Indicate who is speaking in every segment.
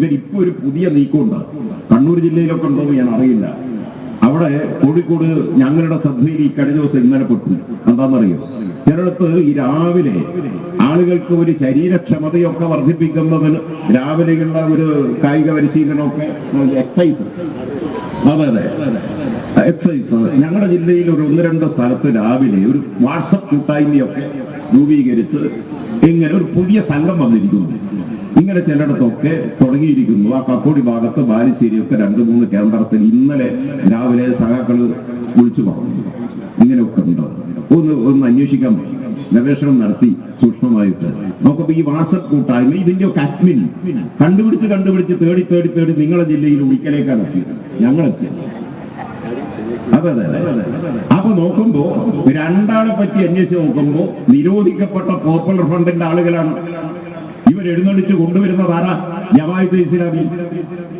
Speaker 1: ഇവരിപ്പോൾ ഒരു പുതിയ നീക്കമുണ്ട്. കണ്ണൂർ ജില്ലയിലൊക്കെ ഉണ്ടോ എന്ന് ഞാൻ അറിയില്ല. അവിടെ കോഴിക്കോട് ഞങ്ങളുടെ ശ്രദ്ധയിൽ ഈ കഴിഞ്ഞ ദിവസം ഇന്നലെ പെട്ടു. എന്താണെന്നറിയോ, ചിലടത്ത് ഈ രാവിലെ ആളുകൾക്ക് ഒരു ശരീരക്ഷമതയൊക്കെ വർദ്ധിപ്പിക്കുന്നതിന് രാവിലെയുള്ള ഒരു കായിക പരിശീലനമൊക്കെ എക്സസൈസ്, അതെ എക്സസൈസ്, ഞങ്ങളുടെ ജില്ലയിൽ ഒരു 1-2 സ്ഥലത്ത് രാവിലെ ഒരു വാട്സപ്പ് കൂട്ടായ്മയൊക്കെ രൂപീകരിച്ച് ഇങ്ങനെ ഒരു പുതിയ സംഘം വന്നിരിക്കുന്നു. ഇങ്ങനെ ചിലയിടത്തൊക്കെ തുടങ്ങിയിരിക്കുന്നു. ആ കക്കോടി ഭാഗത്ത് ബാലുശ്ശേരിയൊക്കെ 2-3 കേന്ദ്രത്തിൽ ഇന്നലെ രാവിലെ സഹാക്കള് വിളിച്ചു പറഞ്ഞു ഇങ്ങനെയൊക്കെ ഉണ്ട്. ഒന്ന് അന്വേഷിക്കാൻ ഗവേഷണം നടത്തി സൂക്ഷ്മമായിട്ട് നോക്കുമ്പോ ഈ വാട്സപ്പ് കൂട്ടായ്മ ഇതിന്റെയൊക്കെ അഡ്മിൻ കണ്ടുപിടിച്ച് തേടി നിങ്ങളെ ജില്ലയിൽ ഉളിക്കലേക്കാണ് എത്തിയത്, ഞങ്ങളെത്തിയത്. അതെ. അപ്പൊ നോക്കുമ്പോ 2 ആളെ പറ്റി അന്വേഷിച്ച് നോക്കുമ്പോ നിരോധിക്കപ്പെട്ട പോപ്പുലർ ഫ്രണ്ടിന്റെ ആളുകളാണ്. ഇവരെഴുന്നള്ളിച്ച് കൊണ്ടുവരുന്നത് ആരാ? ജമാഅത്തെ ഇസ്ലാമി.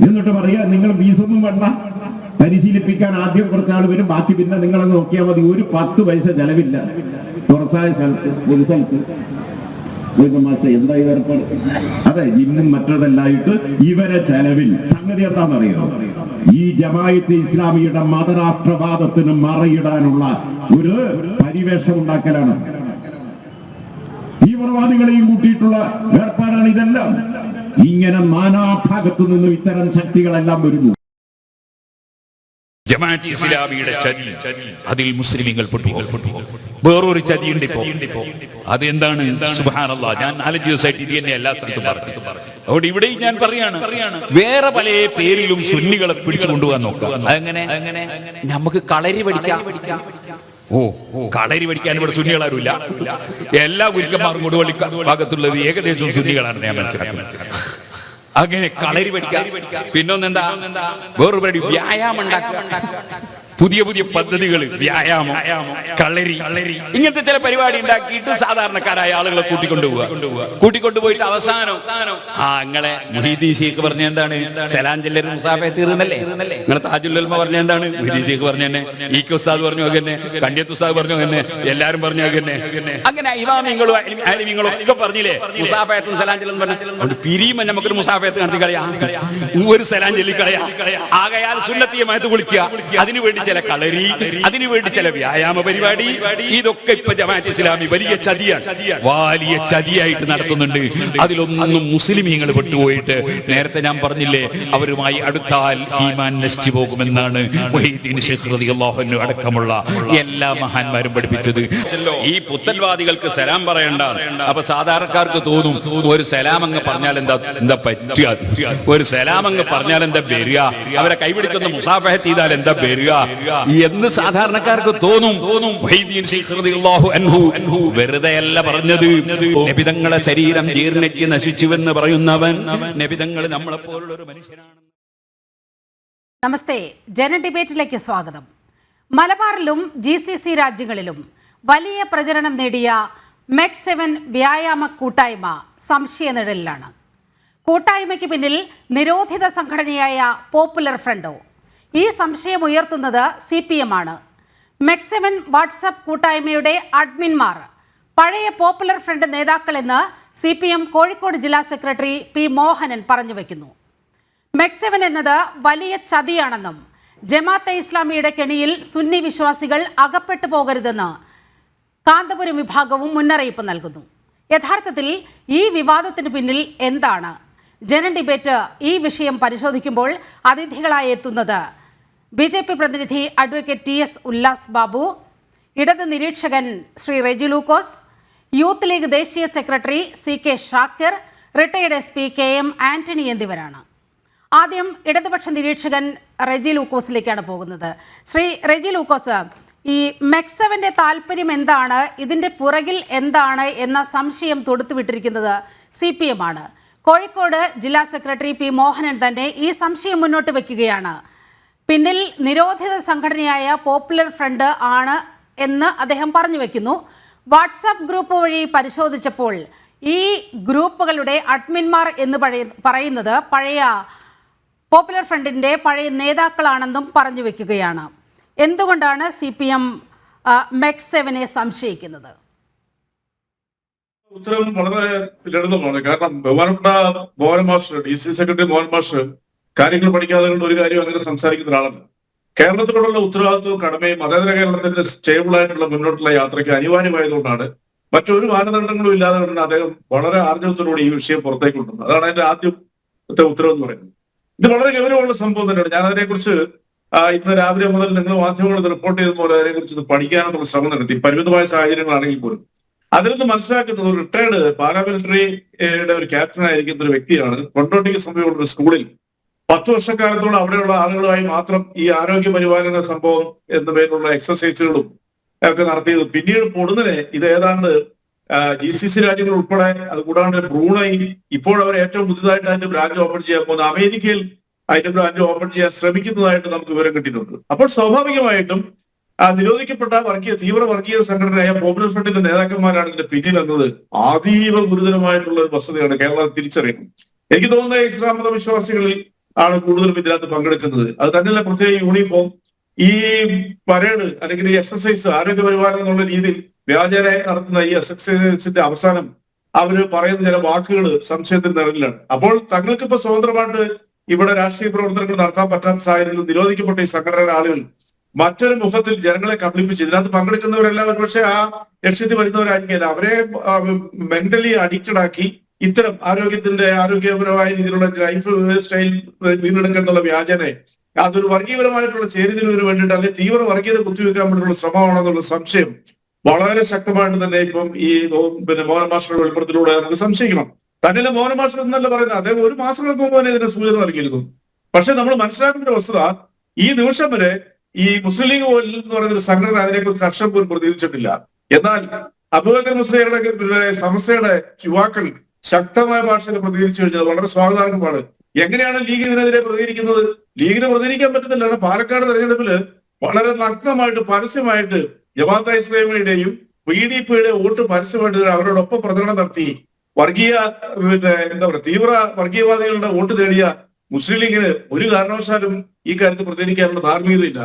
Speaker 1: എന്നിട്ട് പറയാ നിങ്ങൾ ഫീസൊന്നും വേണ്ട, പരിശീലിപ്പിക്കാൻ ആദ്യം കുറച്ചാൾ വരും, ബാക്കി പിന്നെ നിങ്ങളെന്ന് നോക്കിയാൽ മതി, ഒരു 10 പൈസ ചെലവില്ല. തുറസായ സ്ഥലത്ത് ഒരു സ്ഥലത്ത് എന്തായി ഏർപ്പാട്? അതെ, ജിമ്മും മറ്റതെല്ലായിട്ട് ഇവരെ ചെലവിൽ. സംഗതി എന്താണെന്നറിയോ, ഈ ജമാഅത്തെ ഇസ്ലാമിയുടെ മതരാഷ്ട്രവാദത്തിന് മറയിടാനുള്ള ഒരു പരിവേഷം ഉണ്ടാക്കലാണ്. തീവ്രവാദികളെയും കൂട്ടിയിട്ടുള്ള ഏർപ്പാടാണ് ഇതെല്ലാം. ഇങ്ങനെ നാനാഭാഗത്തു നിന്നും ഇത്തരം ശക്തികളെല്ലാം വരുന്നു.
Speaker 2: ജമാഅത്തെ ഇസ്ലാമിയുടെ ചതി, അതിൽ മുസ്ലിമീങ്ങൾ പൊട്ടി. വേറൊരു ചതിയുണ്ട് ഇപ്പോ. അതെന്താണ്? സുബ്ഹാനല്ലാഹ്, ഞാൻ 4 ദിവസമായിട്ട് ഇത് തന്നെ എല്ലാ സ്ഥലത്തും പറഞ്ഞു. അതുകൊണ്ട് ഇവിടെയും ഞാൻ പറയാണ്, വേറെ പല പേരിലും സുന്നികളെ പിടിച്ചു കൊണ്ടുപോകാൻ നോക്കുക. അതെങ്ങനെ? നമുക്ക് കളരി പഠിക്കാം. കളരി പഠിക്കാൻ ഇവിടെ സുന്നികളാരുമില്ല. എല്ലാ ഗുരുക്കന്മാരും കൊടുവള്ളി ഭാഗത്തുള്ളത് ഏകദേശം സുന്നികളാണ് ഞാൻ മനസ്സിലാക്കുന്നത്. അങ്ങനെ കളരി പഠിക്കാം. പിന്നൊന്നെന്താ, വേറൊരു പരിപാടി വ്യായാമം ഉണ്ടാക്കുക. പുതിയ പദ്ധതികൾ, വ്യായാമം, കളരി, ഇങ്ങനത്തെ ചില പരിപാടി ഉണ്ടാക്കിയിട്ട് സാധാരണക്കാരായ ആളുകളെ കൂട്ടിക്കൊണ്ടുപോയിട്ട് അവസാനം നിങ്ങളെ മുഹീദ്ദീൻ ശൈഖ് പറഞ്ഞ എന്താണ്? സലാഞ്ചല്ലർ മുസാഫയെ തീർന്നല്ലേ? നിങ്ങളെ താജുൽ ഉലമ പറഞ്ഞ എന്താണ്? മുഹീദ്ദീൻ ശൈഖ് പറഞ്ഞ തന്നെ, ഇ.കെ. ഉസ്താദ് പറഞ്ഞു തന്നെ, കണ്ണിയത്ത് ഉസ്താദ് പറഞ്ഞു തന്നെ, എല്ലാരും പറഞ്ഞു തന്നെ. അങ്ങനെ ഇമാമിങ്ങളും ആലിമീങ്ങളും ഒക്കെ പറഞ്ഞില്ലേ മുസാഫയത്തും സലാഞ്ചലും പറഞ്ഞു. പിരിയുമ്പോൾ നമുക്കൊരു മുസാഫയത്ത് നടത്തി കളയാ, ഒരു സലാഞ്ചലി കളയാ. ആകയാൽ സുന്നത്തിയമായത് വിളിക്കുക. അതിനുവേണ്ടി ചില കളരി, അതിനുവേണ്ടി ചില വ്യായാമ പരിപാടി, ഇതൊക്കെ ഇപ്പൊ ജമാഅത്തെ ഇസ്ലാമി വലിയ ചതിയായിട്ട് നടത്തുന്നുണ്ട്. അതിലൊന്നും മുസ്ലിമീങ്ങൾ വിട്ടുപോയിട്ട്, നേരത്തെ ഞാൻ പറഞ്ഞില്ലേ, അവരുമായി അടുത്താൽ ഈമാൻ നശിച്ചു പോകുമെന്നാണ് മുഹീദ്ദീൻ ശൈഖ് റളിയല്ലാഹു അൻഹു അടക്കമുള്ള എല്ലാ മഹാന്മാരും പഠിപ്പിച്ചത്. ഈ പുത്തൽവാദികൾക്ക് സലാം പറയണ്ട. അപ്പൊ സാധാരണക്കാർക്ക് തോന്നും ഒരു സലാം അങ്ങ് പറഞ്ഞാൽ എന്താ പറ്റുക, ഒരു സലാം അങ്ങ് പറഞ്ഞാൽ എന്താ വരിക, അവരെ കൈപിടിച്ചൊന്ന് മുസാഫഹത്ത് ചെയ്താൽ എന്താ വരിക എന്ന് സാധാരണക്കാർക്ക് തോന്നും. മുഹീദ്ദീൻ ശൈഖ് റളിയല്ലാഹു അൻഹു വെറുതെയല്ല പറഞ്ഞത്. നബിതങ്ങളെ ശരീരം ജീർണിച്ച് നശിച്ചുവെന്ന് പറയുന്നവൻ നബിതങ്ങൾ നമ്മളെപ്പോലുള്ള ഒരു മനുഷ്യനാണ്.
Speaker 3: നമസ്തേ, ജന ഡിബേറ്റിലേക്ക് സ്വാഗതം. മലബാറിലും GCC രാജ്യങ്ങളിലും വലിയ പ്രചരണം നേടിയ മെക് 7 വ്യായാമ കൂട്ടായ്മ സംശയനിഴലിലാണ്. കൂട്ടായ്മയ്ക്ക് പിന്നിൽ നിരോധിത സംഘടനയായ പോപ്പുലർ ഫ്രണ്ടോ? ഈ സംശയം ഉയർത്തുന്നത് CPM ആണ്. മെക് 7 വാട്സപ്പ് കൂട്ടായ്മയുടെ അഡ്മിന്മാർ പഴയ പോപ്പുലർ ഫ്രണ്ട് നേതാക്കളെന്ന് CPM കോഴിക്കോട് ജില്ലാ സെക്രട്ടറി P. മോഹനൻ പറഞ്ഞു വയ്ക്കുന്നു. മെക് 7 എന്നത് വലിയ ചതിയാണെന്നും ജമാഅത്തെ ഇസ്ലാമിയുടെ കെണിയിൽ സുന്നി വിശ്വാസികൾ അകപ്പെട്ടു പോകരുതെന്ന് കാന്തപുരം വിഭാഗവും മുന്നറിയിപ്പ് നൽകുന്നു. യഥാർത്ഥത്തിൽ ഈ വിവാദത്തിന് പിന്നിൽ എന്താണ്? ജന ഡിബേറ്റ് ഈ വിഷയം പരിശോധിക്കുമ്പോൾ അതിഥികളായി എത്തുന്നത് BJP പ്രതിനിധി അഡ്വക്കേറ്റ് TS ഉല്ലാസ് ബാബു, ഇടത് നിരീക്ഷകൻ ശ്രീ റെജി ലൂക്കോസ്, യൂത്ത് ലീഗ് ദേശീയ secretary CK Shakir, retired SP KM Antony എന്നിവരാണ്. ആദ്യം ഇടതുപക്ഷ നിരീക്ഷകൻ റെജി ലൂക്കോസിലേക്കാണ് പോകുന്നത്. ശ്രീ റെജി ലൂക്കോസ്, ഈ മെക് 7ന്റെ താല്പര്യം എന്താണ്, ഇതിൻ്റെ പുറകിൽ എന്താണ് എന്ന സംശയം തൊടുത്തുവിട്ടിരിക്കുന്നത് CPM ആണ്. കോഴിക്കോട് ജില്ലാ സെക്രട്ടറി P. മോഹനൻ തന്നെ ഈ സംശയം മുന്നോട്ട് വയ്ക്കുകയാണ്. പിന്നിൽ നിരോധിത സംഘടനയായ പോപ്പുലർ ഫ്രണ്ട് ആണ് എന്ന് അദ്ദേഹം പറഞ്ഞു വയ്ക്കുന്നു. വാട്സാപ്പ് ഗ്രൂപ്പ് വഴി പരിശോധിച്ചപ്പോൾ ഈ ഗ്രൂപ്പുകളുടെ അഡ്മിന്മാർ എന്ന് പറയുന്നത് പഴയ പോപ്പുലർ ഫ്രണ്ടിൻ്റെ പഴയ നേതാക്കളാണെന്നും പറഞ്ഞു വയ്ക്കുകയാണ്. എന്തുകൊണ്ടാണ് CPM മെക് 7നെ സംശയിക്കുന്നത്?
Speaker 4: ഉത്തരവും വളരെ ലളിതമാണ്. കാരണം ബഹുമാനപ്പെട്ട Mohan master, DC secretary Mohan master കാര്യങ്ങൾ പഠിക്കാതെ കൊണ്ട് ഒരു കാര്യം അങ്ങനെ സംസാരിക്കുന്ന ഒരാളാണ്. കേരളത്തിലുള്ള ഉത്തരവാദിത്വവും കടമയും മതേതര കേരളത്തിന്റെ സ്റ്റേബിൾ ആയിട്ടുള്ള മുന്നോട്ടുള്ള യാത്രയ്ക്ക് അനിവാര്യമായതുകൊണ്ടാണ് മറ്റൊരു മാനദണ്ഡങ്ങളും ഇല്ലാതെ കൊണ്ട് അദ്ദേഹം വളരെ ആർജവത്തോടുകൂടി ഈ വിഷയം പുറത്തേക്ക് കൊണ്ടുവന്നത്. അതാണ് അതിന്റെ ആദ്യത്തെ ഉത്തരവ് എന്ന് പറയുന്നത്. ഇത് വളരെ ഗൗരവമുള്ള സംഭവം തന്നെയാണ്. ഞാൻ അതിനെക്കുറിച്ച് ഇന്ന് രാവിലെ മുതൽ നിങ്ങൾ മാധ്യമങ്ങളിൽ റിപ്പോർട്ട് ചെയ്തതുപോലെ അതിനെക്കുറിച്ച് പഠിക്കാനുള്ള ശ്രമം നടത്തി, പരിമിതമായ സാഹചര്യങ്ങളാണെങ്കിൽ പോലും. അതിൽ നിന്ന് മനസ്സിലാക്കുന്നത് ഒരു റിട്ടയർഡ് പാരാമിലിറ്ററിയുടെ ഒരു ക്യാപ്റ്റൻ ആയിരിക്കുന്ന ഒരു വ്യക്തിയാണ് കൊണ്ടോട്ടിക്ക് സമീപമുള്ള ഒരു സ്കൂളിൽ 10 വർഷക്കാലത്തോളം അവിടെയുള്ള ആളുകളുമായി മാത്രം ഈ ആരോഗ്യ പരിപാലന സംഭവം എന്ന പേരിലുള്ള എക്സസൈസുകളും ഒക്കെ നടത്തിയത്. പിന്നീട് പൊടുന്നനെ ഇത് ഏതാണ്ട് GCC രാജ്യങ്ങൾ ഉൾപ്പെടെ, അത് കൂടാണ്ട് ബ്രൂണൈ, ഇപ്പോൾ അവർ ഏറ്റവും പുതുതായിട്ട് അതിന്റെ ബ്രാഞ്ച് ഓപ്പൺ ചെയ്യാൻ പോകുന്ന അമേരിക്കയിൽ അതിന്റെ ബ്രാഞ്ച് ഓപ്പൺ ചെയ്യാൻ ശ്രമിക്കുന്നതായിട്ട് നമുക്ക് വിവരം കിട്ടിയിട്ടുണ്ട്. അപ്പോൾ സ്വാഭാവികമായിട്ടും നിരോധിക്കപ്പെട്ട തീവ്ര വർഗീയ സംഘടനയായ പോപ്പുലർ ഫ്രണ്ടിന്റെ നേതാക്കന്മാരാണ് ഇതിന്റെ പിന്നിൽ എന്നത് അതീവ ഗുരുതരമായിട്ടുള്ള ഒരു വസ്തുതയാണ് കേരളം തിരിച്ചറിയുന്നത്. എനിക്ക് തോന്നുന്നത് ഇസ്ലാം മത വിശ്വാസികളിൽ ആണ് കൂടുതലും ഇതിനകത്ത് പങ്കെടുക്കുന്നത്. അത് തന്നെയല്ല, പ്രത്യേക യൂണിഫോം, ഈ പരേഡ് അല്ലെങ്കിൽ ഈ എക്സസൈസ്, ആരോഗ്യ പരിപാലനം എന്നുള്ള രീതിയിൽ വ്യാജേന നടത്തുന്ന ഈ എക്സസൈസിന്റെ അവസാനം അവര് പറയുന്ന ചില വാക്കുകൾ സംശയത്തിന് നിറഞ്ഞിലാണ്. അപ്പോൾ തങ്ങൾക്കിപ്പോ സ്വതന്ത്രമായിട്ട് ഇവിടെ രാഷ്ട്രീയ പ്രവർത്തനങ്ങൾ നടത്താൻ പറ്റാത്ത സാഹചര്യത്തിൽ നിരോധിക്കപ്പെട്ട ഈ സംഘടനയുടെ ആളുകൾ മറ്റൊരു മുഖത്തിൽ ജനങ്ങളെ കബളിപ്പിച്ച് ഇതിനകത്ത് പങ്കെടുക്കുന്നവരെല്ലാം ഒരുപക്ഷെ ആ ലക്ഷ്യത്തിൽ വരുന്നവരായിരിക്കില്ല. അവരെ മെന്റലി അഡിക്റ്റഡ് ആക്കി ഇത്തരം ആരോഗ്യപരമായ രീതിയിലുള്ള ലൈഫ് സ്റ്റൈൽ വീണ്ടെടുക്കാനുള്ള വ്യാജനെ അതൊരു വർഗീയപരമായിട്ടുള്ള ചേരിതിരിവിന് വേണ്ടിയിട്ട് അല്ലെങ്കിൽ തീവ്ര വർഗീയത കുത്തിവെക്കാൻ വേണ്ടിയിട്ടുള്ള ശ്രമമാണെന്നുള്ള സംശയം വളരെ ശക്തമായിട്ട് തന്നെ ഇപ്പം ഈ മോഹൻ മാസ്റ്ററുടെ വെളിപ്പെടുത്തലൂടെ നമുക്ക് സംശയിക്കണം. തന്നെയല്ല മോഹൻ മാസ്റ്റർ എന്നല്ല പറയുന്നത്, അദ്ദേഹം 1 മാസങ്ങൾക്ക് മുമ്പ് തന്നെ ഇതിന് സൂചന നൽകിയിരുന്നു. പക്ഷെ നമ്മൾ മനസ്സിലാക്കേണ്ട വസ്തുത, ഈ നിമിഷം വരെ ഈ മുസ്ലിം ലീഗ് എന്ന് പറയുന്ന ഒരു സംഘടന അതിനെക്കുറിച്ച് അക്ഷരം പോലും പ്രതികരിച്ചിട്ടില്ല. എന്നാൽ അബൂബക്കർ മുസ്ലിയുടെ സമസ്യയുടെ യുവാക്കൾ ശക്തമായ ഭാഷയിൽ പ്രതികരിച്ചു കഴിഞ്ഞത് വളരെ സ്വാഗതാർഹമാണ്. എങ്ങനെയാണ് ലീഗ് ഇതിനെതിരെ പ്രതികരിക്കുന്നത്? ലീഗിന് പ്രതികരിക്കാൻ പറ്റുന്നില്ല. പാലക്കാട് തെരഞ്ഞെടുപ്പില് വളരെ നഗ്നമായിട്ട് പരസ്യമായിട്ട് ജമാഅത്തെ ഇസ്ലാമിയുടെയും PDPയുടെ വോട്ട് പരസ്യമായിട്ട് അവരോടൊപ്പം പ്രചരണം നടത്തി തീവ്ര വർഗീയവാദികളുടെ വോട്ട് നേടിയ മുസ്ലിം ലീഗിന് ഒരു കാരണവശാലും ഈ കാര്യത്തിൽ പ്രതികരിക്കാനുള്ള ധാർമ്മികതയില്ല.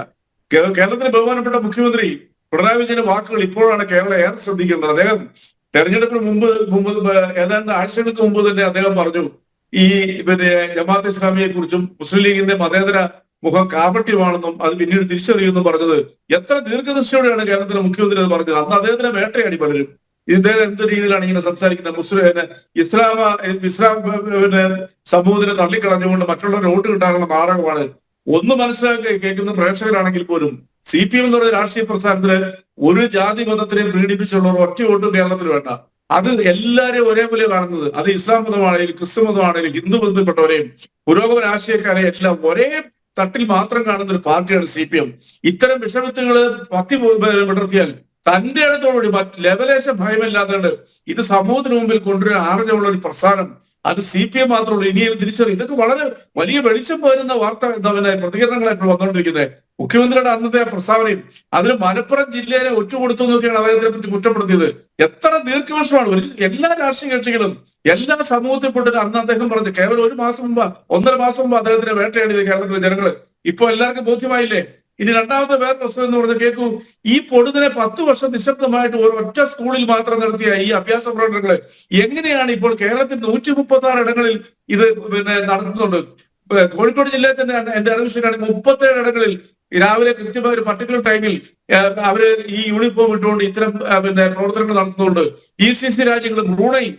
Speaker 4: കേരളത്തിലെ ബഹുമാനപ്പെട്ട മുഖ്യമന്ത്രി പിണറായി വിജയന്റെ വാക്കുകൾ ഇപ്പോഴാണ് കേരളം ഏറെ ശ്രദ്ധിക്കേണ്ടത്. അദ്ദേഹം തെരഞ്ഞെടുപ്പിന് മുമ്പ് ഏതാണ്ട് ആഴ്ചകൾക്ക് മുമ്പ് തന്നെ അദ്ദേഹം പറഞ്ഞു, ഈ ജമാഅത്തെ ഇസ്ലാമിയെ കുറിച്ചും മുസ്ലിം ലീഗിന്റെ മതേതര മുഖം കാപട്യമാണെന്നും അത് പിന്നീട് തിരിച്ചറിയുമെന്നും പറഞ്ഞത് എത്ര ദീർഘദർശിയോടെയാണ് കേരളത്തിലെ മുഖ്യമന്ത്രി അത് പറഞ്ഞത്. അന്ന് അദ്ദേഹത്തിന് വേട്ടയാടി പലരും. ഇദ്ദേഹം എന്ത് രീതിയിലാണ് ഇങ്ങനെ സംസാരിക്കുന്നത്? ഇസ്ലാം സമൂഹത്തിനെ തള്ളിക്കളഞ്ഞുകൊണ്ട് മറ്റുള്ളവരുടെ വോട്ട് കിട്ടാനുള്ള നാടകമാണ്. ഒന്ന് മനസ്സിലാക്കി കേൾക്കുന്ന പ്രേക്ഷകരാണെങ്കിൽ പോലും CPM എന്ന് പറയുന്ന രാഷ്ട്രീയ പ്രസ്ഥാനത്തിന് ഒരു ജാതി മതത്തിനെ പീഡിപ്പിച്ചുള്ള ഒറ്റ വോട്ടും കേരളത്തിൽ വേണ്ട. അത് എല്ലാവരെയും ഒരേപോലെ കാണുന്നത്, അത് ഇസ്ലാം മതമാണെങ്കിലും ക്രിസ്തു മതമാണെങ്കിലും ഹിന്ദു മതത്തിൽപ്പെട്ടവരെയും പുരോഗമന ആശയക്കാരെയും എല്ലാം ഒരേ തട്ടിൽ മാത്രം കാണുന്ന ഒരു പാർട്ടിയാണ് CPM. ഇത്തരം വിഷമത്തുകൾ വിടർത്തിയാൽ തന്റെ അടുത്തോടുകൂടി മറ്റ് ലെവലേശ ഭയമില്ലാത്തതുകൊണ്ട് ഇത് സമൂഹത്തിന് മുമ്പിൽ കൊണ്ടുവരാൻ ആർജമുള്ള ഒരു പ്രസ്ഥാനം അത് CPM മാത്രമുള്ളൂ. ഇനിയും തിരിച്ചറിയും. ഇതൊക്കെ വളരെ വലിയ വെളിച്ചം പോരുന്ന പ്രതികരണങ്ങളായിട്ട് വന്നുകൊണ്ടിരിക്കുന്നത്. മുഖ്യമന്ത്രിയുടെ അന്നത്തെ പ്രസ്താവനയും അതിന് മലപ്പുറം ജില്ലയിലെ ഒറ്റുകൊടുത്തു എന്നൊക്കെയാണ് അദ്ദേഹത്തെ പറ്റി കുറ്റപ്പെടുത്തിയത്. എത്ര ദീർഘവർഷമാണ് എല്ലാ രാഷ്ട്രീയ കക്ഷികളും എല്ലാ സമൂഹത്തിൽപ്പെട്ടത് അന്ന് അദ്ദേഹം പറഞ്ഞു. കേവലം 1 മാസം മുമ്പ് 1.5 മാസം മുമ്പ് അദ്ദേഹത്തിന് വേട്ടയാടിയത് കേരളത്തിലെ ജനങ്ങള്. ഇപ്പൊ എല്ലാവർക്കും ബോധ്യമായില്ലേ? ഇനി രണ്ടാമത്തെ വേറെ പ്രശ്നം എന്ന് പറഞ്ഞാൽ കേൾക്കൂ, ഈ പൊടുന്നനെ 10 വർഷം നിശബ്ദമായിട്ട് ഒരൊറ്റ സ്കൂളിൽ മാത്രം നടത്തിയ ഈ അഭ്യാസ പ്രകടനങ്ങള് എങ്ങനെയാണ് ഇപ്പോൾ കേരളത്തിൽ 136 ഇടങ്ങളിൽ ഇത് നടത്തുന്നുണ്ട്. കോഴിക്കോട് ജില്ലയിൽ തന്നെ എന്റെ അറിവ് ശരിയാണെങ്കിൽ 37 ഇടങ്ങളിൽ രാവിലെ കൃത്യമായ ഒരു പർട്ടിക്കുലർ ടൈമിൽ അവര് ഈ യൂണിഫോം ഇട്ടുകൊണ്ട് ഇത്തരം പ്രവർത്തനങ്ങൾ നടത്തുന്നുണ്ട്. GCC രാജ്യങ്ങൾ ബ്രൂണയിൽ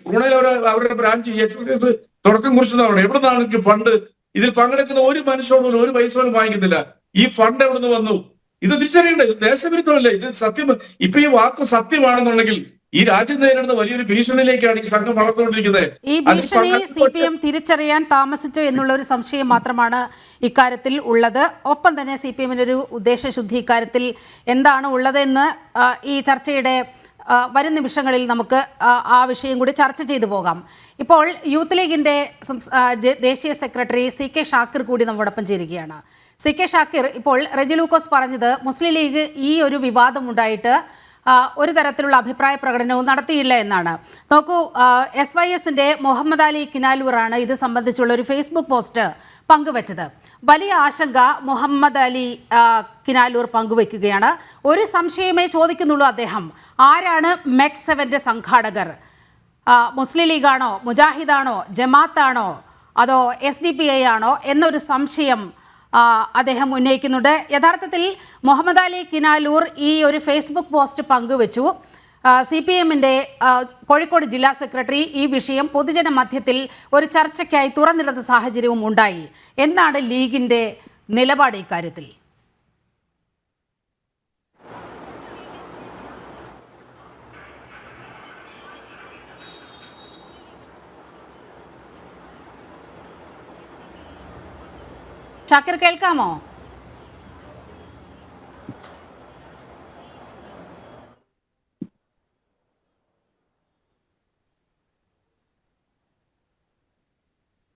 Speaker 4: അവരുടെ ബ്രാഞ്ച് എക്സസൈസ് തുടക്കം കുറിച്ചതാണ്. എവിടെ നിന്നാണ് ഫണ്ട്? ഇതിൽ പങ്കെടുക്കുന്ന ഒരു മനുഷ്യനോടും 1 പൈസ പോലും വാങ്ങിക്കുന്നില്ല. ഈ ഫണ്ട് എവിടെ നിന്ന് വന്നു? ഇത് തിരിച്ചറിയേണ്ടത്. ഇത് ദേശവിരുദ്ധമല്ല, ഇത് സത്യം. ഇപ്പൊ ഈ വാർത്ത സത്യമാണെന്നുണ്ടെങ്കിൽ ഈ രാജ്യം നേരിടുന്ന വലിയൊരു ഭീഷണിയിലേക്കാണ് ഈ സംഘം വളർന്നുകൊണ്ടിരിക്കുന്നത്.
Speaker 3: ഈ ഭീഷണി CPM തിരിച്ചറിയാൻ താമസിച്ചു എന്നുള്ള ഒരു സംശയം മാത്രമാണ് ഇക്കാര്യത്തിൽ ഉള്ളത്. ഒപ്പം തന്നെ CPMന്റെ ഒരു ഉദ്ദേശശുദ്ധി ഇക്കാര്യത്തിൽ എന്താണ് ഉള്ളതെന്ന് ഈ ചർച്ചയുടെ വരും നിമിഷങ്ങളിൽ നമുക്ക് ആ വിഷയം കൂടി ചർച്ച ചെയ്തു പോകാം. ഇപ്പോൾ യൂത്ത് ലീഗിന്റെ ദേശീയ സെക്രട്ടറി CK ഷാക്കിർ കൂടി നമ്മോടൊപ്പം ചേരുകയാണ്. CK ഷാക്കിർ, ഇപ്പോൾ റെജി ലൂക്കോസ് പറഞ്ഞത് മുസ്ലിം ലീഗ് ഈ ഒരു വിവാദം ഉണ്ടായിട്ട് ഒരു തരത്തിലുള്ള അഭിപ്രായ പ്രകടനവും നടത്തിയില്ല എന്നാണ്. നോക്കൂ, SYSന്റെ മുഹമ്മദ് അലി കിനാലൂറാണ് ഇത് സംബന്ധിച്ചുള്ള ഒരു ഫേസ്ബുക്ക് പോസ്റ്റ് പങ്കുവച്ചത്. വലിയ ആശങ്ക മുഹമ്മദ് അലി കിനാലൂർ പങ്കുവയ്ക്കുകയാണ്. ഒരു സംശയമേ ചോദിക്കുന്നുള്ളൂ അദ്ദേഹം, ആരാണ് MEC 7ന്റെ സംഘാടകർ? മുസ്ലിം ലീഗാണോ, മുജാഹിദാണോ, ജമാഅത്താണോ, അതോ SDPI ആണോ എന്നൊരു സംശയം അദ്ദേഹം ഉന്നയിക്കുന്നുണ്ട്. യഥാർത്ഥത്തിൽ മുഹമ്മദ് അലി കിനാലൂർ ഈ ഒരു ഫേസ്ബുക്ക് പോസ്റ്റ് പങ്കുവച്ചു. CPMന്റെ കോഴിക്കോട് ജില്ലാ സെക്രട്ടറി ഈ വിഷയം പൊതുജന മധ്യത്തിൽ ഒരു ചർച്ചയ്ക്കായി തുറന്നിടുന്ന സാഹചര്യവും ഉണ്ടായി. എന്താണ് ലീഗിന്റെ നിലപാട് ഇക്കാര്യത്തിൽ? ഷാക്കിർ കേൾക്കാമോ?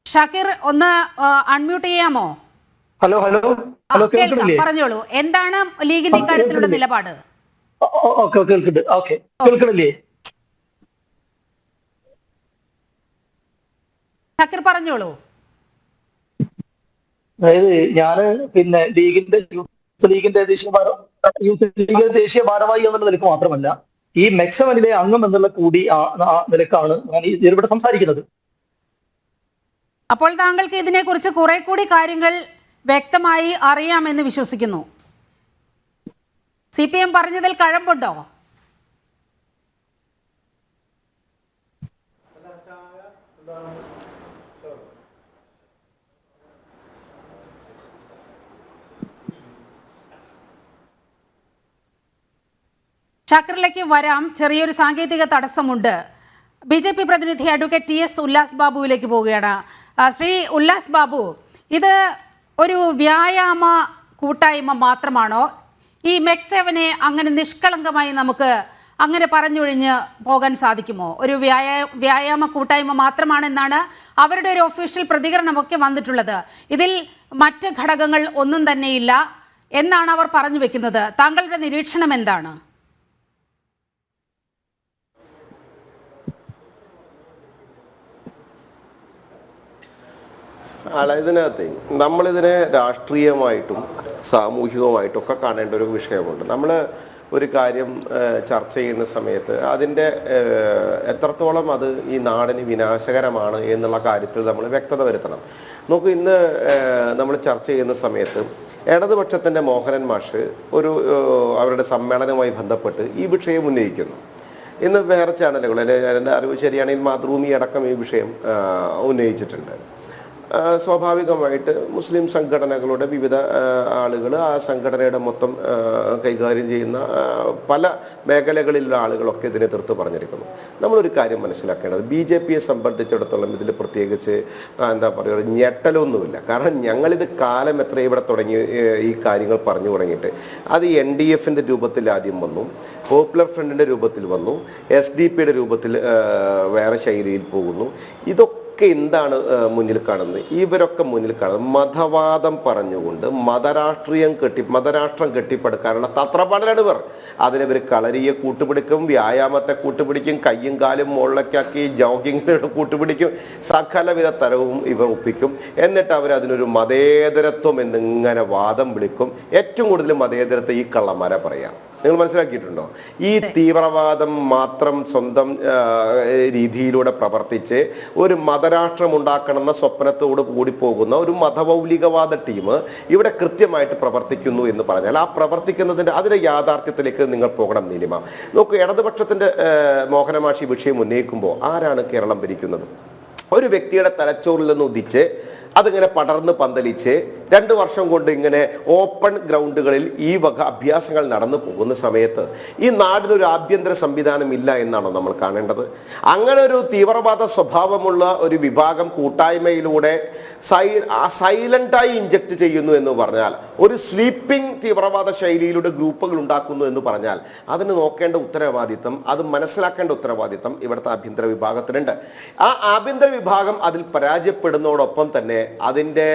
Speaker 3: ഷാക്കിർ ഒന്ന് അൺമ്യൂട്ട് ചെയ്യാമോ?
Speaker 5: ഹലോ ഹലോ ഹലോ,
Speaker 3: കേൾക്കാം, പറഞ്ഞോളൂ. എന്താണ് ലീഗിന്റെ ഇക്കാര്യത്തിലുള്ള നിലപാട്?
Speaker 5: കേൾക്കണില്ലേ?
Speaker 3: ഷാക്കിർ പറഞ്ഞോളൂ.
Speaker 5: അതായത് ഞാന് ലീഗിന്റെ ദേശീയ ഭാരവാഹി എന്നുള്ള നിലക്ക് മാത്രമല്ല, ഈ മെക്സവനിലെ അംഗം എന്നുള്ള കൂടി നിലക്കാണ് ഞാൻ ഇവിടെ സംസാരിക്കുന്നത്.
Speaker 3: അപ്പോൾ താങ്കൾക്ക് ഇതിനെക്കുറിച്ച് കുറെ കൂടി കാര്യങ്ങൾ വ്യക്തമായി അറിയാമെന്ന് വിശ്വസിക്കുന്നു. CPM പറഞ്ഞതിൽ കഴമ്പുണ്ടോ? ഷാക്കിറിലേക്ക് വരാം. ചെറിയൊരു സാങ്കേതിക തടസ്സമുണ്ട്. BJP പ്രതിനിധി അഡ്വക്കേറ്റ് TS ഉല്ലാസ് ബാബുവിലേക്ക് പോവുകയാണ്. ശ്രീ ഉല്ലാസ് ബാബു, ഇത് ഒരു വ്യായാമ കൂട്ടായ്മ മാത്രമാണോ? ഈ MEC7 അങ്ങനെ നിഷ്കളങ്കമായി നമുക്ക് അങ്ങനെ പറഞ്ഞൊഴിഞ്ഞ് പോകാൻ സാധിക്കുമോ? ഒരു വ്യായാമ കൂട്ടായ്മ മാത്രമാണെന്നാണ് അവരുടെ ഒരു ഒഫീഷ്യൽ പ്രതികരണമൊക്കെ വന്നിട്ടുള്ളത്. ഇതിൽ മറ്റ് ഘടകങ്ങൾ ഒന്നും തന്നെയില്ല എന്നാണ് അവർ പറഞ്ഞു വെക്കുന്നത്. താങ്കളുടെ നിരീക്ഷണം എന്താണ്?
Speaker 6: ഇതിനകത്ത് നമ്മളിതിനെ രാഷ്ട്രീയമായിട്ടും സാമൂഹികമായിട്ടും ഒക്കെ കാണേണ്ട ഒരു വിഷയമുണ്ട്. നമ്മൾ ഒരു കാര്യം ചർച്ച ചെയ്യുന്ന സമയത്ത് അതിൻ്റെ എത്രത്തോളം അത് ഈ നാടിന് വിനാശകരമാണ് എന്നുള്ള കാര്യത്തിൽ നമ്മൾ വ്യക്തത വരുത്തണം. നോക്കൂ, ഇന്ന് നമ്മൾ ചർച്ച ചെയ്യുന്ന സമയത്ത് ഇടതുപക്ഷത്തിൻ്റെ മോഹനൻ മാഷ് അവരുടെ സമ്മേളനവുമായി ബന്ധപ്പെട്ട് ഈ വിഷയം ഉന്നയിക്കുന്നു. ഇന്ന് വേറെ ചാനലുകൾ, എൻ്റെ അറിവ് ശരിയാണെങ്കിൽ മാതൃഭൂമി അടക്കം ഈ വിഷയം ഉന്നയിച്ചിട്ടുണ്ട്. സ്വാഭാവികമായിട്ട് മുസ്ലിം സംഘടനകളുടെ വിവിധ ആളുകൾ, ആ സംഘടനയുടെ മൊത്തം കൈകാര്യം ചെയ്യുന്ന പല മേഖലകളിലുള്ള ആളുകളൊക്കെ ഇതിനെ എതിർത്ത് പറഞ്ഞിരിക്കുന്നു. നമ്മളൊരു കാര്യം മനസ്സിലാക്കേണ്ടത്, BJPയെ സംബന്ധിച്ചിടത്തോളം ഇതിൽ പ്രത്യേകിച്ച് എന്താ പറയുക, ഒരു ഞെട്ടലൊന്നുമില്ല. കാരണം ഞങ്ങളിത് കാലം എത്ര ഇവിടെ തുടങ്ങി ഈ കാര്യങ്ങൾ പറഞ്ഞു തുടങ്ങിയിട്ട്. അത് NDFന്റെ രൂപത്തിൽ ആദ്യം വന്നു, പോപ്പുലർ ഫ്രണ്ടിൻ്റെ രൂപത്തിൽ വന്നു, SDPയുടെ രൂപത്തിൽ വേറെ ശൈലിയിൽ പോകുന്നു. ഇതൊക്കെ എന്താണ് മുന്നിൽ കാണുന്നത്? ഇവരൊക്കെ മുന്നിൽ കാണുന്നത് മതവാദം പറഞ്ഞുകൊണ്ട് മതരാഷ്ട്രം കെട്ടിപ്പടുക്കാനുള്ള തത്രപ്പാടിലാണ് ഇവർ. അതിനിവർ കളരിയെ കൂട്ടുപിടിക്കും, വ്യായാമത്തെ കൂട്ടുപിടിക്കും, കയ്യും കാലും മുകളിലേക്കാക്കി ജോഗിങ്ങിനോട് കൂട്ടുപിടിക്കും, സകലവിധ തരവും ഇവർ ഒപ്പിക്കും. എന്നിട്ട് അവർ അതിനൊരു മതേതരത്വം എന്നിങ്ങനെ വാദം വിളിക്കും. ഏറ്റവും കൂടുതൽ മതേതരത്തെ ഈ കള്ളന്മാരെ പറയാം. നിങ്ങൾ മനസ്സിലാക്കിയിട്ടുണ്ടോ? ഈ തീവ്രവാദം മാത്രം സ്വന്തം രീതിയിലൂടെ പ്രവർത്തിച്ച് ഒരു മതരാഷ്ട്രം ഉണ്ടാക്കണമെന്ന സ്വപ്നത്തോട് കൂടി പോകുന്ന ഒരു മതമൗലികവാദ ടീം ഇവിടെ കൃത്യമായിട്ട് പ്രവർത്തിക്കുന്നു എന്ന് പറഞ്ഞാൽ, ആ പ്രവർത്തിക്കുന്നതിൻ്റെ അതിൻ്റെ യാഥാർത്ഥ്യത്തിലേക്ക് നിങ്ങൾ പോകണം. നീലിമ നോക്കൂ, ഇടതുപക്ഷത്തിൻ്റെ മോഹനമാഷി വിഷയം ഉന്നയിക്കുമ്പോൾ ആരാണ് കേരളം ഭരിക്കുന്നത്? ഒരു വ്യക്തിയുടെ തലച്ചോറിൽ നിന്ന് ഉദിച്ച് അതിങ്ങനെ പടർന്ന് പന്തലിച്ച് 2 വർഷം കൊണ്ട് ഇങ്ങനെ ഓപ്പൺ ഗ്രൗണ്ടുകളിൽ ഈ വക അഭ്യാസങ്ങൾ നടന്നു പോകുന്ന സമയത്ത് ഈ നാടിനൊരു ആഭ്യന്തര സംവിധാനം ഇല്ല എന്നാണോ നമ്മൾ കാണേണ്ടത്? അങ്ങനെ ഒരു തീവ്രവാദ സ്വഭാവമുള്ള ഒരു വിഭാഗം കൂട്ടായ്മയിലൂടെ സൈലന്റായി ഇഞ്ചക്ട് ചെയ്യുന്നു എന്ന് പറഞ്ഞാൽ, ഒരു സ്ലീപ്പിംഗ് തീവ്രവാദ ശൈലിയിലൂടെ ഗ്രൂപ്പുകൾ ഉണ്ടാക്കുന്നു എന്ന് പറഞ്ഞാൽ, അതിന് നോക്കേണ്ട ഉത്തരവാദിത്തം, അത് മനസ്സിലാക്കേണ്ട ഉത്തരവാദിത്തം ഇവിടുത്തെ ആഭ്യന്തര വിഭാഗത്തിനുണ്ട്. ആ ആഭ്യന്തര വിഭാഗം അതിൽ പരാജയപ്പെടുന്നതോടൊപ്പം തന്നെ അതിൻ്റെ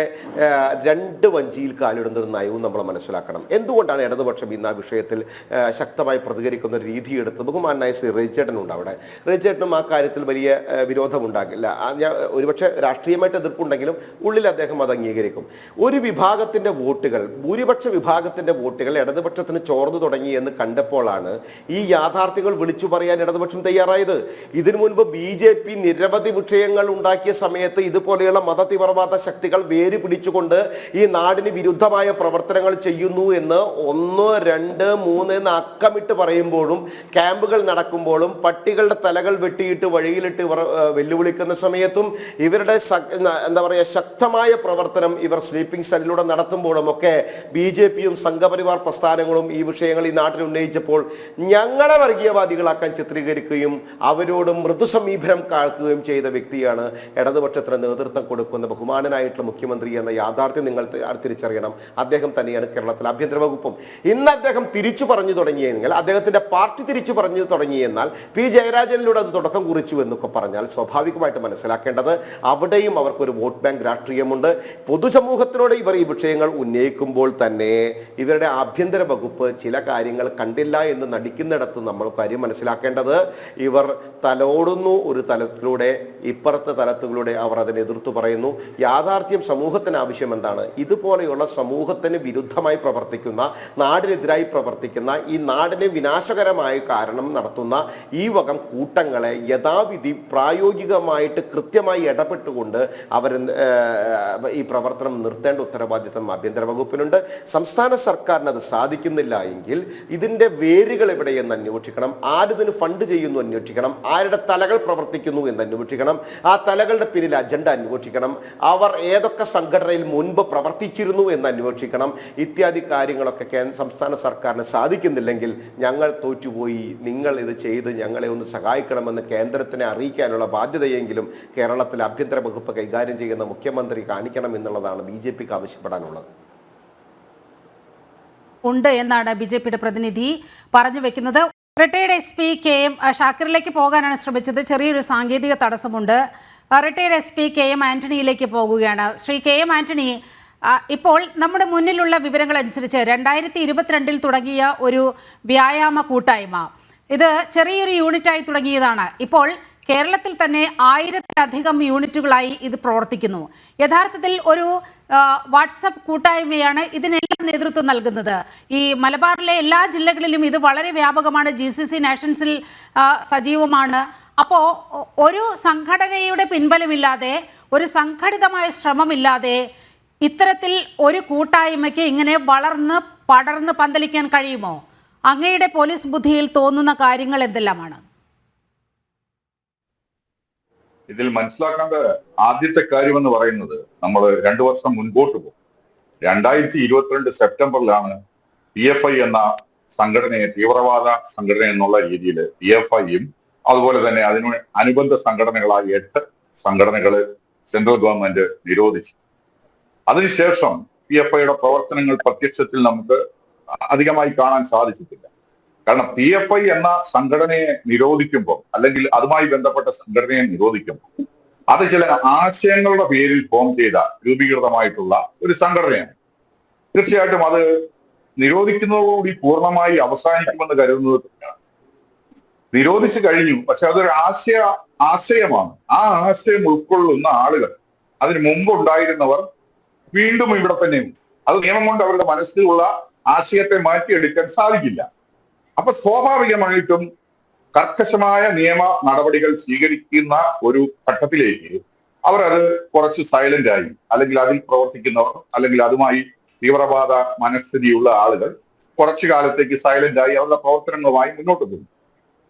Speaker 6: 2 രണ്ട് വഞ്ചിയിൽ കാലിടുന്ന ഒരു നയവും നമ്മൾ മനസ്സിലാക്കണം. എന്തുകൊണ്ടാണ് ഇടതുപക്ഷം ഇന്ന് ആ വിഷയത്തിൽ ശക്തമായി പ്രതികരിക്കുന്ന ഒരു രീതി എടുത്തത്? ബഹുമാനായ ശ്രീ റെജിച്ചേട്ടനുണ്ട് അവിടെ. റെജിച്ചേട്ടനും ആ കാര്യത്തിൽ വലിയ വിരോധമുണ്ടാകില്ല. ഒരുപക്ഷെ രാഷ്ട്രീയമായിട്ട് എതിർപ്പുണ്ടെങ്കിലും ഉള്ളിൽ അദ്ദേഹം അത് അംഗീകരിക്കും. ഒരു വിഭാഗത്തിന്റെ വോട്ടുകൾ, ഭൂരിപക്ഷ വിഭാഗത്തിന്റെ വോട്ടുകൾ ഇടതുപക്ഷത്തിന് ചോർന്നു തുടങ്ങി എന്ന് കണ്ടപ്പോഴാണ് ഈ യാഥാർത്ഥ്യങ്ങൾ വിളിച്ചു പറയാൻ ഇടതുപക്ഷം തയ്യാറായത്. ഇതിനു മുൻപ് BJP നിരവധി വിഷയങ്ങൾ ഉണ്ടാക്കിയ സമയത്ത് ഇതുപോലെയുള്ള മതതീവ്രവാദ ശക്തികൾ വേര് പിടിച്ചുകൊണ്ട് ഈ നാടിന് വിരുദ്ധമായ പ്രവർത്തനങ്ങൾ ചെയ്യുന്നു എന്ന് 1, 2, 3 എന്ന് അക്കമിട്ട് പറയുമ്പോഴും ക്യാമ്പുകൾ നടക്കുമ്പോഴും പട്ടികളുടെ തലകൾ വെട്ടിയിട്ട് വഴിയിലിട്ട് ഇവർ വെല്ലുവിളിക്കുന്ന സമയത്തും ഇവരുടെ എന്താ പറയുക ശക്തമായ പ്രവർത്തനം ഇവർ സ്ലീപ്പിംഗ് സെല്ലിലൂടെ നടത്തുമ്പോഴും ഒക്കെ BJPയും സംഘപരിവാർ പ്രസ്ഥാനങ്ങളും ഈ വിഷയങ്ങൾ ഈ നാട്ടിൽ ഉന്നയിച്ചപ്പോൾ ഞങ്ങളെ വർഗീയവാദികളാക്കാൻ ചിത്രീകരിക്കുകയും അവരോട് മൃദു സമീപനം കാക്കുകയും ചെയ്ത വ്യക്തിയാണ് ഇടതുപക്ഷത്തിന് നേതൃത്വം കൊടുക്കുന്ന ബഹുമാനനായിട്ടുള്ള മുഖ്യമന്ത്രി എന്ന യാഥാർത്ഥ്യം നിങ്ങൾ തിരിച്ചറിയണം. അദ്ദേഹം തന്നെയാണ് കേരളത്തിലെ ആഭ്യന്തര വകുപ്പും. ഇന്ന് അദ്ദേഹം തിരിച്ചു പറഞ്ഞു തുടങ്ങിയെങ്കിൽ, അദ്ദേഹത്തിന്റെ പാർട്ടി തിരിച്ചു പറഞ്ഞു തുടങ്ങിയെന്നാൽ, P. ജയരാജനിലൂടെ അത് തുടക്കം കുറിച്ചു എന്നൊക്കെ പറഞ്ഞാൽ സ്വാഭാവികമായിട്ട് മനസ്സിലാക്കേണ്ടത് അവിടെയും അവർക്കൊരു വോട്ട് ബാങ്ക് രാഷ്ട്രീയമുണ്ട്. പൊതുസമൂഹത്തിനോട് ഇവർ ഈ വിഷയങ്ങൾ ഉന്നയിക്കുമ്പോൾ തന്നെ ഇവരുടെ ആഭ്യന്തര വകുപ്പ് ചില കാര്യങ്ങൾ കണ്ടില്ല എന്ന് നടിക്കുന്നിടത്ത് നമ്മൾ കാര്യം മനസ്സിലാക്കേണ്ടത് ഇവർ തലോടുന്നു ഒരു തലത്തിലൂടെ, ഇപ്പുറത്തെ തലത്തിലൂടെ അവർ അതിനെ എതിർത്തു പറയുന്നു. യാഥാർത്ഥ്യം സമൂഹത്തിന് ആവശ്യം എന്താണ്? ഇതുപോലെയുള്ള സമൂഹത്തിന് വിരുദ്ധമായി പ്രവർത്തിക്കുന്ന, നാടിനെതിരായി പ്രവർത്തിക്കുന്ന, ഈ നാടിന് വിനാശകരമായ കാരണം നടത്തുന്ന ഈ വകം കൂട്ടങ്ങളെ യഥാവിധി പ്രായോഗികമായിട്ട് കൃത്യമായി ഇടപെട്ടുകൊണ്ട് അവർ ഈ പ്രവർത്തനം നിർത്തേണ്ട ഉത്തരവാദിത്തം ആഭ്യന്തര വകുപ്പിനുണ്ട്. സംസ്ഥാന സർക്കാരിന് അത് സാധിക്കുന്നില്ല എങ്കിൽ ഇതിന്റെ വേരുകൾ എവിടെയെന്ന് അന്വേഷിക്കണം. ആരിതിന് ഫണ്ട് ചെയ്യുന്നു അന്വേഷിക്കണം. ആരുടെ തലകൾ പ്രവർത്തിക്കുന്നു എന്ന് അന്വേഷിക്കണം. ആ തലകളുടെ പിന്നിൽ അജണ്ട അന്വേഷിക്കണം. അവർ ഏതൊക്കെ സംഘടനയിൽ മുൻപ് പ്രവർത്തിച്ചിരുന്നു എന്ന് അന്വേഷിക്കണം. ഇത്യാദി കാര്യങ്ങളൊക്കെ സംസ്ഥാന സർക്കാരിന് സാധിക്കുന്നില്ലെങ്കിൽ ഞങ്ങൾ തോറ്റുപോയി, നിങ്ങൾ ഇത് ചെയ്ത് ഞങ്ങളെ ഒന്ന് സഹായിക്കണമെന്ന് കേന്ദ്രത്തിനെ അറിയിക്കാനുള്ള ബാധ്യതയെങ്കിലും കേരളത്തിലെ ആഭ്യന്തര വകുപ്പ് കൈകാര്യം ചെയ്യുന്ന മുഖ്യമന്ത്രി കാണിക്കണം എന്നുള്ളതാണ് BJPക്ക് ആവശ്യപ്പെടാനുള്ളത്.
Speaker 3: ഉണ്ട് എന്നാണ് BJPയുടെ പ്രതിനിധി പറഞ്ഞു വെക്കുന്നത്. റിട്ടയർഡ് SP KM ഷാക്കിറിലേക്ക് പോകാനാണ് ശ്രമിച്ചത്. ചെറിയൊരു സാങ്കേതിക തടസ്സമുണ്ട്. റിട്ടയർഡ് SP KM ആന്റണിയിലേക്ക് പോകുകയാണ്. ശ്രീ KM ആന്റണി, ഇപ്പോൾ നമ്മുടെ മുന്നിലുള്ള വിവരങ്ങൾ അനുസരിച്ച് 2022 തുടങ്ങിയ ഒരു വ്യായാമ കൂട്ടായ്മ, ഇത് ചെറിയൊരു യൂണിറ്റായി തുടങ്ങിയതാണ്. ഇപ്പോൾ കേരളത്തിൽ തന്നെ 1000-ലധികം യൂണിറ്റുകളായി ഇത് പ്രവർത്തിക്കുന്നു. യഥാർത്ഥത്തിൽ ഒരു വാട്സപ്പ് കൂട്ടായ്മയാണ് ഇതിനെല്ലാം നേതൃത്വം നൽകുന്നത്. ഈ മലബാറിലെ എല്ലാ ജില്ലകളിലും ഇത് വളരെ വ്യാപകമാണ്. GCC നാഷൻസിൽ സജീവമാണ്. അപ്പോൾ ഒരു സംഘടനയുടെ പിൻബലമില്ലാതെ, ഒരു സംഘടിതമായ ശ്രമമില്ലാതെ ഇത്തരത്തിൽ ഒരു കൂട്ടായ്മയ്ക്ക് ഇങ്ങനെ വളർന്ന് പടർന്ന് പന്തലിക്കാൻ കഴിയുമോ? അങ്ങയുടെ പോലീസ് ബുദ്ധിയിൽ തോന്നുന്ന കാര്യങ്ങൾ എന്തെല്ലാമാണ്?
Speaker 7: ഇതിൽ മനസ്സിലാക്കേണ്ട ആദ്യത്തെ കാര്യമെന്ന് പറയുന്നത്, നമ്മൾ 2 വർഷം മുൻപോട്ട് പോകും. 2022 സെപ്റ്റംബറിലാണ് PFI എന്ന സംഘടനയെ തീവ്രവാദ സംഘടന എന്നുള്ള രീതിയിൽ PFIയും അതുപോലെ തന്നെ അതിന് അനുബന്ധ സംഘടനകളായ 8 സംഘടനകൾ സെൻട്രൽ ഗവൺമെന്റ് നിരോധിച്ചു. അതിനുശേഷം PFIയുടെ പ്രവർത്തനങ്ങൾ പ്രത്യക്ഷത്തിൽ നമുക്ക് അധികമായി കാണാൻ സാധിച്ചിട്ടില്ല. കാരണം PFI എന്ന സംഘടനയെ നിരോധിക്കുമ്പോൾ, അല്ലെങ്കിൽ അതുമായി ബന്ധപ്പെട്ട സംഘടനയെ നിരോധിക്കുമ്പോൾ, അത് ചില ആശയങ്ങളുടെ പേരിൽ ഫോം ചെയ്ത രൂപീകൃതമായിട്ടുള്ള ഒരു സംഘടനയാണ്. തീർച്ചയായിട്ടും അത് നിരോധിക്കുന്നതോടുകൂടി പൂർണ്ണമായി അവസാനിക്കുമെന്ന് കരുതുന്നത് തന്നെയാണ്. നിരോധിച്ചു കഴിഞ്ഞു, പക്ഷെ അതൊരു ആശയമാണ്. ആ ആശയം ഉൾക്കൊള്ളുന്ന ആളുകൾ, അതിന് മുമ്പ് ഉണ്ടായിരുന്നവർ വീണ്ടും ഇവിടെ തന്നെയുണ്ട്. അത് നിയമം കൊണ്ട് അവരുടെ മനസ്സിലുള്ള ആശയത്തെ മാറ്റിയെടുക്കാൻ സാധിക്കില്ല. അപ്പൊ സ്വാഭാവികമായിട്ടും കർക്കശമായ നിയമ നടപടികൾ സ്വീകരിക്കുന്ന ഒരു ഘട്ടത്തിലേക്ക് അവർ അത് കുറച്ച് സൈലന്റ് ആയി, അല്ലെങ്കിൽ അതിൽ പ്രവർത്തിക്കുന്നവർ, അല്ലെങ്കിൽ അതുമായി തീവ്രവാദ മനസ്ഥിതിയുള്ള ആളുകൾ കുറച്ചു കാലത്തേക്ക് സൈലന്റ് ആയി അവരുടെ പ്രവർത്തനങ്ങളുമായി മുന്നോട്ട് പോകും.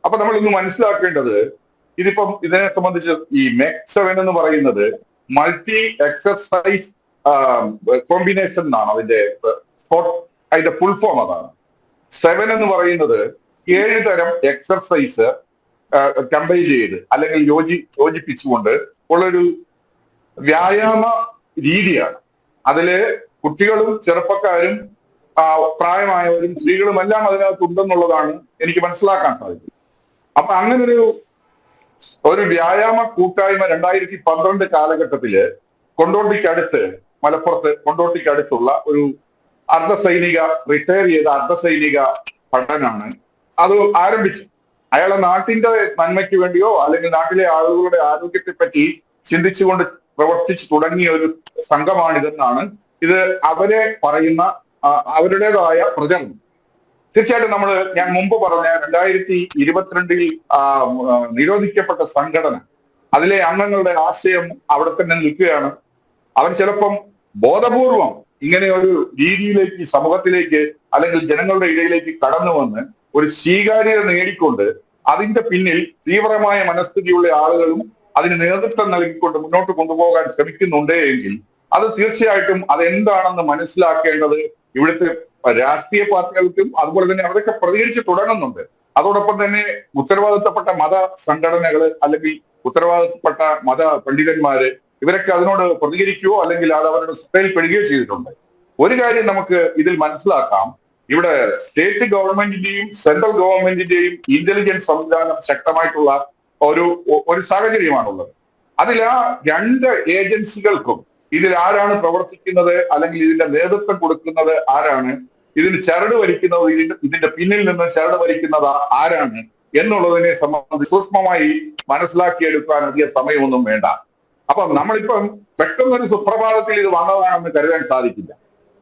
Speaker 7: അപ്പൊ നമ്മൾ ഇന്ന് മനസ്സിലാക്കേണ്ടത്, ഇതിപ്പം ഇതിനെ സംബന്ധിച്ച് ഈ MEC7 എന്ന് പറയുന്നത് മൾട്ടി എക്സർസൈസ് കോമ്പിനേഷൻ എന്നാണ് അതിന്റെ ഫുൾ ഫോം. അതാണ് 7 എന്ന് പറയുന്നത് 7 തരം എക്സർസൈസ് കമ്പൈൻ ചെയ്ത് അല്ലെങ്കിൽ യോജിപ്പിച്ചുകൊണ്ട് ഉള്ളൊരു വ്യായാമ രീതിയാണ്. അതില് കുട്ടികളും ചെറുപ്പക്കാരും പ്രായമായവരും സ്ത്രീകളും എല്ലാം അതിനകത്ത് ഉണ്ടെന്നുള്ളതാണ് എനിക്ക് മനസ്സിലാക്കാൻ സാധിക്കും. അപ്പൊ അങ്ങനൊരു വ്യായാമ കൂട്ടായ്മ 2012 കാലഘട്ടത്തില് കൊണ്ടോട്ടിക്കടുത്ത് മലപ്പുറത്ത് കൊണ്ടോട്ടിക്ക് അടുത്തുള്ള ഒരു റിട്ടയർ ചെയ്ത അർദ്ധസൈനിക ഭടനാണ് അത് ആരംഭിച്ചത്. അയാളെ നാട്ടിന്റെ നന്മയ്ക്ക് വേണ്ടിയോ അല്ലെങ്കിൽ നാട്ടിലെ ആളുകളുടെ ആരോഗ്യത്തെ പറ്റി ചിന്തിച്ചുകൊണ്ട് പ്രവർത്തിച്ചു തുടങ്ങിയ ഒരു സംഘമാണിതെന്നാണ് ഇത് അവരെ പറയുന്ന അവരുടേതായ പ്രചരണം. തീർച്ചയായിട്ടും ഞാൻ മുമ്പ് പറഞ്ഞ 2022 നിരോധിക്കപ്പെട്ട സംഘടന, അതിലെ അംഗങ്ങളുടെ ആശയം അവിടെ തന്നെ നിൽക്കുകയാണ്. അവർ ചിലപ്പം ബോധപൂർവം ഇങ്ങനെ ഒരു രീതിയിലേക്ക് സമൂഹത്തിലേക്ക് അല്ലെങ്കിൽ ജനങ്ങളുടെ ഇടയിലേക്ക് കടന്നു വന്ന് ഒരു സ്വീകാര്യത നേടിക്കൊണ്ട് അതിന്റെ പിന്നിൽ തീവ്രമായ മനസ്ഥിതിയുള്ള ആളുകളും അതിന് നേതൃത്വം നൽകിക്കൊണ്ട് മുന്നോട്ട് കൊണ്ടുപോകാൻ ശ്രമിക്കുന്നുണ്ട് എങ്കിൽ അത് തീർച്ചയായിട്ടും അതെന്താണെന്ന് മനസ്സിലാക്കേണ്ടത് ഇവിടുത്തെ രാഷ്ട്രീയ പാർട്ടികൾക്കും അതുപോലെ തന്നെ അവരൊക്കെ പ്രതികരിച്ച് തുടങ്ങുന്നുണ്ട്. അതോടൊപ്പം തന്നെ ഉത്തരവാദിത്തപ്പെട്ട മത സംഘടനകള് അല്ലെങ്കിൽ ഉത്തരവാദിത്തപ്പെട്ട മത പണ്ഡിതന്മാര് ഇവരൊക്കെ അതിനോട് പ്രതികരിക്കുകയോ അല്ലെങ്കിൽ അത് അവരുടെ ശ്രദ്ധയിൽ പെടുകയോ ചെയ്തിട്ടുണ്ട്. ഒരു കാര്യം നമുക്ക് ഇതിൽ മനസ്സിലാക്കാം, ഇവിടെ സ്റ്റേറ്റ് ഗവൺമെന്റിന്റെയും സെൻട്രൽ ഗവൺമെന്റിന്റെയും ഇന്റലിജൻസ് സംവിധാനം ശക്തമായിട്ടുള്ള ഒരു സാഹചര്യമാണുള്ളത്. അതിൽ ആ രണ്ട് ഏജൻസികൾക്കും ഇതിൽ ആരാണ് പ്രവർത്തിക്കുന്നത് അല്ലെങ്കിൽ ഇതിന്റെ നേതൃത്വം കൊടുക്കുന്നത് ആരാണ്, ഇതിന് ചരട് വലിക്കുന്നത് ഇതിന്റെ പിന്നിൽ നിന്ന് ചരട് വലിക്കുന്നത് ആരാണ് എന്നുള്ളതിനെ സംബന്ധിച്ച് സൂക്ഷ്മമായി മനസ്സിലാക്കിയെടുക്കാൻ അധികം സമയമൊന്നും വേണ്ട. അപ്പം നമ്മളിപ്പം പെട്ടെന്നൊരു സുപ്രഭാതത്തിൽ ഇത് വന്നതാണെന്ന് കരുതാൻ സാധിക്കില്ല.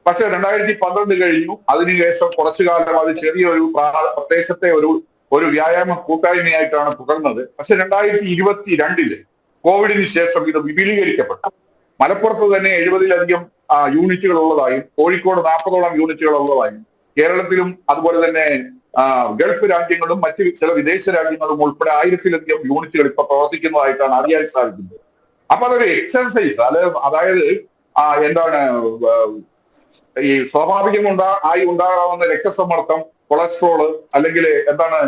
Speaker 7: പക്ഷെ 2012 കഴിഞ്ഞു. അതിനുശേഷം കുറച്ചു കാലം അത് ചെറിയൊരു പ്രദേശത്തെ ഒരു വ്യായാമ കൂട്ടായ്മയായിട്ടാണ് തുടർന്നത്. പക്ഷെ 2022 കോവിഡിന് ശേഷം ഇത് വിപുലീകരിക്കപ്പെട്ടു. മലപ്പുറത്ത് തന്നെ 70-ലധികം യൂണിറ്റുകൾ ഉള്ളതായും കോഴിക്കോട് 40ഓളം യൂണിറ്റുകൾ ഉള്ളതായും കേരളത്തിലും അതുപോലെ തന്നെ ഗൾഫ് രാജ്യങ്ങളും മറ്റ് ചില വിദേശ രാജ്യങ്ങളും ഉൾപ്പെടെ 1000-ലധികം യൂണിറ്റുകൾ ഇപ്പൊ പ്രവർത്തിക്കുന്നതായിട്ടാണ് അറിയാൻ സാധിക്കുന്നത്. അപ്പൊ അതൊരു എക്സർസൈസ് അതായത് എന്താണ് ഈ സ്വാഭാവികം ഉണ്ടാകാവുന്ന രക്തസമ്മർദ്ദം, കൊളസ്ട്രോള് അല്ലെങ്കിൽ എന്താണ്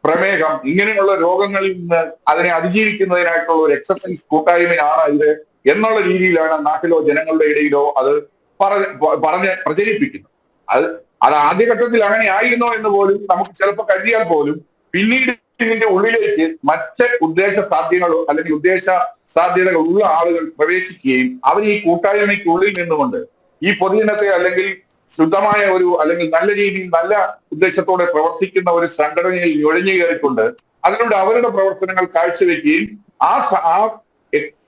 Speaker 7: പ്രമേഹം ഇങ്ങനെയുള്ള രോഗങ്ങളിൽ നിന്ന് അതിനെ അതിജീവിക്കുന്നതിനായിട്ടുള്ള ഒരു എക്സർസൈസ് കൂട്ടായ്മയാണ് ഇത് എന്നുള്ള രീതിയിലാണ് നാട്ടിലോ ജനങ്ങളുടെ ഇടയിലോ അത് പ്രചരിപ്പിക്കുന്നത്. അത് ആദ്യഘട്ടത്തിൽ അങ്ങനെ ആയിരുന്നോ എന്ന് പോലും നമുക്ക് ചിലപ്പോൾ കരുതിയാൽ പോലും പിന്നീട് ഇതിന്റെ ഉള്ളിലേക്ക് മറ്റ് ഉദ്ദേശ സാധ്യതകൾ ഉള്ള ആളുകൾ പ്രവേശിക്കുകയും അവർ ഈ കൂട്ടായ്മയ്ക്കുള്ളിൽ നിന്നുകൊണ്ട് ഈ പൊതുജനത്തെ അല്ലെങ്കിൽ ശുദ്ധമായ അല്ലെങ്കിൽ നല്ല രീതിയിൽ നല്ല ഉദ്ദേശത്തോടെ പ്രവർത്തിക്കുന്ന ഒരു സംഘടനയിൽ നുഴഞ്ഞു കയറിക്കൊണ്ട് അതിലൂടെ അവരുടെ പ്രവർത്തനങ്ങൾ കാഴ്ചവെക്കുകയും ആ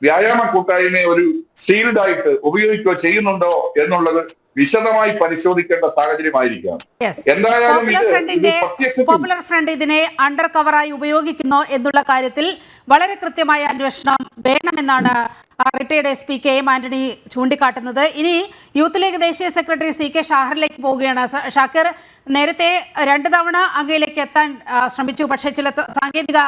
Speaker 7: വ്യായാമ കൂട്ടായ്മയെ ഒരു ഷീൽഡായിട്ട് ഉപയോഗിക്കുകയോ ചെയ്യുന്നുണ്ടോ എന്നുള്ളത് വിശദമായി പരിശോധിക്കേണ്ട സാഹചര്യമായിരിക്കാം. എന്തായാലും
Speaker 3: പോപ്പുലർ ഫ്രണ്ട് ഇതിനെ അണ്ടർ കവറായി ഉപയോഗിക്കുന്നോ എന്നുള്ള കാര്യത്തിൽ വളരെ കൃത്യമായ അന്വേഷണം വേണമെന്നാണ് റിട്ടയർഡ് SP KM ആന്റണി ചൂണ്ടിക്കാട്ടുന്നത്. ഇനി യൂത്ത് ലീഗ് ദേശീയ സെക്രട്ടറി CK ഷാഹിറിലേക്ക് പോവുകയാണ്. ഷാക്കിർ, നേരത്തെ 2 തവണ അങ്ങയിലേക്ക് എത്താൻ ശ്രമിച്ചു, പക്ഷേ ചില സാങ്കേതിക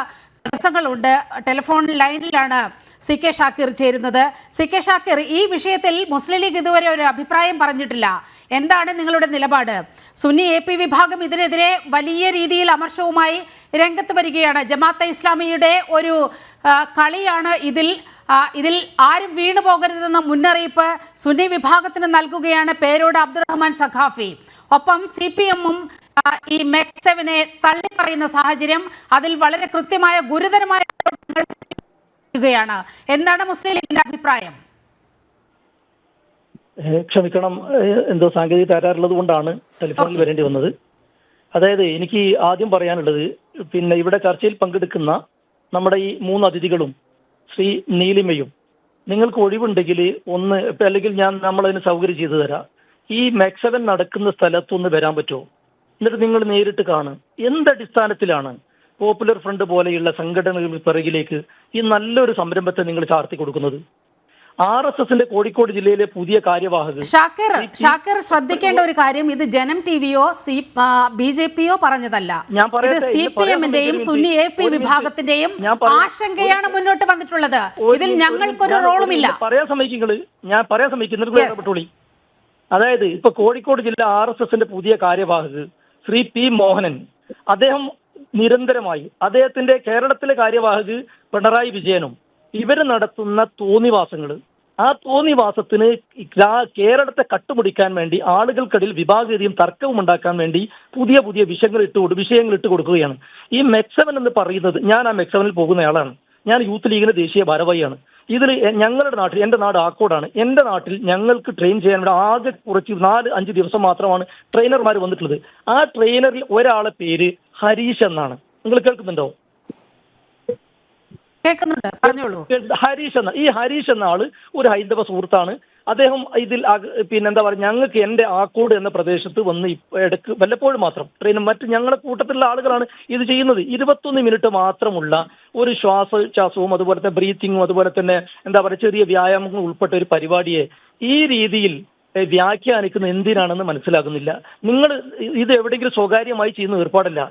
Speaker 3: തടസ്സങ്ങളുണ്ട്. ടെലിഫോൺ ലൈനിലാണ് CK ഷാക്കിർ ചേരുന്നത്. CK ഷാക്കിർ, ഈ വിഷയത്തിൽ മുസ്ലിം ലീഗ് ഇതുവരെ ഒരു അഭിപ്രായം പറഞ്ഞിട്ടില്ല. എന്താണ് നിങ്ങളുടെ നിലപാട്? സുന്നി AP വിഭാഗം ഇതിനെതിരെ വലിയ രീതിയിൽ അമർഷവുമായി രംഗത്ത് വരികയാണ്. ജമാഅത്തെ ഇസ്ലാമിയുടെ ഒരു കളിയാണ് ഇതിൽ ആരും വീണു പോകരുതെന്ന മുന്നറിയിപ്പ് സുന്നി വിഭാഗത്തിന് നൽകുകയാണ് പേരോട് അബ്ദുറഹ്മാൻ സഖാഫി. ഒപ്പം CPM-ഉം ഈ MEC7-നെ തള്ളിപ്പറയുന്ന സാഹചര്യം, അതിൽ വളരെ കൃത്യമായ ഗുരുതരമായ എന്താണ് മുസ്ലിം ലീഗിന്റെ അഭിപ്രായം?
Speaker 5: ക്ഷമിക്കണം, എന്തോ സാങ്കേതിക തകരാറുള്ളത് കൊണ്ടാണ് ടെലിഫോണിൽ വരേണ്ടി വന്നത്. അതായത് എനിക്ക് ആദ്യം പറയാനുള്ളത്, പിന്നെ ഇവിടെ ചർച്ചയിൽ പങ്കെടുക്കുന്ന നമ്മുടെ ഈ 3 അതിഥികളും ശ്രീ നീലിമയും, നിങ്ങൾക്ക് ഒഴിവുണ്ടെങ്കിൽ അല്ലെങ്കിൽ നമ്മളതിന് സൗകര്യം ചെയ്തു തരാം. ഈ MEC7 നടക്കുന്ന സ്ഥലത്തൊന്ന് വരാൻ പറ്റുമോ? എന്നിട്ട് നിങ്ങൾ നേരിട്ട് കാണും എന്തടിസ്ഥാനത്തിലാണ് പോപ്പുലർ ഫ്രണ്ട് പോലെയുള്ള സംഘടനകളുടെ പിറകിലേക്ക് ഈ നല്ലൊരു സംരംഭത്തെ നിങ്ങൾ ചാർത്തി കൊടുക്കുന്നത്. RSSന്റെ കോഴിക്കോട് ജില്ലയിലെ പുതിയ കാര്യവാഹകർ
Speaker 3: ഷാക്കിർ ശ്രദ്ധിക്കേണ്ട ഒരു കാര്യം, ഇത് ജനം ടിവിയോ BJP-യോ പറഞ്ഞതല്ല. ഇത് CPM-ന്റെയും സുന്നി AP വിഭാഗത്തിന്റെയും ആശങ്കയാണ് മുന്നോട്ട് വന്നിട്ടുള്ളത്. ഇതിൽ ഞങ്ങൾക്കൊരു റോളുമില്ല.
Speaker 5: ഞാൻ പറയാൻ ശ്രമിക്കുന്നത്. അതായത് ഇപ്പൊ കോഴിക്കോട് ജില്ല RSSന്റെ പുതിയ കാര്യവാഹകർ ശ്രീ P മോഹനൻ, അദ്ദേഹം നിരന്തരമായി അദ്ദേഹത്തിന്റെ കേരളത്തിലെ കാര്യവാഹകർ പിണറായി വിജയനും ഇവര് നടത്തുന്ന തോന്നിവാസങ്ങൾ, ആ തോന്നിവാസത്തിന് കേരളത്തെ കട്ടുമുടിക്കാൻ വേണ്ടി ആളുകൾക്കിടയിൽ വിഭാഗീയതയും തർക്കവും ഉണ്ടാക്കാൻ വേണ്ടി പുതിയ വിഷയങ്ങൾ ഇട്ട് കൊടുക്കുകയാണ്. ഈ MEC7 എന്ന് പറയുന്നത്, ഞാൻ ആ MEC7-ൽ പോകുന്നയാളാണ്. ഞാൻ യൂത്ത് ലീഗിന്റെ ദേശീയ ഭാരവാഹിയാണ്. ഇതിൽ ഞങ്ങളുടെ നാട്ടിൽ, എൻ്റെ നാട് ആക്കോടാണ്, എൻ്റെ നാട്ടിൽ ഞങ്ങൾക്ക് ട്രെയിൻ ചെയ്യാൻ വേണ്ടി ആകെ കുറച്ച് 4-5 ദിവസം മാത്രമാണ് ട്രെയിനർമാർ വന്നിട്ടുള്ളത്. ആ ട്രെയിനറിൽ ഒരാളെ പേര് ഹരീഷ് എന്നാണ്. നിങ്ങൾ കേൾക്കുന്നുണ്ടോ?
Speaker 3: കേൾക്കുന്നുണ്ട്, പറഞ്ഞോളൂ.
Speaker 5: ഹരീഷ് എന്ന ഈ ഹരീഷ് എന്ന ആള് ഒരു ഹൈന്ദവ സുഹൃത്താണ്. അദ്ദേഹം ഇതിൽ പിന്നെന്താ പറയുക, ഞങ്ങൾക്ക് എൻ്റെ ആക്കോട് എന്ന പ്രദേശത്ത് വന്ന് ഇടയ്ക്ക് വല്ലപ്പോഴും മാത്രം ട്രെയിനും മറ്റ് ഞങ്ങളുടെ കൂട്ടത്തിലുള്ള ആളുകളാണ് ഇത് ചെയ്യുന്നത്. 21 മിനിറ്റ് മാത്രമുള്ള ഒരു ശ്വാസോച്ഛ്വാസവും അതുപോലെ തന്നെ ബ്രീത്തിങ്ങും അതുപോലെ തന്നെ എന്താ പറയുക ചെറിയ വ്യായാമങ്ങളും ഉൾപ്പെട്ട ഒരു പരിപാടിയെ ഈ രീതിയിൽ വ്യാഖ്യാനിക്കുന്ന എന്തിനാണെന്ന് മനസ്സിലാകുന്നില്ല. നിങ്ങൾ ഇത് എവിടെയെങ്കിലും സ്വകാര്യമായി ചെയ്യുന്ന ഏർപ്പാടല്ല.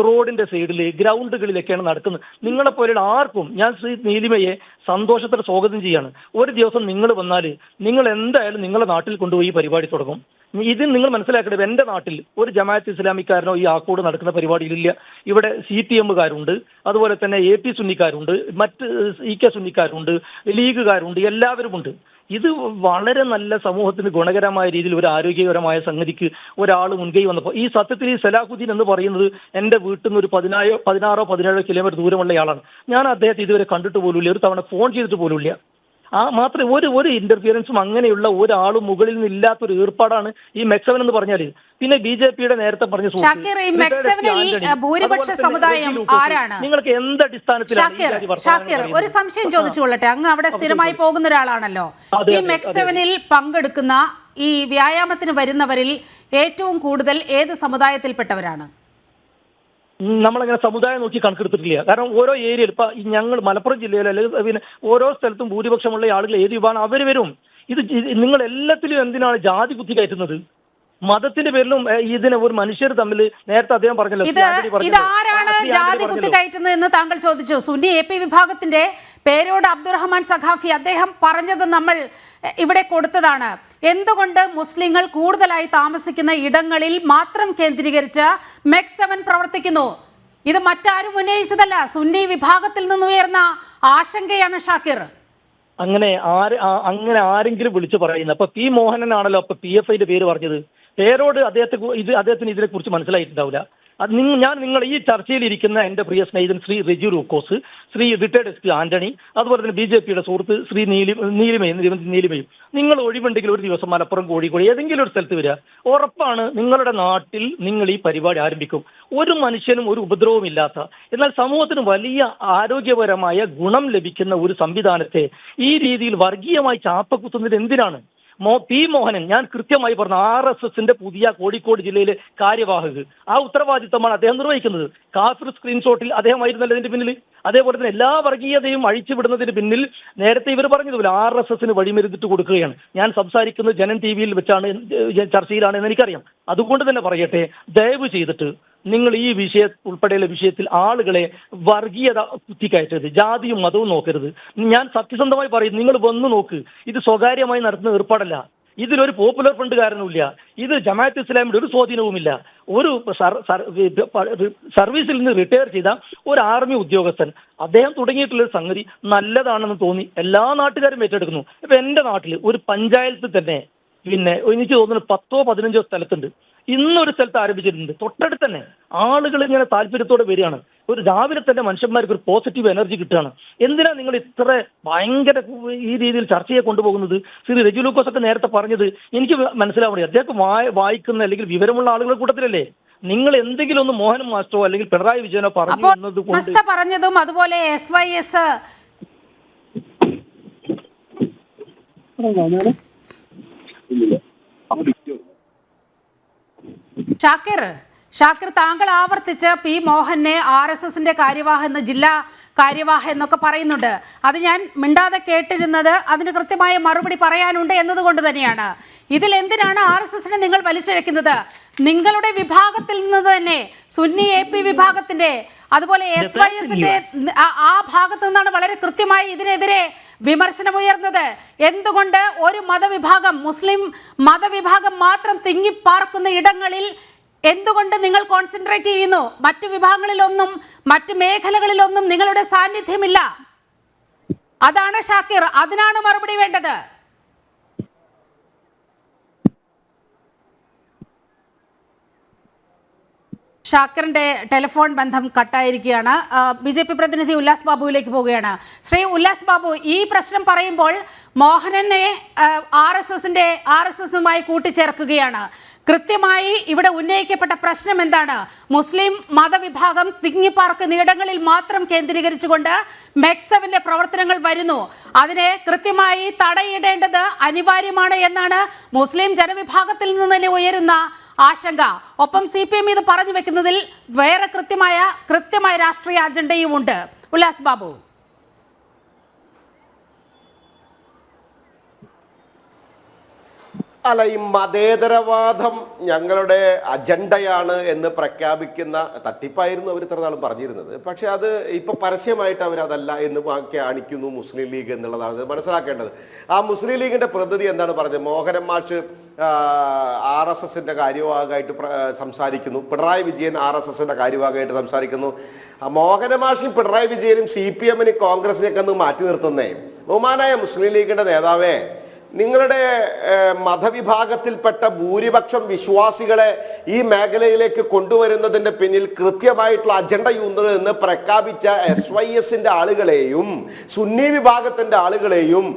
Speaker 5: റോഡിന്റെ സൈഡിൽ ഗ്രൗണ്ടുകളിലൊക്കെയാണ് നടക്കുന്നത്. നിങ്ങളെപ്പോലെയുള്ള ആർക്കും ഞാൻ ശ്രീ നീലിമയെ സന്തോഷത്തോടെ സ്വാഗതം ചെയ്യാണ്. ഒരു ദിവസം നിങ്ങൾ വന്നാൽ നിങ്ങൾ എന്തായാലും നിങ്ങളുടെ നാട്ടിൽ കൊണ്ടുപോയി ഈ പരിപാടി തുടങ്ങും. ഇത് നിങ്ങൾ മനസ്സിലാക്കേണ്ടത്, എൻ്റെ നാട്ടിൽ ഒരു ജമാഅത്ത് ഇസ്ലാമിക്കാരനോ ഈ ആക്കോട് നടക്കുന്ന പരിപാടിയിലില്ല. ഇവിടെ CPM-കാരുണ്ട്, അതുപോലെ തന്നെ AP സുന്നിക്കാരുണ്ട്, മറ്റ് EK സുന്നിക്കാരുണ്ട്, ലീഗുകാരുണ്ട്, എല്ലാവരും ഉണ്ട്. ഇത് വളരെ നല്ല സമൂഹത്തിന് ഗുണകരമായ രീതിയിൽ ഒരു ആരോഗ്യകരമായ സംഗതിക്ക് ഒരാൾ മുൻകൈ വന്നപ്പോൾ ഈ സത്യത്തിൽ ഈ സലാഹുദ്ദീൻ എന്ന് പറയുന്നത് എൻ്റെ വീട്ടിൽ നിന്ന് ഒരു 16-17 കിലോമീറ്റർ ദൂരമുള്ള ആളാണ്. ഞാൻ അദ്ദേഹത്തെ ഇതുവരെ കണ്ടിട്ട് പോലുമില്ല, ഒരു തവണ ഫോൺ ചെയ്തിട്ട് പോലുമില്ല. മാത്രമേ ഒരു ഇന്റർഫിയറൻസും അങ്ങനെയുള്ള ഒരാളും മുകളിൽ നിന്നില്ലാത്തൊരു ഏർപ്പാടാണ് ഈ മെക്സവൻ എന്ന് പറഞ്ഞാൽ. പിന്നെ BJP-യുടെ നേരത്തെ പറഞ്ഞ
Speaker 3: ഭൂരിപക്ഷ സമുദായം ആരാണ്?
Speaker 5: നിങ്ങൾക്ക് എന്ത്
Speaker 3: അടിസ്ഥാനത്തിലാണ്? ഒരു സംശയം ചോദിച്ചുകൊള്ളട്ടെ, അങ്ങ് അവിടെ സ്ഥിരമായി പോകുന്ന ഒരാളാണല്ലോ. ഈ മെക്സവനിൽ പങ്കെടുക്കുന്ന ഈ വ്യായാമത്തിന് വരുന്നവരിൽ ഏറ്റവും കൂടുതൽ ഏത് സമുദായത്തിൽപ്പെട്ടവരാണ്?
Speaker 5: നമ്മളങ്ങനെ സമുദായം നോക്കി കണക്കെടുത്തിട്ടില്ല. കാരണം ഓരോ ഏരിയയിൽ ഇപ്പൊ ഞങ്ങൾ മലപ്പുറം ജില്ലയിൽ അല്ലെങ്കിൽ പിന്നെ ഓരോ സ്ഥലത്തും ഭൂരിപക്ഷമുള്ള ആളുകൾ ഏത് വിഭാഗം അവർ വരും. ഇത് നിങ്ങൾ എല്ലാത്തിലും എന്തിനാണ് ജാതി കുത്തി കയറ്റുന്നത്? മതത്തിന്റെ പേരിലും ഇതിനെ ഒരു മനുഷ്യർ തമ്മിൽ നേരത്തെ അദ്ദേഹം പറഞ്ഞല്ലോ,
Speaker 3: ഇതാരാണ് ജാതി കുത്തി കയറ്റുന്നത് എന്ന് താങ്കൾ ചോദിച്ചു. സുന്നി AP വിഭാഗത്തിന്റെ പേരോട് അബ്ദുറഹ്മാൻ സഖാഫി അദ്ദേഹം പറഞ്ഞത് നമ്മൾ ഇവിടെ കൊടുത്തതാണ്. എന്തുകൊണ്ട് മുസ്ലിങ്ങൾ കൂടുതലായി താമസിക്കുന്ന ഇടങ്ങളിൽ മാത്രം കേന്ദ്രീകരിച്ച് മെക്സവൻ പ്രവർത്തിക്കുന്നു? ഇത് മറ്റാരും ഉന്നയിച്ചതല്ല, സുന്നി വിഭാഗത്തിൽ നിന്നുയർന്ന ആശങ്കയാണ് ഷാക്കിർ.
Speaker 5: അങ്ങനെ ആരെങ്കിലും വിളിച്ചു പറയുന്നത്? അപ്പൊ P മോഹനനാണല്ലോ അപ്പൊ PFIയുടെ പേര് പറഞ്ഞത്. പേരോട് അദ്ദേഹത്തിന് ഇതിനെ കുറിച്ച് മനസ്സിലായിട്ടുണ്ടാവില്ല. നിങ്ങൾ ഈ ചർച്ചയിൽ ഇരിക്കുന്ന എൻ്റെ പ്രിയ സ്നേഹിതൻ ശ്രീ റെജി ലൂക്കോസ്, ശ്രീ റിട്ടയർഡ് SP ആന്റണി, അതുപോലെ തന്നെ BJP-യുടെ സുഹൃത്ത് ശ്രീ നീലിമയും നിങ്ങൾ ഒഴിവുണ്ടെങ്കിൽ ഒരു ദിവസം മലപ്പുറം, കോഴിക്കോട് ഏതെങ്കിലും ഒരു സ്ഥലത്ത് വരിക. ഉറപ്പാണ് നിങ്ങളുടെ നാട്ടിൽ നിങ്ങൾ ഈ പരിപാടി ആരംഭിക്കും. ഒരു മനുഷ്യനും ഒരു ഉപദ്രവവും ഇല്ലാത്ത, എന്നാൽ സമൂഹത്തിന് വലിയ ആരോഗ്യപരമായ ഗുണം ലഭിക്കുന്ന ഒരു സംവിധാനത്തെ ഈ രീതിയിൽ വർഗീയമായി ചാപ്പക്കുത്തുന്നത് എന്തിനാണ്? P മോഹനൻ ഞാൻ കൃത്യമായി പറഞ്ഞു, RSSന്റെ പുതിയ കോഴിക്കോട് ജില്ലയിലെ കാര്യവാഹക്. ആ ഉത്തരവാദിത്തമാണ് അദ്ദേഹം നിർവഹിക്കുന്നത്. കാഫിർ സ്ക്രീൻഷോട്ടിൽ അദ്ദേഹമായിരുന്നല്ലോ ഇതിന്റെ പിന്നിൽ. അതേപോലെ തന്നെ എല്ലാ വർഗീയതയും അഴിച്ചുവിടുന്നതിന് പിന്നിൽ നേരത്തെ ഇവർ പറഞ്ഞതുപോലെ RSSന് വഴിമരുന്നിട്ട് കൊടുക്കുകയാണ്. ഞാൻ സംസാരിക്കുന്നത് ജനൻ TV-യിൽ വെച്ചാണ്, ചർച്ചയിലാണെന്ന് എനിക്കറിയാം. അതുകൊണ്ട് തന്നെ പറയട്ടെ, ദയവ് ചെയ്തിട്ട് നിങ്ങൾ ഈ ഉൾപ്പെടെയുള്ള വിഷയത്തിൽ ആളുകളെ വർഗീയത കുത്തിക്കയറ്റരുത്, ജാതിയും മതവും നോക്കരുത്. ഞാൻ സത്യസന്ധമായി പറയും, നിങ്ങൾ വന്നു നോക്ക്. ഇത് സ്വകാര്യമായി നടത്തുന്ന ഏർപ്പാടല്ല. ഇതിലൊരു പോപ്പുലർ ഫണ്ടുകാരനുമില്ല. ഇത് ജമാഅത്ത് ഇസ്ലാമിയുടെ ഒരു സ്വാധീനവുമില്ല. ഒരു സർവീസിൽ നിന്ന് റിട്ടയർ ചെയ്ത ഒരു ആർമി ഉദ്യോഗസ്ഥൻ അദ്ദേഹം തുടങ്ങിയിട്ടുള്ളൊരു സംഗതി നല്ലതാണെന്ന് തോന്നി എല്ലാ നാട്ടുകാരും ഏറ്റെടുക്കുന്നു. ഇപ്പൊ എൻ്റെ നാട്ടിൽ ഒരു പഞ്ചായത്തിൽ തന്നെ പിന്നെ എനിക്ക് തോന്നുന്നു 10-15 സ്ഥലത്തുണ്ട്. ഇന്നൊരു സ്ഥലത്ത് ആരംഭിച്ചിട്ടുണ്ട്. തൊട്ടടുത്ത് തന്നെ ആളുകൾ ഇങ്ങനെ താല്പര്യത്തോടെ വരികയാണ്. ഒരു രാവിലെ തന്നെ മനുഷ്യന്മാർക്ക് ഒരു പോസിറ്റീവ് എനർജി കിട്ടുകയാണ്. എന്തിനാ നിങ്ങൾ ഇത്ര ഭയങ്കര ഈ രീതിയിൽ ചർച്ചയെ കൊണ്ടുപോകുന്നത്? ശ്രീ റെജി ലൂക്കോസ് ഒക്കെ നേരത്തെ പറഞ്ഞത് എനിക്ക് മനസ്സിലാവുന്നത്, അദ്ദേഹം വായിക്കുന്ന അല്ലെങ്കിൽ വിവരമുള്ള ആളുകളുടെ കൂട്ടത്തിലല്ലേ. നിങ്ങൾ എന്തെങ്കിലും ഒന്ന് മോഹൻ മാസ്റ്ററോ അല്ലെങ്കിൽ പിണറായി വിജയനോ പറഞ്ഞു എന്നത്
Speaker 3: പറഞ്ഞതും അതുപോലെ SYS ഷാക്കിർ താങ്കൾ ആവർത്തിച്ച് P മോഹനെ RSSന്റെ കാര്യവാഹ എന്ന് ജില്ലാ കാര്യവാഹ എന്നൊക്കെ പറയുന്നുണ്ട്. അത് ഞാൻ മിണ്ടാതെ കേട്ടിരുന്നത് അതിന് കൃത്യമായ മറുപടി പറയാനുണ്ട് എന്നതുകൊണ്ട് തന്നെയാണ്. ഇതിൽ എന്തിനാണ് RSSനെ നിങ്ങൾ വലിച്ചിഴക്കുന്നത്? നിങ്ങളുടെ വിഭാഗത്തിൽ നിന്ന് തന്നെ സുന്നി AP വിഭാഗത്തിന്റെ അതുപോലെ SYSന്റെ ആ ഭാഗത്തു നിന്നാണ് വളരെ കൃത്യമായി ഇതിനെതിരെ വിമർശനമുയർന്നത്. എന്തുകൊണ്ട് ഒരു മതവിഭാഗം, മുസ്ലിം മതവിഭാഗം മാത്രം തിങ്ങിപ്പാർക്കുന്ന ഇടങ്ങളിൽ എന്തുകൊണ്ട് നിങ്ങൾ കോൺസെൻട്രേറ്റ് ചെയ്യുന്നു? മറ്റു വിഭാഗങ്ങളിലൊന്നും മറ്റു മേഖലകളിലൊന്നും നിങ്ങളുടെ സാന്നിധ്യമില്ല. അതാണ് ഷാക്കിർ, അതിനാണ് മറുപടി വേണ്ടത്. ഷാക്കിറിന്റെ ടെലിഫോൺ ബന്ധം കട്ടായിരിക്കുകയാണ്. BJP പ്രതിനിധി ഉല്ലാസ് ബാബുവിലേക്ക് പോവുകയാണ്. ശ്രീ ഉല്ലാസ് ബാബു, ഈ പ്രശ്നം പറയുമ്പോൾ മോഹനനെ RSSുമായി കൂട്ടിച്ചേർക്കുകയാണ്. കൃത്യമായി ഇവിടെ ഉന്നയിക്കപ്പെട്ട പ്രശ്നം എന്താണ്? മുസ്ലിം മതവിഭാഗം തിങ്ങിപ്പാർക്കുന്നിടങ്ങളിൽ മാത്രം കേന്ദ്രീകരിച്ചുകൊണ്ട് മെക്സവിന്റെ പ്രവർത്തനങ്ങൾ വരുന്നു. അതിനെ കൃത്യമായി തടയിടേണ്ടത് അനിവാര്യമാണ് എന്നാണ് മുസ്ലിം ജനവിഭാഗത്തിൽ നിന്ന് തന്നെ ഉയരുന്ന ആശങ്ക. ഒപ്പം CPM ഇത് പറഞ്ഞു വെക്കുന്നതിൽ വേറെ കൃത്യമായ രാഷ്ട്രീയ അജണ്ടയും ഉണ്ട്. ഉല്ലാസ് ബാബു.
Speaker 6: അല്ല, ഈ മതേതരവാദം ഞങ്ങളുടെ അജണ്ടയാണ് എന്ന് പ്രഖ്യാപിക്കുന്ന തട്ടിപ്പായിരുന്നു അവർ ഇത്ര നാളും പറഞ്ഞിരുന്നത്. പക്ഷെ അത് ഇപ്പൊ പരസ്യമായിട്ട് അവരതല്ല എന്ന് കാണിക്കുന്നു മുസ്ലിം ലീഗ് എന്നുള്ളതാണ് മനസ്സിലാക്കേണ്ടത്. ആ മുസ്ലിം ലീഗിന്റെ പ്രതിനിധി എന്താണ് പറഞ്ഞത്? മോഹനൻ മാഷ് RSSന്റെ കാര്യവാഹകമായിട്ട് സംസാരിക്കുന്നു, പിണറായി വിജയൻ RSSന്റെ കാര്യവാഹകമായിട്ട് സംസാരിക്കുന്നു. മോഹനൻ മാഷും പിണറായി വിജയനും CPMനും കോൺഗ്രസിനെയൊക്കെ ഒന്ന് മാറ്റി നിർത്തുന്നേ. ബഹുമാനായ മുസ്ലിം ലീഗിന്റെ നേതാവേ, നിങ്ങളുടെ മതവിഭാഗത്തിൽപ്പെട്ട ഭൂരിപക്ഷം വിശ്വാസികളെ ഈ മേഖലയിലേക്ക് കൊണ്ടുവരുന്നതിന്റെ പിന്നിൽ കൃത്യമായിട്ടുള്ള അജണ്ടയുണ്ട് എന്ന് പ്രഖ്യാപിച്ച SYSന്റെ ആളുകളെയും സുന്നി വിഭാഗത്തിന്റെ ആളുകളെയും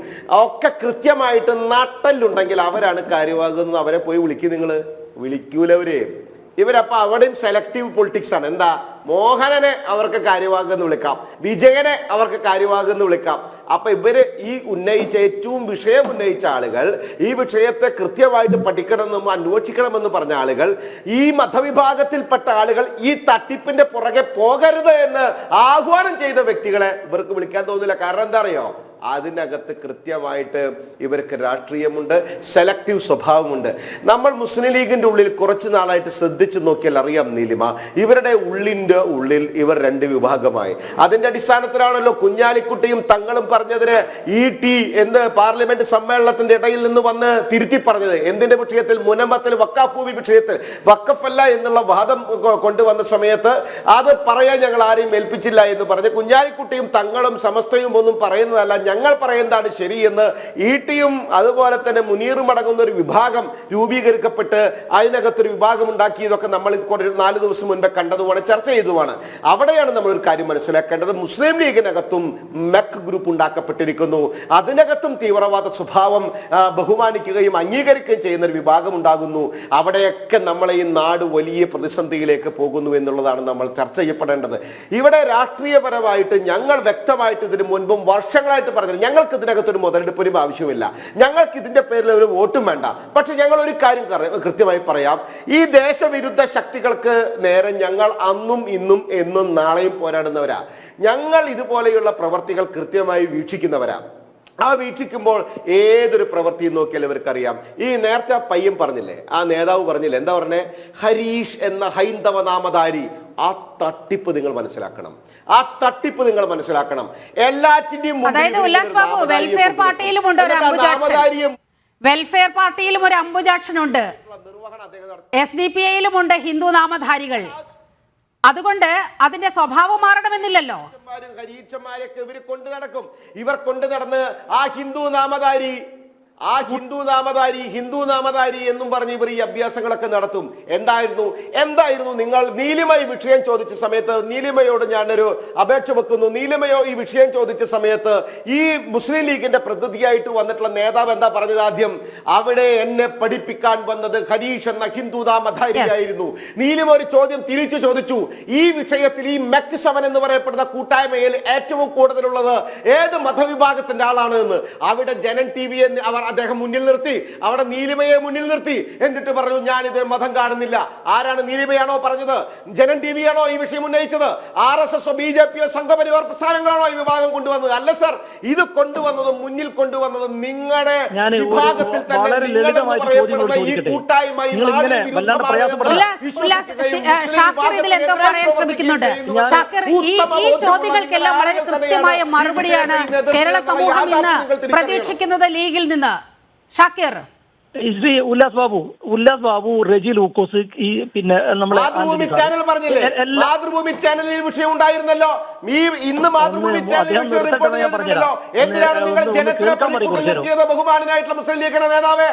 Speaker 6: ഒക്കെ കൃത്യമായിട്ട് നട്ടലുണ്ടെങ്കിൽ അവരാണ് കാര്യമാകുന്നത്. അവരെ പോയി വിളിക്കും. നിങ്ങൾ വിളിക്കൂലവര്. ഇവരപ്പോ അവിടെയും സെലക്റ്റീവ് പൊളിറ്റിക്സ് ആണ്. എന്താ? മോഹനനെ അവർക്ക് കാര്യവാഹകെന്ന് വിളിക്കാം, വിജയനെ അവർക്ക് കാര്യവാഹകെന്ന് വിളിക്കാം. അപ്പൊ ഇവര് ഈ ഏറ്റവും വിഷയം ഉന്നയിച്ച ആളുകൾ, ഈ വിഷയത്തെ കൃത്യമായിട്ട് പഠിക്കണമെന്നും അന്വേഷിക്കണമെന്ന് പറഞ്ഞ ആളുകൾ, ഈ മതവിഭാഗത്തിൽപ്പെട്ട ആളുകൾ ഈ തട്ടിപ്പിന്റെ പുറകെ പോകരുത് എന്ന് ആഹ്വാനം ചെയ്ത വ്യക്തികളെ ഇവർക്ക് വിളിക്കാൻ തോന്നില്ല. കാരണം എന്താ അറിയോ? അതിനകത്ത് കൃത്യമായിട്ട് ഇവർക്ക് രാഷ്ട്രീയമുണ്ട്, സെലക്റ്റീവ് സ്വഭാവമുണ്ട്. നമ്മൾ മുസ്ലിം ലീഗിന്റെ ഉള്ളിൽ കുറച്ചു നാളായിട്ട് ശ്രദ്ധിച്ചു നോക്കിയാൽ അറിയാം നീലിമ, ഇവരുടെ ഉള്ളിൽ ഇവർ രണ്ട് വിഭാഗമായി. അതിന്റെ അടിസ്ഥാനത്തിലാണല്ലോ കുഞ്ഞാലിക്കുട്ടിയും തങ്ങളും പറഞ്ഞതിന് ET എന്ന് പാർലമെന്റ് സമ്മേളനത്തിന്റെ ഇടയിൽ നിന്ന് വന്ന് തിരുത്തി പറഞ്ഞത്. എന്തിന്റെ വിഷയത്തിൽ? മുനമ്പത്തിൽ വഖഫ് ഭൂമി വിഷയത്തിൽ വഖഫല്ല എന്നുള്ള വാദം കൊണ്ടുവന്ന സമയത്ത് അത് പറയാൻ ഞങ്ങൾ ആരെയും ഏൽപ്പിച്ചില്ല എന്ന് പറഞ്ഞ് കുഞ്ഞാലിക്കുട്ടിയും തങ്ങളും സമസ്തയും ഒന്നും പറയുന്നതല്ല, ഞങ്ങൾ പറയുന്നതാണ് ശരിയെന്ന് ETയും അതുപോലെ തന്നെ മുനീറും അടങ്ങുന്ന ഒരു വിഭാഗം രൂപീകരിക്കപ്പെട്ട് അതിനകത്തൊരു വിഭാഗം ഉണ്ടാക്കിയതൊക്കെ നമ്മൾ 4 ദിവസം മുൻപേ കണ്ടതുമാണ്, ചർച്ച ചെയ്തതുമാണ്. അവിടെയാണ് നമ്മൾ ഒരു കാര്യം മനസ്സിലാക്കേണ്ടത്. മുസ്ലിം ലീഗിനകത്തും MEC ഗ്രൂപ്പ് ഉണ്ടാക്കപ്പെട്ടിരിക്കുന്നു. അതിനകത്തും തീവ്രവാദ സ്വഭാവം ബഹുമാനിക്കുകയും അംഗീകരിക്കുകയും ചെയ്യുന്ന ഒരു വിഭാഗം ഉണ്ടാകുന്നു. അവിടെയൊക്കെ നമ്മളെ ഈ നാട് വലിയ പ്രതിസന്ധിയിലേക്ക് പോകുന്നു എന്നുള്ളതാണ് നമ്മൾ ചർച്ച ചെയ്യപ്പെടേണ്ടത്. ഇവിടെ രാഷ്ട്രീയപരമായിട്ട് ഞങ്ങൾ വ്യക്തമായിട്ട് ഇതിനു മുൻപും വർഷങ്ങളായിട്ട് പറഞ്ഞു, ഞങ്ങൾക്ക് ഇതിനകത്തൊരു മുതലെടുപ്പിനും ആവശ്യമില്ല, ഞങ്ങൾക്ക് ഇതിന്റെ പേരിൽ ഒരു വോട്ടും വേണ്ട. പക്ഷെ ഞങ്ങൾ ഒരു കാര്യം കൃത്യമായി പറയാം, ഈ ദേശവിരുദ്ധ ശക്തികൾക്ക് നേരെ ഞങ്ങൾ അന്നും ഇന്നും എന്നും നാളെയും പോരാടുന്നവരാ. ഞങ്ങൾ ഇതുപോലെയുള്ള പ്രവർത്തികൾ കൃത്യമായി വീക്ഷിക്കുന്നവരാ. ആ വീക്ഷിക്കുമ്പോൾ ഏതൊരു പ്രവൃത്തിയും നോക്കിയാൽ ഇവർക്കറിയാം. ഈ നേരത്തെ പയ്യൻ പറഞ്ഞില്ലേ, ആ നേതാവ് പറഞ്ഞില്ലേ, എന്താ പറഞ്ഞേ? ഹരീഷ് എന്ന ഹൈന്ദവ നാമധാരി. ആ തട്ടിപ്പ് നിങ്ങൾ മനസ്സിലാക്കണം, ആ തട്ടിപ്പ് നിങ്ങൾ മനസ്സിലാക്കണം. എല്ലാറ്റിന്റെയും
Speaker 3: ഉല്ലാസ് ബാബു, വെൽഫെയർ പാർട്ടിയിലും ഉണ്ട് ഒരു അംബുജാക്ഷനുണ്ട്, SDPIയിലും ഉണ്ട് ഹിന്ദു നാമധാരികൾ. അതുകൊണ്ട് അതിന്റെ സ്വഭാവം മാറണമെന്നില്ലല്ലോ.
Speaker 6: ഹരീച്ചന്മാരൊക്കെ ഇവർ കൊണ്ടു നടക്കും. ഇവർ കൊണ്ടു നടന്ന് ആ ഹിന്ദു നാമധാരി എന്നും പറഞ്ഞ് ഇവർ ഈ അഭ്യാസങ്ങളൊക്കെ നടത്തും. എന്തായിരുന്നു നിങ്ങൾ നീലിമ ഈ വിഷയം ചോദിച്ച സമയത്ത്, നീലിമയോട് ഞാനൊരു അപേക്ഷ വെക്കുന്നു, നീലിമയോ ഈ വിഷയം ചോദിച്ച സമയത്ത് ഈ മുസ്ലിം ലീഗിന്റെ പ്രതിനിധിയായിട്ട് വന്നിട്ടുള്ള നേതാവ് എന്താ പറഞ്ഞത്? ആദ്യം അവിടെ എന്നെ പഠിപ്പിക്കാൻ വന്നത് ഹരീഷ് എന്ന ഹിന്ദു നാമധാരിയായിരുന്നു. നീലിമ ഒരു ചോദ്യം തിരിച്ചു ചോദിച്ചു, ഈ വിഷയത്തിൽ ഈ MEC 7 എന്ന് പറയപ്പെടുന്ന കൂട്ടായ്മയിൽ ഏറ്റവും കൂടുതലുള്ളത് ഏത് മതവിഭാഗത്തിന്റെ ആളാണ് എന്ന്. അവിടെ ജനൻ TV അദ്ദേഹം മുന്നിൽ നിർത്തി, അവിടെ നീലിമയെ മുന്നിൽ നിർത്തി. എന്നിട്ട് പറഞ്ഞു, ഞാനിത് മതം കാണുന്നില്ല. ആരാണ്? നീലിമയാണോ പറഞ്ഞത്? ജനൻ TV ആണോ ഈ വിഷയം ഉന്നയിച്ചത്? RSSോ BJPയോ സംഘപരിവാർ പ്രസ്ഥാനങ്ങളാണോ ഈ വിഭാഗം കൊണ്ടുവന്നത്? അല്ല സർ, ഇത് മുന്നിൽ കൊണ്ടുവന്നത് നിങ്ങളുടെ വിഭാഗത്തിൽ തന്നെ ഈ കൂട്ടായ്മ
Speaker 3: ശ്രമിക്കുന്നുണ്ട്. ഷാക്കിർ, ഈ ചോദ്യങ്ങൾക്കെല്ലാം വളരെ കൃത്യമായ മറുപടിയാണ് കേരള സമൂഹം ഇന്ന് പ്രതീക്ഷിക്കുന്നത് ലീഗിൽ നിന്ന്. ഷാക്കിർ,
Speaker 5: ഉല്ലാസ് ബാബു, റെജി ലൂക്കോസ്, ഈ പിന്നെ നമ്മളെ
Speaker 6: മാതൃഭൂമി ചാനൽ പറഞ്ഞില്ലേ, മാതൃഭൂമി ചാനലിൽ ഈ വിഷയം ഉണ്ടായിരുന്നല്ലോ. ഇന്ന് മാതൃഭൂമി ചാനലിൽ വിഷയം റിപ്പോർട്ട് ചെയ്തിട്ടുണ്ടല്ലോ. എന്തിനാണ് നിങ്ങൾ ജനത്തിനെ നിർത്തിയത്? ബഹുമാനായിട്ടുള്ള മുസ്ലിം ലീഗിന്റെ നേതാവേ,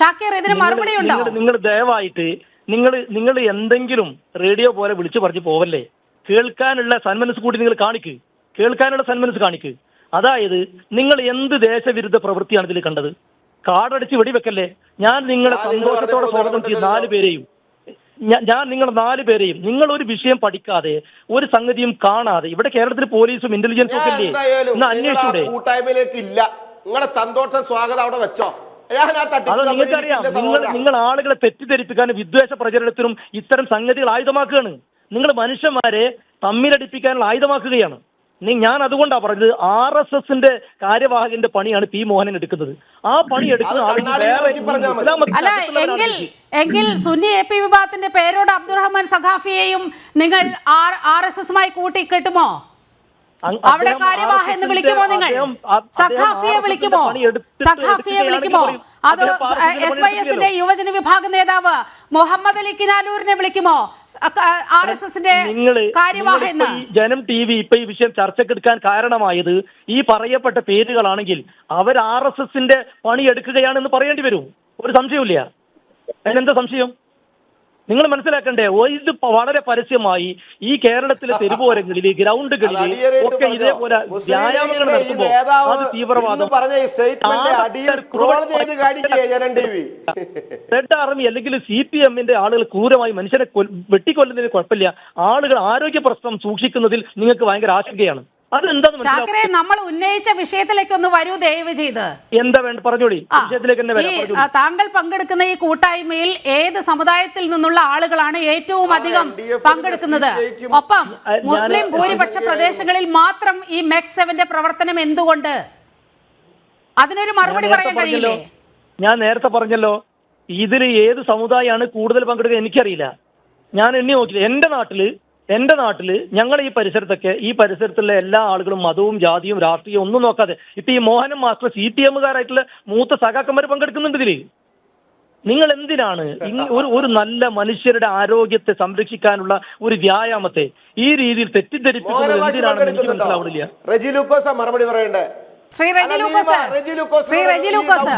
Speaker 3: ഷാക്കിർ ഇതിന് മറുപടി ഉണ്ടോ?
Speaker 5: നിങ്ങൾ ദയവായിട്ട് നിങ്ങൾ എന്തെങ്കിലും റേഡിയോ പോലെ വിളിച്ചു പറഞ്ഞു പോവല്ലേ. കേൾക്കാനുള്ള സന്മനസ് കൂടി നിങ്ങൾ കാണിക്ക്, കേൾക്കാനുള്ള സന്മനസ് കാണിക്ക്. അതായത് നിങ്ങൾ എന്ത് ദേശവിരുദ്ധ പ്രവൃത്തിയാണ് ഇതിൽ കണ്ടത്? കാടടിച്ച് വെടിവെക്കല്ലേ. ഞാൻ നിങ്ങളെ സന്തോഷത്തോടെ സ്വാഗതം ചെയ്ത് 4 പേരെയും, ഞാൻ നിങ്ങൾ 4 പേരെയും, നിങ്ങൾ ഒരു വിഷയം പഠിക്കാതെ ഒരു സംഗതിയും കാണാതെ, ഇവിടെ കേരളത്തിൽ പോലീസും ഇന്റലിജൻസും ഒക്കെ ഇല്ലേ, ഇന്ന് അന്വേഷിച്ചൂടെ?
Speaker 6: കൂട്ടായ്മയിലേക്ക് ഇല്ല. നിങ്ങളെ സന്തോഷം സ്വാഗതം അവിടെ വെച്ചോ.
Speaker 5: അത് നിങ്ങൾക്കറിയാം. നിങ്ങൾ ആളുകളെ തെറ്റിദ്ധരിപ്പിക്കാനും വിദ്വേഷ പ്രചരണത്തിനും ഇത്തരം സംഗതികൾ ആയുധമാക്കുകയാണ്. നിങ്ങൾ മനുഷ്യന്മാരെ തമ്മിലടിപ്പിക്കാനുള്ള ആയുധമാക്കുകയാണ്. ഞാൻ അതുകൊണ്ടാണ് പറഞ്ഞത്, RSSന്റെ കാര്യവാഹകന്റെ പണിയാണ് പി മോഹനൻ എടുക്കുന്നത്. ആ പണി എടുക്കുന്ന
Speaker 3: അല്ല എങ്കിൽ സുന്നി AP വിഭാഗത്തിന്റെ പേരോട് അബ്ദുറഹ്മാൻ സഖാഫിയെയും നിങ്ങൾ RSSമായി കൂട്ടിക്കെട്ടുമോ? അവിടെ കാര്യവാഹ എന്ന് വിളിക്കുമോ? നിങ്ങൾ സഖാഫിയെ വിളിക്കുമോ? സഖാഫിയെ വിളിക്കുമോ? അത് SYSന്റെ യുവജന വിഭാഗ നേതാവ് മുഹമ്മദ് അലി കിനാലൂരിനെ വിളിക്കുമോ? RSSന്റെ കാര്യവാഹ എന്ന്
Speaker 5: ജനം TV ഇപ്പൊ ഈ വിഷയം ചർച്ചക്കെടുക്കാൻ കാരണമായത് ഈ പറയപ്പെട്ട പേരുകളാണെങ്കിൽ അവർ RSSന്റെ പണി എടുക്കുകയാണെന്ന് പറയേണ്ടി വരും. ഒരു സംശയമില്ല. അതിനെന്താ സംശയം? നിങ്ങൾ മനസ്സിലാക്കണ്ടേ? ഇത് വളരെ പരസ്യമായി ഈ കേരളത്തിലെ തെരുവോരങ്ങളിൽ, ഗ്രൗണ്ടുകളിൽ ഒക്കെ ഇതേപോലെ വ്യായാമങ്ങൾ നടത്തുമ്പോൾ അത് തീവ്രവാദം, റെഡ് ആർമി അല്ലെങ്കിൽ CPMന്റെ ആളുകൾ ക്രൂരമായി മനുഷ്യനെ വെട്ടിക്കൊല്ലുന്നതിന് കുഴപ്പമില്ല. ആളുകൾ ആരോഗ്യ പ്രശ്നം സൂക്ഷിക്കുന്നതിൽ നിങ്ങൾക്ക് ഭയങ്കര ആശങ്കയാണ്.
Speaker 3: ഷാക്കിറെ, നമ്മൾ ഉന്നയിച്ച വിഷയത്തിലേക്ക് ഒന്ന് വരൂ ദയവ് ചെയ്ത്.
Speaker 5: എന്താ വേണ്ട പറഞ്ഞോളി.
Speaker 3: താങ്കൾ പങ്കെടുക്കുന്ന ഈ കൂട്ടായ്മയിൽ ഏത് സമുദായത്തിൽ നിന്നുള്ള ആളുകളാണ് ഏറ്റവും അധികം പങ്കെടുക്കുന്നത്? ഒപ്പം മുസ്ലിം ഭൂരിപക്ഷ പ്രദേശങ്ങളിൽ മാത്രം ഈ MEC7ന്റെ പ്രവർത്തനം എന്തുകൊണ്ട്? അതിനൊരു മറുപടി പറയാൻ കഴിയില്ലേ?
Speaker 5: ഞാൻ നേരത്തെ പറഞ്ഞല്ലോ, ഇതിൽ ഏത് സമുദായമാണ് കൂടുതൽ പങ്കെടുക്കുക എനിക്കറിയില്ല. ഞാൻ എണ്ണി നോക്കില്ല. എന്റെ നാട്ടില് ഞങ്ങൾ ഈ പരിസരത്തുള്ള എല്ലാ ആളുകളും മതവും ജാതിയും രാഷ്ട്രീയവും ഒന്നും നോക്കാതെ ഇപ്പൊ ഈ മോഹനൻ മാസ്റ്റർ CPMകാരായിട്ടുള്ള മൂത്ത സഖാക്കന്മാർ പങ്കെടുക്കുന്നുണ്ട് ഇതില്. നിങ്ങൾ എന്തിനാണ് ഒരു നല്ല മനുഷ്യരുടെ ആരോഗ്യത്തെ സംരക്ഷിക്കാനുള്ള ഒരു വ്യായാമത്തെ ഈ രീതിയിൽ തെറ്റിദ്ധരിപ്പിക്കുന്നത്? എന്തിനാണെന്ന് എനിക്ക് മനസ്സിലാവുന്നില്ല.
Speaker 6: മറുപടി പറയണ്ടേ?
Speaker 3: ശ്രീ റെജി ലൂക്കോസ്,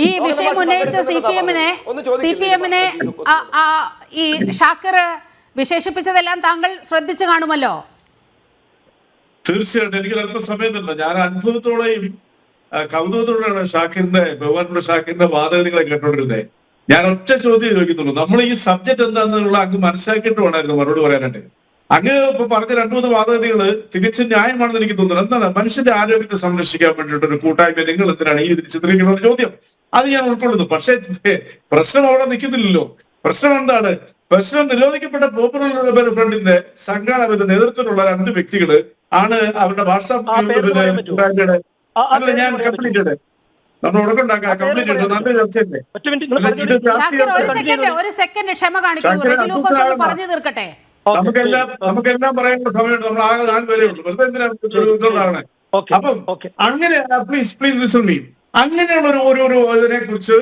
Speaker 3: ഈ വിഷയം ഉന്നയിച്ച CPMനെ ഈ ഷാക്കിർ വിശേഷിപ്പിച്ചതെല്ലാം താങ്കൾ ശ്രദ്ധിച്ചു കാണുമല്ലോ.
Speaker 4: തീർച്ചയായിട്ടും എനിക്ക് അല്പം സമയം തന്നെ. ഞാൻ അത്ഭുതത്തോടെയും കൗതുകത്തോടെയാണ് ബഹുമാനപ്പെട്ട ഷാക്കിറിന്റെ വാദഗതികളെ കേട്ടോണ്ടിരുന്നത്. ഞാൻ ഒറ്റ ചോദ്യം ചോദിക്കുന്നുള്ളൂ, നമ്മൾ ഈ സബ്ജക്ട് എന്താണെന്നുള്ള അങ്ങ് മനസ്സിലാക്കിയിട്ട് വേണമായിരുന്നു മറുപടി പറയാനായിട്ട്. അങ്ങ് ഇപ്പൊ പറഞ്ഞ 2-3 വാദഗതികള് തികച്ചും ന്യായമാണെന്ന് എനിക്ക് തോന്നുന്നു. എന്താണ് മനുഷ്യന്റെ ആരോഗ്യത്തെ സംരക്ഷിക്കാൻ വേണ്ടിയിട്ട് ഒരു കൂട്ടായ്മ നിങ്ങൾ എന്തിനാണ് ഈ ചിത്രീകരിക്കുന്ന ചോദ്യം? അത് ഞാൻ ഉൾക്കൊള്ളുന്നു. പക്ഷേ പ്രശ്നം അവിടെ നിൽക്കുന്നില്ലല്ലോ. പ്രശ്നം എന്താണ്? പ്രശ്നം നിരോധിക്കപ്പെട്ട പോപ്പുലർ ലിബറൽ ഫ്രണ്ടിന്റെ സംഘാടകരുടെ നേതൃത്വത്തിലുള്ള 2 വ്യക്തികള് ആണ് അവരുടെ വാട്സാപ്പ് ഞാൻ കംപ്ലീറ്റ് ചെയ്തത്. നമ്മൾ ഉടക്കുണ്ടാക്കാം. കംപ്ലീറ്റ് ചെയ്തത് നല്ല ചർച്ചയല്ലേ?
Speaker 3: ഒരു സെക്കൻഡ് ക്ഷമ കാണിക്കൂ. റെജി ലൂക്കോസ് ഒന്ന് പറഞ്ഞു തീർക്കട്ടെ.
Speaker 4: നമുക്കെല്ലാം പറയാനുള്ള സമയമുണ്ട്. നമ്മൾ ആകെ 4 പേരേ ഉള്ളൂ. വെറുതെ എന്തിനാണ്? അപ്പം അങ്ങനെ പ്ലീസ് ലിസൺ മീ. അങ്ങനെയുള്ള ഒരു ഇതിനെ കുറിച്ച്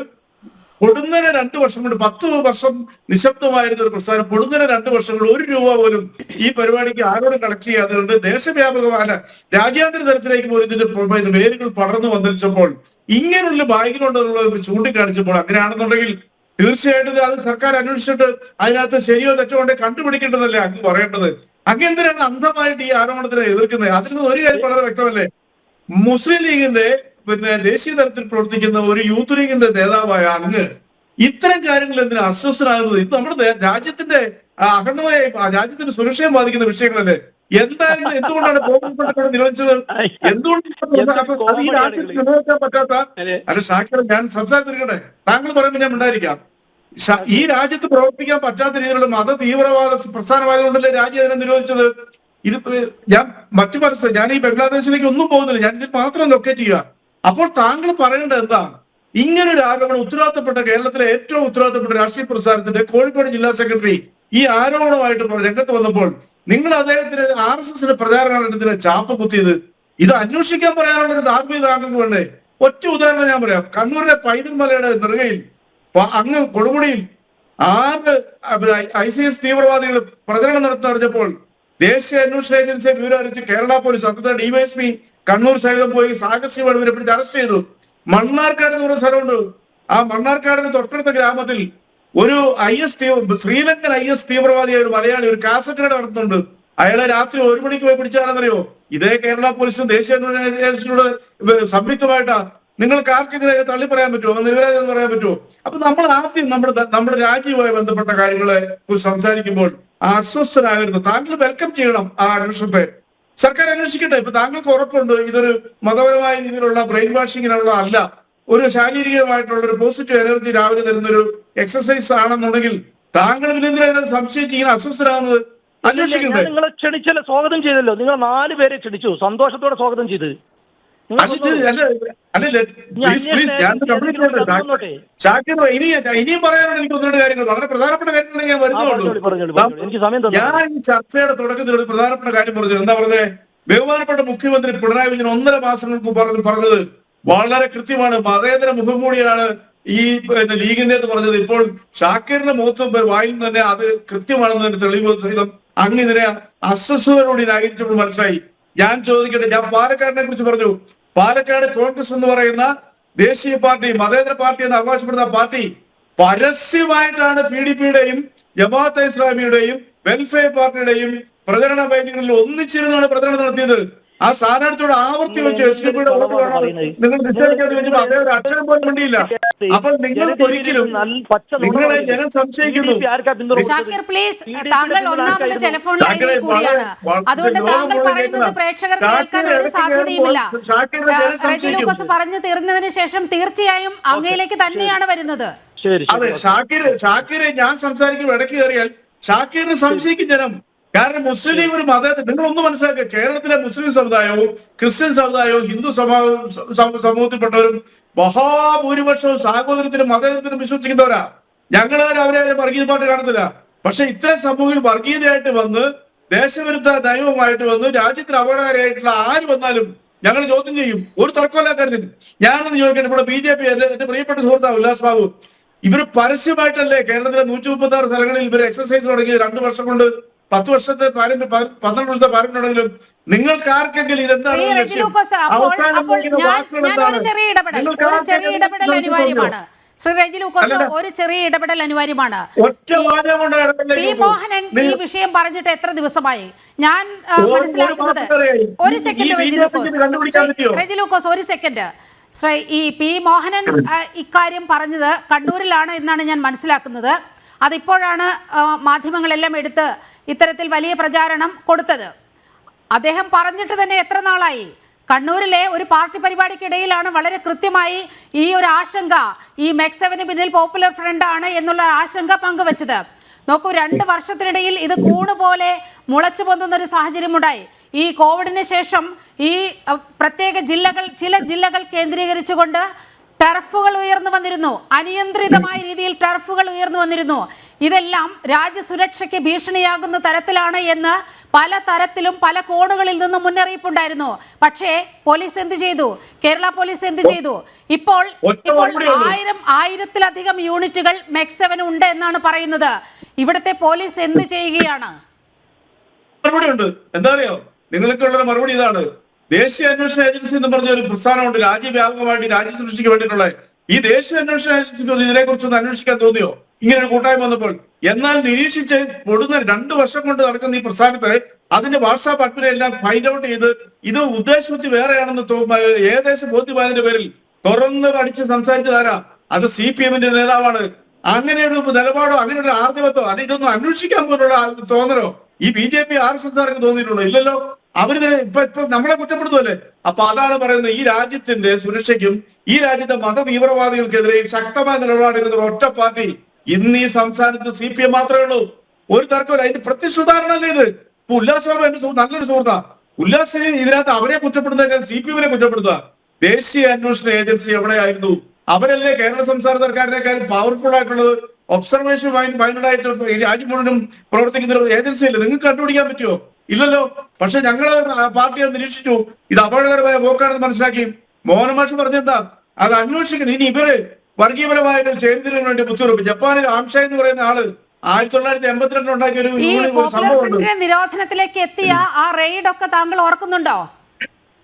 Speaker 4: പൊടുന്നതിന് 2 വർഷം കൊണ്ട് 10 വർഷം നിശബ്ദമായിരുന്ന ഒരു പ്രസ്ഥാനം പൊടുന്നതിന് 2 വർഷം കൊണ്ട് 1 രൂപ പോലും ഈ പരിപാടിക്ക് ആരോടും കളക്ട് ചെയ്യാതുകൊണ്ട് ദേശവ്യാപകമായ രാജ്യാന്തര തലത്തിലേക്ക് പോലും ഇതിന്റെ വേരുകൾ പടർന്നു വന്നിരിച്ചപ്പോൾ ഇങ്ങനെയുള്ള ബാഗിലുണ്ടെന്നുള്ളത് ചൂണ്ടിക്കാണിച്ചപ്പോൾ അങ്ങനെയാണെന്നുണ്ടെങ്കിൽ തീർച്ചയായിട്ടും അത് സർക്കാർ അന്വേഷിച്ചിട്ട് അതിനകത്ത് ശരിയോ തെറ്റോ കൊണ്ട് കണ്ടുപിടിക്കേണ്ടതല്ലേ അങ്ങ് പറയേണ്ടത്? അങ്ങ് എന്തിനാണ് അന്ധമായിട്ട് ഈ ആരോപണത്തിനെ എതിർക്കുന്നത്? അതിൽ നിന്ന് ഒരു കാര്യം വളരെ വ്യക്തമല്ലേ, മുസ്ലിം ലീഗിന്റെ ദേശീയ തലത്തിൽ പ്രവർത്തിക്കുന്ന ഒരു യൂത്ത് ലീഗിന്റെ നേതാവായ അങ്ങ് ഇത്തരം കാര്യങ്ങൾ എന്തിനാ അസ്വസ്ഥനാകുന്നത്? ഇത് നമ്മുടെ രാജ്യത്തിന്റെ അഖണ്ഡമായ രാജ്യത്തിന്റെ സുരക്ഷയെ ബാധിക്കുന്ന വിഷയങ്ങളല്ലേ? എന്തായാലും എന്തുകൊണ്ടാണ് കോൺഗ്രസ് നിരോധിച്ചത്? എന്തുകൊണ്ട് അത് ഈ രാജ്യത്ത് നിലനിർത്താൻ പറ്റാത്ത അല്ല ഷാക്കിർ, ഞാൻ സംസാരിച്ചിരിക്കട്ടെ, താങ്കൾ പറയുമ്പോൾ ഞാൻ ഉണ്ടായിരിക്കാം. ഈ രാജ്യത്ത് പ്രവർത്തിക്കാൻ പറ്റാത്ത രീതിയിലുള്ള മത തീവ്രവാദ പ്രസ്ഥാനമായതുകൊണ്ടല്ലേ രാജ്യം അതിനെ നിരോധിച്ചത്? ഇത് ഞാൻ മറ്റു പല ഞാൻ ഈ ബംഗ്ലാദേശിലേക്ക് ഒന്നും പോകുന്നില്ല, ഞാൻ ഇതിൽ മാത്രം ലൊക്കേറ്റ് ചെയ്യുക. അപ്പോൾ താങ്കൾ പറയേണ്ടത് എന്താണ്? ഇങ്ങനൊരു ആരോപണം ഉത്തരവാദിത്തപ്പെട്ട കേരളത്തിലെ ഏറ്റവും ഉത്തരവാദിത്തപ്പെട്ട രാഷ്ട്രീയ പ്രസ്ഥാനത്തിന്റെ കോഴിക്കോട് ജില്ലാ സെക്രട്ടറി ഈ ആരോപണമായിട്ട് രംഗത്ത് വന്നപ്പോൾ നിങ്ങൾ അദ്ദേഹത്തിന് RSSന്റെ പ്രചാരണത്തിന് ചാപ്പ കുത്തിയത്? ഇത് അന്വേഷിക്കാൻ പറയാനുള്ളത് ധാർമ്മിക താങ്കൾക്ക് വേണ്ടേ? ഒറ്റ ഉദാഹരണം ഞാൻ പറയാം. കണ്ണൂരിലെ പൈതൽമലയുടെ നെറുകയിൽ അങ്ങ് കൊടുമുടിയിൽ 6 ICS തീവ്രവാദികൾ പ്രചരണം നടത്തിയപ്പോൾ ദേശീയ അന്വേഷണ ഏജൻസിയെ വിവരം അറിയിച്ച് കേരള പോലീസ് അന്നത്തെ DYSP കണ്ണൂർ സൈലം പോയി സാഹസ്യമാണ് ഇവരെ പിടിച്ച് അറസ്റ്റ് ചെയ്തു. മണ്ണാർക്കാട് എന്ന് പറഞ്ഞ സ്ഥലമുണ്ട്, ആ മണ്ണാർക്കാടിന് തൊട്ടടുത്ത ഗ്രാമത്തിൽ ഒരു ശ്രീലങ്കൻ IS തീവ്രവാദിയായ ഒരു മലയാളി ഒരു കാസറ്റ് കട നടത്തുന്നുണ്ട്. അയാളെ രാത്രി 1 മണിക്ക് പോയി പിടിച്ചാണെന്നറിയോ? ഇതേ കേരള പോലീസും ദേശീയ അന്വേഷണ ഏജൻസിയോട് സംയുക്തമായിട്ടാ. നിങ്ങൾക്ക് ആർക്കെങ്കിലും തള്ളി പറയാൻ പറ്റുമോ, നിരവരാജ് പറയാൻ പറ്റുമോ? അപ്പൊ നമ്മൾ ആദ്യം നമ്മുടെ രാജ്യവുമായി ബന്ധപ്പെട്ട കാര്യങ്ങളെ കുറിച്ച് സംസാരിക്കുമ്പോൾ അസ്വസ്ഥനാകരുത്. താങ്കൾ വെൽക്കം ചെയ്യണം ആ അന്വേഷണത്തെ. സർക്കാർ അന്വേഷിക്കട്ടെ. ഇപ്പൊ താങ്കൾക്ക് ഉറപ്പുണ്ട് ഇതൊരു മതപരമായ രീതിയിലുള്ള ബ്രെയിൻ വാഷിങ്ങിനുള്ള അല്ല, ഒരു ശാരീരികമായിട്ടുള്ള ഒരു പോസിറ്റീവ് എനർജി രാവിലെ തരുന്ന ഒരു എക്സസൈസ് ആണെന്നുണ്ടെങ്കിൽ താങ്കൾ ഇതിനെതിരെ സംശയിച്ച് ഇങ്ങനെ അസ്വസ്ഥരാകുന്നത് അന്വേഷിക്കണ്ടേ?
Speaker 5: നിങ്ങളെ ക്ഷണിച്ചല്ലോ, സ്വാഗതം ചെയ്തല്ലോ. നിങ്ങൾ 4 പേരെ ക്ഷണിച്ചു, സന്തോഷത്തോടെ സ്വാഗതം ചെയ്ത്.
Speaker 4: ഇനിയും പറയാനുള്ള എനിക്ക് 1-2 കാര്യങ്ങൾ, വളരെ പ്രധാനപ്പെട്ട കാര്യങ്ങൾ ഞാൻ വരുന്നുള്ളൂ. ഞാൻ ഈ ചർച്ചയുടെ തുടക്കത്തിൽ ഒരു പ്രധാനപ്പെട്ട കാര്യം പറഞ്ഞു. എന്താ പറഞ്ഞത്? ബഹുമാനപ്പെട്ട മുഖ്യമന്ത്രി പിണറായി വിജയൻ 1.5 മാസങ്ങൾക്ക് പറഞ്ഞത് വളരെ കൃത്യമാണ്. മതേതര മുഖംമൂടിയാണ് ഈ ലീഗിന്റെ എന്ന് പറഞ്ഞത്. ഇപ്പോൾ ഷാക്കിറിന്റെ മുഖത്തും വായിൽ തന്നെ അത് കൃത്യമാണെന്ന് തെളിവ് സഹിതം അങ്ങ് ഇതിനെ അസ്വസ്ഥതയോടെ ന്യായീകരിച്ചപ്പോൾ മനസ്സിലായി. ഞാൻ ചോദിക്കട്ടെ, ഞാൻ പാലക്കാടിനെ കുറിച്ച് പറഞ്ഞു. പാലക്കാട് കോൺഗ്രസ് എന്ന് പറയുന്ന ദേശീയ പാർട്ടി, മതേതര പാർട്ടി എന്ന് അവകാശപ്പെടുന്ന പാർട്ടി പരസ്യമായിട്ടാണ് PDPയുടെയും ജമാഅത്തെ ഇസ്ലാമിയുടെയും വെൽഫെയർ പാർട്ടിയുടെയും പ്രചരണ വേദികളിൽ ഒന്നിച്ചിരുന്നാണ് പ്രചരണം നടത്തിയത്. ആ സ്ഥാനാർത്ഥിയോട് ആവർത്തി വെച്ച് SDPയുടെ വോട്ട് വേണം നിങ്ങൾ നിശ്ചയിക്കാതെ ചോദിച്ചപ്പോൾ അദ്ദേഹം ഒരു അക്ഷരം പോലും വേണ്ടിയില്ല. അപ്പോൾ നിങ്ങൾക്ക് ഒരിക്കലും നിങ്ങളെ ജനം സംശയിക്കുന്നു.
Speaker 3: ഷാക്കിർ പ്ലീസ്, താങ്കൾ 1ാമത് ടെലിഫോൺ ലൈനിൽ കൂടിയാണ്. അതുകൊണ്ട് താങ്കൾ പറയുന്നത് പ്രേക്ഷകർ കേൾക്കാൻ ഒരു സാധ്യതയുമില്ല. റെജി ലൂക്കോസ് പറഞ്ഞു തീർന്നതിന് ശേഷം തീർച്ചയായും അങ്ങയിലേക്ക് തന്നെയാണ് വരുന്നത്.
Speaker 4: അതെ, ഷാക്കിറെ ഞാൻ സംസാരിക്കുമ്പോൾ ഇടയ്ക്ക് കയറിയാൽ ഷാക്കിറിനെ സംശയിക്കും ജനം. കാരണം മുസ്ലിം ലീഗ് ഒരു മതത്തെ നിങ്ങളൊന്ന് മനസ്സിലാക്കുക. കേരളത്തിലെ മുസ്ലിം സമുദായവും ക്രിസ്ത്യൻ സമുദായവും ഹിന്ദു സമൂഹത്തിൽപ്പെട്ടവരും മഹാഭൂരിപക്ഷവും സാഹോദര്യത്തിനും മതത്തിനും വിശ്വസിക്കുന്നവരാ. ഞങ്ങളാരും അവരെ വർഗീയമായിട്ട് കാണുന്നില്ല. പക്ഷെ ഇത്തരം സമൂഹത്തിൽ വർഗീയതയായിട്ട് വന്ന് ദേശവിരുദ്ധ നയവുമായിട്ട് വന്ന് രാജ്യത്തിന് അപകടകാരിയായിട്ടുള്ള ആര് വന്നാലും ഞങ്ങൾ ചോദ്യം ചെയ്യും. ഒരു തർക്കമല്ല കാര്യത്തിൽ. ഞാനൊന്ന് ചോദിക്കട്ടെ, ഇവിടെ BJP എന്റെ പ്രിയപ്പെട്ട സുഹൃത്താണ് ഉല്ലാസ് ബാബു, ഇവര് പരസ്യമായിട്ടല്ലേ കേരളത്തിലെ 136 സ്ഥലങ്ങളിൽ ഇവര് എക്സസൈസ് തുടങ്ങി 2 വർഷം കൊണ്ട് 10 വർഷത്തെ 12 വർഷത്തെ പാരമ്പര്യമുണ്ടെങ്കിലും നിങ്ങൾക്ക് ആർക്കെങ്കിലും ഇതെന്താണ്
Speaker 3: ശ്രീ റെജി ലൂക്കോസ്, ഒരു ചെറിയ ഇടപെടൽ അനിവാര്യമാണ്. പി മോഹനൻ ഈ വിഷയം പറഞ്ഞിട്ട് എത്ര ദിവസമായി? ഞാൻ മനസ്സിലാക്കുന്നത്, ഒരു സെക്കൻഡ് റെജി ലൂക്കോസ്, ഒരു സെക്കൻഡ്. ഈ പി മോഹനൻ ഇക്കാര്യം പറഞ്ഞത് കണ്ണൂരിലാണ് എന്നാണ് ഞാൻ മനസ്സിലാക്കുന്നത്. അതിപ്പോഴാണ് മാധ്യമങ്ങളെല്ലാം എടുത്ത് ഇത്തരത്തിൽ വലിയ പ്രചാരണം കൊടുത്തത്. അദ്ദേഹം പറഞ്ഞിട്ട് തന്നെ എത്ര നാളായി? കണ്ണൂരിലെ ഒരു പാർട്ടി പരിപാടിക്കിടയിലാണ് വളരെ കൃത്യമായി ഈ ഒരു ആശങ്ക, ഈ MEC7 പിന്നിൽ പോപ്പുലർ ഫ്രണ്ട് ആണ് എന്നുള്ള ആശങ്ക പങ്കുവച്ചത്. നോക്കൂ, 2 വർഷത്തിനിടയിൽ ഇത് കൂണ് പോലെ മുളച്ചു പൊന്തുന്ന ഒരു സാഹചര്യമുണ്ടായി. ഈ കോവിഡിന് ശേഷം ഈ പ്രത്യേക ചില ജില്ലകൾ കേന്ദ്രീകരിച്ചുകൊണ്ട് ടർഫുകൾ ഉയർന്നു വന്നിരുന്നു. അനിയന്ത്രിതമായ രീതിയിൽ ടർഫുകൾ ഉയർന്നു വന്നിരുന്നു. ഇതെല്ലാം രാജ്യസുരക്ഷയ്ക്ക് ഭീഷണിയാകുന്ന തരത്തിലാണ് എന്ന് പല തരത്തിലും പല കോണുകളിൽ നിന്നും മുന്നറിയിപ്പുണ്ടായിരുന്നു. പക്ഷേ പോലീസ് എന്ത് ചെയ്തു? കേരള പോലീസ് എന്ത് ചെയ്തു? ഇപ്പോൾ 1000-ത്തിലധികം യൂണിറ്റുകൾ MEC7 ഉണ്ട് എന്നാണ് പറയുന്നത്. ഇവിടുത്തെ പോലീസ് എന്ത് ചെയ്യുകയാണ്?
Speaker 4: മറുപടി ഉണ്ട്. എന്താ അറിയോ? നിങ്ങൾക്കുള്ള മറുപടി ഇതാണ്. ദേശീയ അന്വേഷണ ഏജൻസി എന്ന് പറഞ്ഞ ഒരു പ്രസ്ഥാനമുണ്ട്, രാജ്യവ്യാപകമായിട്ട് രാജ്യം സൃഷ്ടിക്ക് വേണ്ടിയിട്ടുള്ള. ഈ ദേശീയ അന്വേഷണ ഏജൻസിക്ക് ഇതിനെക്കുറിച്ചൊന്ന് അന്വേഷിക്കാൻ തോന്നിയോ ഇങ്ങനെ ഒരു കൂട്ടായ്മ വന്നപ്പോൾ? എന്നാൽ നിരീക്ഷിച്ച് പൊടുന്ന 2 വർഷം കൊണ്ട് നടക്കുന്ന ഈ പ്രസ്ഥാനത്തെ അതിന്റെ വാട്സാപ്പ് അഡ്മിനെ എല്ലാം ഫൈൻഡ് ഔട്ട് ചെയ്ത് ഇത് ഉദ്ദേശിച്ച് വേറെയാണെന്ന് ഏകദേശം ബോധ്യമായതിന്റെ പേരിൽ തുറന്ന് പഠിച്ച് സംസാരിച്ചതാരാ? അത് CPM-ന്റെ നേതാവാണ്. അങ്ങനെ ഒരു നിലപാടോ അങ്ങനെ ഒരു ആർജവത്തോ അല്ല ഇതൊന്നും അന്വേഷിക്കാൻ പോലുള്ള തോന്നലോ ഈ BJP RSS-കാർക്ക് തോന്നിയിട്ടുണ്ടോ? ഇല്ലല്ലോ. അവരിതിനെ ഇപ്പൊ നമ്മളെ കുറ്റപ്പെടുത്തുമല്ലേ? അപ്പൊ അതാണ് പറയുന്നത്, ഈ രാജ്യത്തിന്റെ സുരക്ഷയ്ക്കും ഈ രാജ്യത്തെ മത തീവ്രവാദികൾക്കെതിരെ ശക്തമായ നിലപാടെടുക്കുന്ന ഒറ്റ പാർട്ടി ഇന്ന് ഈ സംസ്ഥാനത്ത് CPM മാത്രമേ ഉള്ളൂ. ഒരു തർക്കമില്ല. അതിന്റെ പ്രത്യക്ഷ ഉദാഹരണമല്ലേ ഇത്. ഇപ്പൊ ഉല്ലാസ് ബാബു എന്റെ നല്ലൊരു സുഹൃത്താ. ഉല്ലാസ് ഇതിനകത്ത് അവരെ കുറ്റപ്പെടുന്നതിനേക്കാൾ CPM-നെ കുറ്റപ്പെടുത്തുക. ദേശീയ അന്വേഷണ ഏജൻസി എവിടെയായിരുന്നു? അവരല്ലേ കേരള സംസ്ഥാന സർക്കാരിനേക്കാൾ പവർഫുൾ ആയിട്ടുള്ളത്. ഒബ്സർവേഷൻ മൈൻഡഡ് ആയിട്ട് രാജ്യം മുഴുവനും പ്രവർത്തിക്കുന്ന ഒരു ഏജൻസി അല്ലേ? നിങ്ങൾക്ക് കണ്ടുപിടിക്കാൻ പറ്റുമോ? ഇല്ലല്ലോ. പക്ഷെ ഞങ്ങള് പാർട്ടിയെ നിരീക്ഷിച്ചു, ഇത് അപകടകരമായ പോക്കാണെന്ന് മനസ്സിലാക്കി. മോഹനമാഷ് പറഞ്ഞെന്താ? അത് അന്വേഷിക്കണം. ഇനി ഇവര് വർഗീയപരമായിട്ട് ചേരുന്നതിന് വേണ്ടി ബുദ്ധിമുട്ട്. ജപ്പാനിൽ ആംഷ എന്ന് പറയുന്ന ആള് 1982 ഉണ്ടാക്കിയ ഒരു സംഭവമുണ്ട്.
Speaker 3: നിരോധനത്തിലേക്ക് എത്തിയ ആ റെയ്ഡ് ഒക്കെ താങ്കൾ ഓർക്കുന്നുണ്ടോ?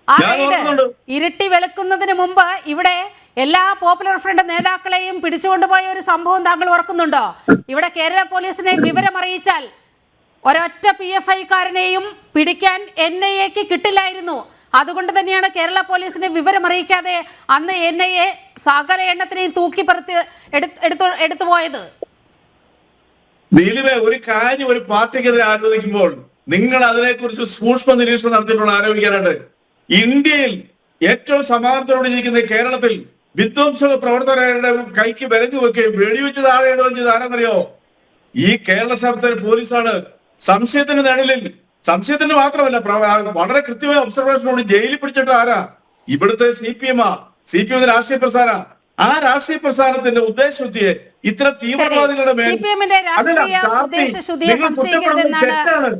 Speaker 3: ആ റെയ്ഡ് ഇരുട്ടി വെളുക്കുന്നതിന് മുമ്പ് ഇവിടെ എല്ലാ പോപ്പുലർ ഫ്രണ്ട് നേതാക്കളെയും പിടിച്ചുകൊണ്ടുപോയ ഒരു സംഭവം താങ്കൾ ഓർക്കുന്നുണ്ടോ? ഇവിടെ കേരള പോലീസിനെ വിവരമറിയിച്ചാൽ ഒരൊറ്റ PFIക്കാരനെയും പിടിക്കാൻ NIAക്ക് കിട്ടില്ലായിരുന്നു. അതുകൊണ്ട് തന്നെയാണ് കേരള പോലീസിനെ വിവരമറിയിക്കാതെ അന്ന് NIA സകല എണ്ണത്തിനെയും തൂക്കിപ്പറത്ത് എടുത്തു പോയത്.
Speaker 4: നീലിമേ, ഒരു കാര്യം ഒരു പാർട്ടിക്കെതിരെ ആരോപിക്കുമ്പോൾ നിങ്ങൾ അതിനെക്കുറിച്ച് സൂക്ഷ്മ നിരീക്ഷണം നടത്തിയിട്ടുള്ള ആരോപിക്കാനായിട്ട് ഇന്ത്യയിൽ ഏറ്റവും സമാനത്തോടെ ഇരിക്കുന്ന കേരളത്തിൽ വിധ്വംസക പ്രവർത്തകരുടെ കൈക്ക് വിലങ്ങ് വെക്കുകയും വെടിവെച്ച് താഴെ ഇടുകയും ചെയ്ത് ആരെന്നറിയോ? ഈ കേരള സംസ്ഥാന പോലീസാണ്. സംശയത്തിന് നിഴലിൽ, സംശയത്തിന് മാത്രമല്ല, വളരെ കൃത്യമായ ഒബ്സർവേഷനോട് ജയിലിൽ പിടിച്ചിട്ട് ആരാ? ഇവിടുത്തെ CPM രാഷ്ട്രീയ പ്രസ്ഥാന. ആ രാഷ്ട്രീയ പ്രസ്ഥാനത്തിന്റെ ഉദ്ദേശശുദ്ധിയെ ഇത്തരം തീവ്രവാദികളുടെ
Speaker 3: CPMന്റെ രാഷ്ട്രീയ ഉദ്ദേശശുദ്ധിയെ സംശയിക്കരുതെന്നാണ്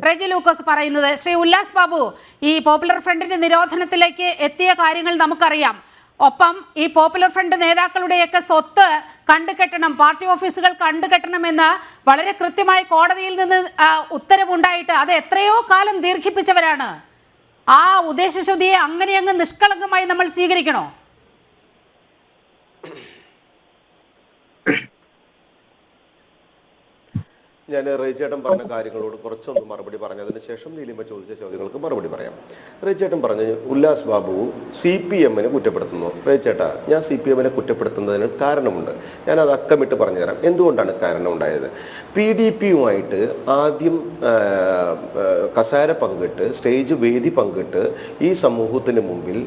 Speaker 3: റെജി ലൂക്കോസ് പറയുന്നത്. ശ്രീ ഉല്ലാസ് ബാബു, ഈ പോപ്പുലർ ഫ്രണ്ടിന്റെ നിരോധനത്തിലേക്ക് എത്തിയ കാര്യങ്ങൾ നമുക്കറിയാം. ഒപ്പം ഈ പോപ്പുലർ ഫ്രണ്ട് നേതാക്കളുടെയൊക്കെ സ്വത്ത് കണ്ടുകെട്ടണം, പാർട്ടി ഓഫീസുകൾ കണ്ടുകെട്ടണമെന്ന് വളരെ കൃത്യമായി കോടതിയിൽ നിന്ന് ഉത്തരവുണ്ടായിട്ട് അത് എത്രയോ കാലം ദീർഘിപ്പിച്ചവരാണ്. ആ ഉദ്ദേശശുദ്ധിയെ അങ്ങനെ അങ്ങ് നിഷ്കളങ്കമായി നമ്മൾ സ്വീകരിക്കണോ?
Speaker 6: ഞാൻ റേച്ചേട്ടൻ പറഞ്ഞ കാര്യങ്ങളോട് കുറച്ചൊന്ന് മറുപടി പറഞ്ഞതിന് ശേഷം നീലിമ ചോദിച്ച ചോദ്യങ്ങൾക്ക് മറുപടി പറയാം. റേച്ചേട്ടൻ പറഞ്ഞു ഉല്ലാസ് ബാബു CPMനെ കുറ്റപ്പെടുത്തുന്നു. റേച്ചേട്ടാ, ഞാൻ CPMനെ കുറ്റപ്പെടുത്തുന്നതിന് കാരണമുണ്ട്. ഞാൻ അത് അക്കമിട്ട് പറഞ്ഞുതരാം എന്തുകൊണ്ടാണ് കാരണം ഉണ്ടായത്. PDPയുമായിട്ട് ആദ്യം കസേര പങ്കിട്ട്, സ്റ്റേജ് വേദി പങ്കിട്ട് ഈ സമൂഹത്തിന് മുമ്പിൽ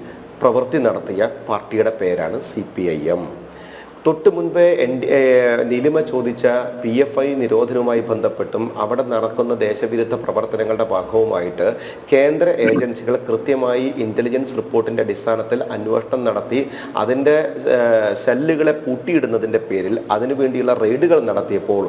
Speaker 6: പ്രവൃത്തി നടത്തിയ പാർട്ടിയുടെ പേരാണ് CPIM. തൊട്ട് മുൻപേ നീലിമ ചോദിച്ച PFI നിരോധനവുമായി ബന്ധപ്പെട്ടും അവിടെ നടക്കുന്ന ദേശവിരുദ്ധ പ്രവർത്തനങ്ങളുടെ ഭാഗവുമായിട്ട് കേന്ദ്ര ഏജൻസികൾ കൃത്യമായി ഇന്റലിജൻസ് റിപ്പോർട്ടിന്റെ അടിസ്ഥാനത്തിൽ അന്വേഷണം നടത്തി അതിൻ്റെ സെല്ലുകളെ പൂട്ടിയിടുന്നതിൻ്റെ പേരിൽ അതിനുവേണ്ടിയുള്ള റെയ്ഡുകൾ നടത്തിയപ്പോൾ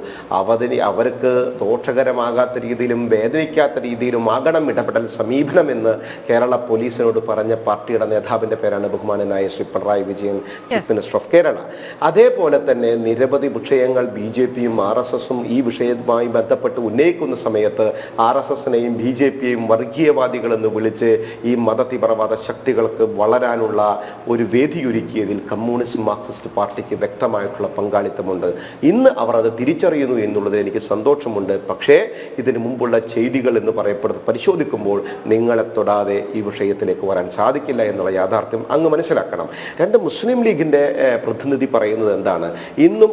Speaker 6: അവർക്ക് ദോഷകരമാകാത്ത രീതിയിലും വേദനിക്കാത്ത രീതിയിലും ആകണം ഇടപെടൽ സമീപനമെന്ന് കേരള പോലീസിനോട് പറഞ്ഞ പാർട്ടിയുടെ നേതാവിൻ്റെ പേരാണ് ബഹുമാനനായ Shri Pinarayi Vijayan, chief minister of Kerala. അതേപോലെ തന്നെ നിരവധി വിഷയങ്ങൾ BJPയും RSSും ഈ വിഷയവുമായി ബന്ധപ്പെട്ട് ഉന്നയിക്കുന്ന സമയത്ത് RSSനെയും BJPയെയും വർഗീയവാദികളെന്ന് വിളിച്ച് ഈ മതതീവ്രവാദ ശക്തികൾക്ക് വളരാനുള്ള ഒരു വേദിയൊരുക്കിയതിൽ കമ്മ്യൂണിസ്റ്റ് മാർക്സിസ്റ്റ് പാർട്ടിക്ക് വ്യക്തമായിട്ടുള്ള പങ്കാളിത്തമുണ്ട്. ഇന്ന് അവർ അത് തിരിച്ചറിയുന്നു എന്നുള്ളതിൽ എനിക്ക് സന്തോഷമുണ്ട്. പക്ഷേ ഇതിനു മുമ്പുള്ള ചെയ്തികൾ എന്ന് പറയപ്പെടുന്നത് പരിശോധിക്കുമ്പോൾ നിങ്ങളെ തൊടാതെ ഈ വിഷയത്തിലേക്ക് വരാൻ സാധിക്കില്ല എന്നുള്ള യാഥാർത്ഥ്യം അങ്ങ് മനസ്സിലാക്കണം. രണ്ട്, മുസ്ലിം ലീഗിൻ്റെ പ്രതിനിധി പറയുന്നത് എന്താണ്? ഇന്നും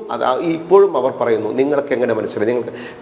Speaker 6: ഇപ്പോഴും അവർ പറയുന്നു നിങ്ങൾക്ക് എങ്ങനെ മനസ്സിലായി?